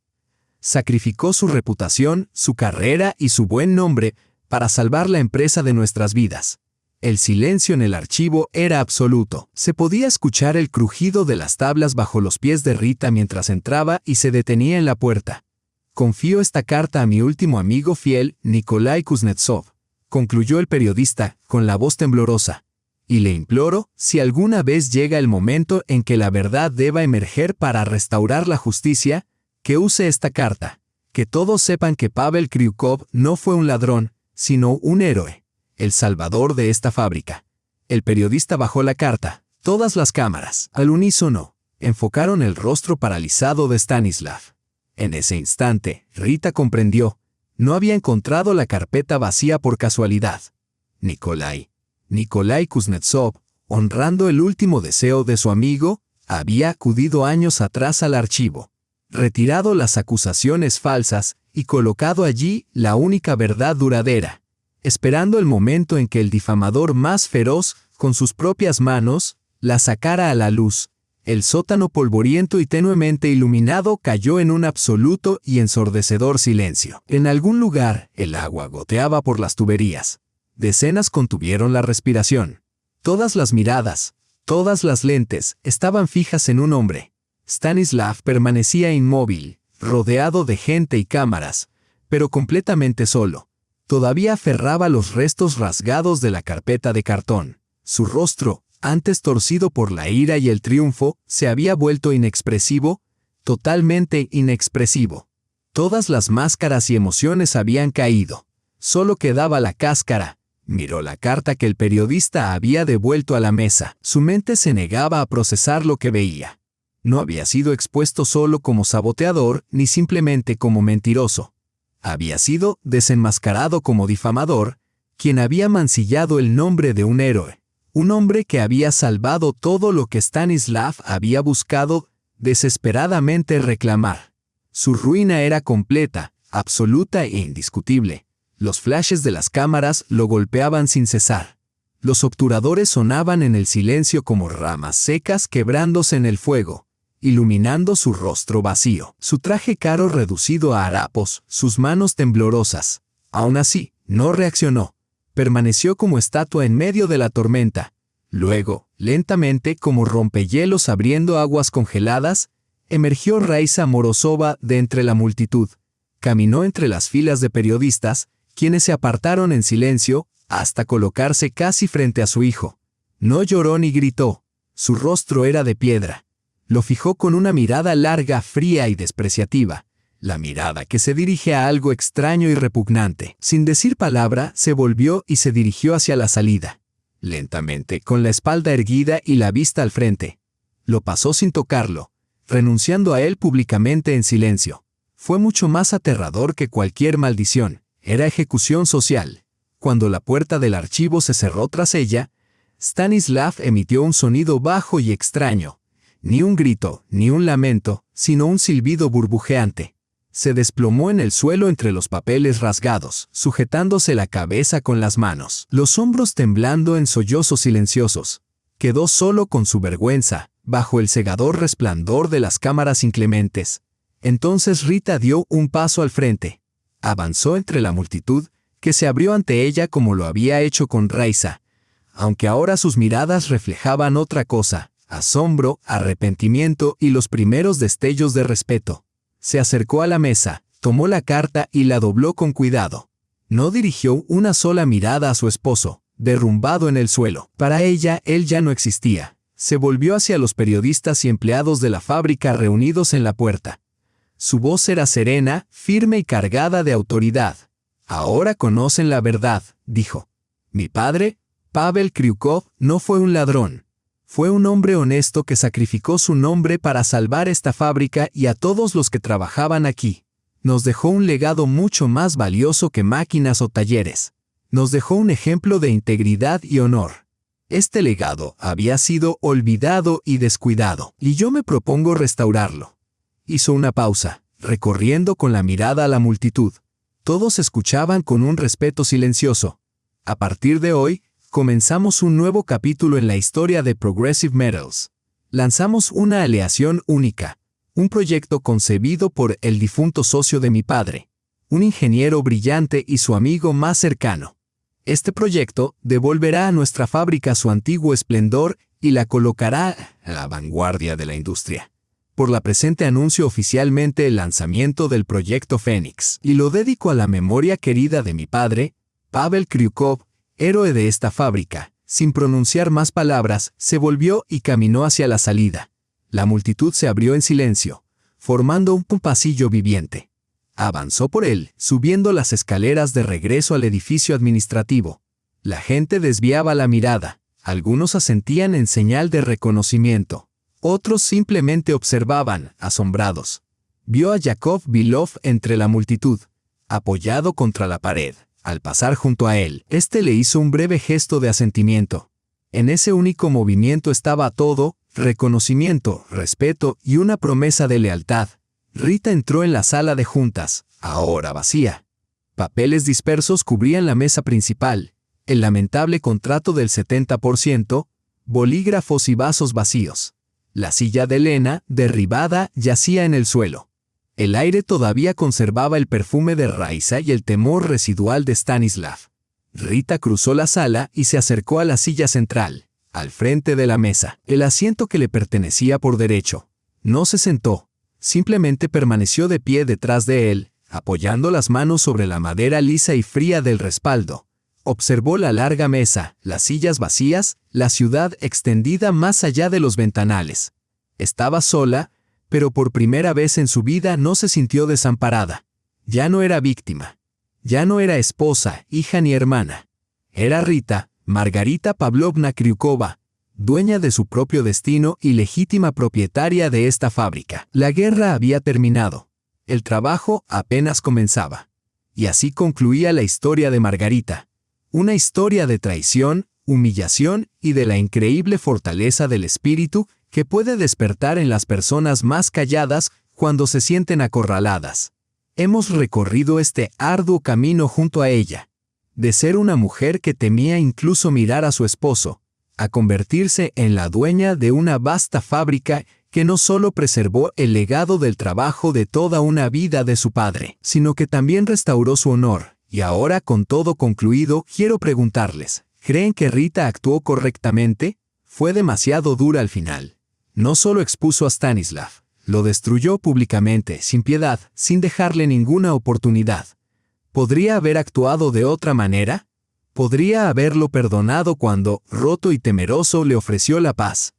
Sacrificó su reputación, su carrera y su buen nombre para salvar la empresa de nuestras vidas. El silencio en el archivo era absoluto. Se podía escuchar el crujido de las tablas bajo los pies de Rita mientras entraba y se detenía en la puerta. Confío esta carta a mi último amigo fiel, Nikolai Kuznetsov, concluyó el periodista, con la voz temblorosa. Y le imploro, si alguna vez llega el momento en que la verdad deba emerger para restaurar la justicia, que use esta carta. Que todos sepan que Pavel Kryukov no fue un ladrón, sino un héroe, el salvador de esta fábrica. El periodista bajó la carta. Todas las cámaras, al unísono, enfocaron el rostro paralizado de Stanislav. En ese instante, Rita comprendió. No había encontrado la carpeta vacía por casualidad. Nikolai Kuznetsov, honrando el último deseo de su amigo, había acudido años atrás al archivo, retirado las acusaciones falsas y colocado allí la única verdad duradera, esperando el momento en que el difamador más feroz, con sus propias manos, la sacara a la luz. El sótano polvoriento y tenuemente iluminado cayó en un absoluto y ensordecedor silencio. En algún lugar, el agua goteaba por las tuberías. Decenas contuvieron la respiración. Todas las miradas, todas las lentes, estaban fijas en un hombre. Stanislav permanecía inmóvil, rodeado de gente y cámaras, pero completamente solo. Todavía aferraba los restos rasgados de la carpeta de cartón. Su rostro, antes torcido por la ira y el triunfo, se había vuelto inexpresivo, totalmente inexpresivo. Todas las máscaras y emociones habían caído. Solo quedaba la cáscara. Miró la carta que el periodista había devuelto a la mesa. Su mente se negaba a procesar lo que veía. No había sido expuesto solo como saboteador, ni simplemente como mentiroso. Había sido desenmascarado como difamador, quien había mancillado el nombre de un héroe. Un hombre que había salvado todo lo que Stanislav había buscado desesperadamente reclamar. Su ruina era completa, absoluta e indiscutible. Los flashes de las cámaras lo golpeaban sin cesar. Los obturadores sonaban en el silencio como ramas secas quebrándose en el fuego, iluminando su rostro vacío, su traje caro reducido a harapos, sus manos temblorosas. Aún así, no reaccionó. Permaneció como estatua en medio de la tormenta. Luego, lentamente, como rompehielos abriendo aguas congeladas, emergió Raisa Morozova de entre la multitud. Caminó entre las filas de periodistas, quienes se apartaron en silencio, hasta colocarse casi frente a su hijo. No lloró ni gritó. Su rostro era de piedra. Lo fijó con una mirada larga, fría y despreciativa. La mirada que se dirige a algo extraño y repugnante. Sin decir palabra, se volvió y se dirigió hacia la salida. Lentamente, con la espalda erguida y la vista al frente. Lo pasó sin tocarlo, renunciando a él públicamente en silencio. Fue mucho más aterrador que cualquier maldición. Era ejecución social. Cuando la puerta del archivo se cerró tras ella, Stanislav emitió un sonido bajo y extraño. Ni un grito, ni un lamento, sino un silbido burbujeante. Se desplomó en el suelo entre los papeles rasgados, sujetándose la cabeza con las manos, los hombros temblando en sollozos silenciosos. Quedó solo con su vergüenza, bajo el cegador resplandor de las cámaras inclementes. Entonces Rita dio un paso al frente. Avanzó entre la multitud, que se abrió ante ella como lo había hecho con Raisa, aunque ahora sus miradas reflejaban otra cosa: asombro, arrepentimiento y los primeros destellos de respeto. Se acercó a la mesa, tomó la carta y la dobló con cuidado. No dirigió una sola mirada a su esposo, derrumbado en el suelo. Para ella, él ya no existía. Se volvió hacia los periodistas y empleados de la fábrica reunidos en la puerta. Su voz era serena, firme y cargada de autoridad. «Ahora conocen la verdad», dijo. «Mi padre, Pavel Kryukov, no fue un ladrón. Fue un hombre honesto que sacrificó su nombre para salvar esta fábrica y a todos los que trabajaban aquí. Nos dejó un legado mucho más valioso que máquinas o talleres. Nos dejó un ejemplo de integridad y honor. Este legado había sido olvidado y descuidado, y yo me propongo restaurarlo». Hizo una pausa, recorriendo con la mirada a la multitud. Todos escuchaban con un respeto silencioso. A partir de hoy, comenzamos un nuevo capítulo en la historia de Progressive Metals. Lanzamos una aleación única, un proyecto concebido por el difunto socio de mi padre, un ingeniero brillante y su amigo más cercano. Este proyecto devolverá a nuestra fábrica su antiguo esplendor y la colocará a la vanguardia de la industria. Por la presente anuncio oficialmente el lanzamiento del proyecto Fénix y lo dedico a la memoria querida de mi padre, Pavel Kryukov, héroe de esta fábrica. Sin pronunciar más palabras, se volvió y caminó hacia la salida. La multitud se abrió en silencio, formando un pasillo viviente. Avanzó por él, subiendo las escaleras de regreso al edificio administrativo. La gente desviaba la mirada, algunos asentían en señal de reconocimiento, otros simplemente observaban, asombrados. Vio a Yakov Bilov entre la multitud, apoyado contra la pared, Al pasar junto a él, este le hizo un breve gesto de asentimiento. En ese único movimiento estaba todo: reconocimiento, respeto y una promesa de lealtad. Rita entró en la sala de juntas, ahora vacía. Papeles dispersos cubrían la mesa principal, el lamentable contrato del 70%, bolígrafos y vasos vacíos. La silla de Elena, derribada, yacía en el suelo. El aire todavía conservaba el perfume de Raiza y el temor residual de Stanislav. Rita cruzó la sala y se acercó a la silla central, al frente de la mesa, el asiento que le pertenecía por derecho. No se sentó, simplemente permaneció de pie detrás de él, apoyando las manos sobre la madera lisa y fría del respaldo. Observó la larga mesa, las sillas vacías, la ciudad extendida más allá de los ventanales. Estaba sola, pero por primera vez en su vida no se sintió desamparada. Ya no era víctima. Ya no era esposa, hija ni hermana. Era Rita, Margarita Pavlovna Kryukova, dueña de su propio destino y legítima propietaria de esta fábrica. La guerra había terminado. El trabajo apenas comenzaba. Y así concluía la historia de Margarita. Una historia de traición, humillación y de la increíble fortaleza del espíritu que puede despertar en las personas más calladas cuando se sienten acorraladas. Hemos recorrido este arduo camino junto a ella. De ser una mujer que temía incluso mirar a su esposo, a convertirse en la dueña de una vasta fábrica que no solo preservó el legado del trabajo de toda una vida de su padre, sino que también restauró su honor. Y ahora, con todo concluido, quiero preguntarles, ¿creen que Rita actuó correctamente? Fue demasiado dura al final. No solo expuso a Stanislav, lo destruyó públicamente, sin piedad, sin dejarle ninguna oportunidad. ¿Podría haber actuado de otra manera? ¿Podría haberlo perdonado cuando, roto y temeroso, le ofreció la paz?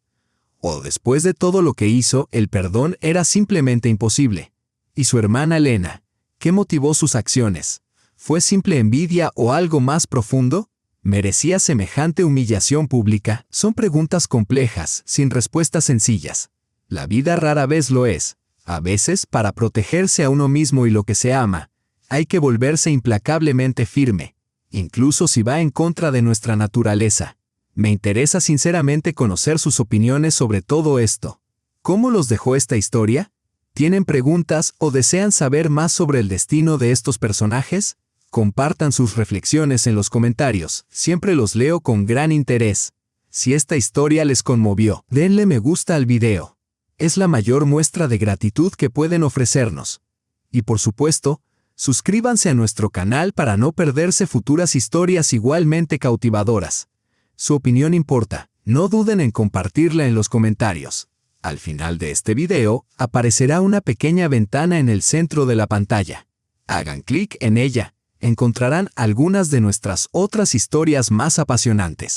¿O después de todo lo que hizo, el perdón era simplemente imposible? ¿Y su hermana Elena? ¿Qué motivó sus acciones? ¿Fue simple envidia o algo más profundo? ¿Merecía semejante humillación pública? Son preguntas complejas, sin respuestas sencillas. La vida rara vez lo es. A veces, para protegerse a uno mismo y lo que se ama, hay que volverse implacablemente firme, incluso si va en contra de nuestra naturaleza. Me interesa sinceramente conocer sus opiniones sobre todo esto. ¿Cómo los dejó esta historia? ¿Tienen preguntas o desean saber más sobre el destino de estos personajes? Compartan sus reflexiones en los comentarios, siempre los leo con gran interés. Si esta historia les conmovió, denle me gusta al video. Es la mayor muestra de gratitud que pueden ofrecernos. Y por supuesto, suscríbanse a nuestro canal para no perderse futuras historias igualmente cautivadoras. Su opinión importa, no duden en compartirla en los comentarios. Al final de este video, aparecerá una pequeña ventana en el centro de la pantalla. Hagan clic en ella. Encontrarán algunas de nuestras otras historias más apasionantes.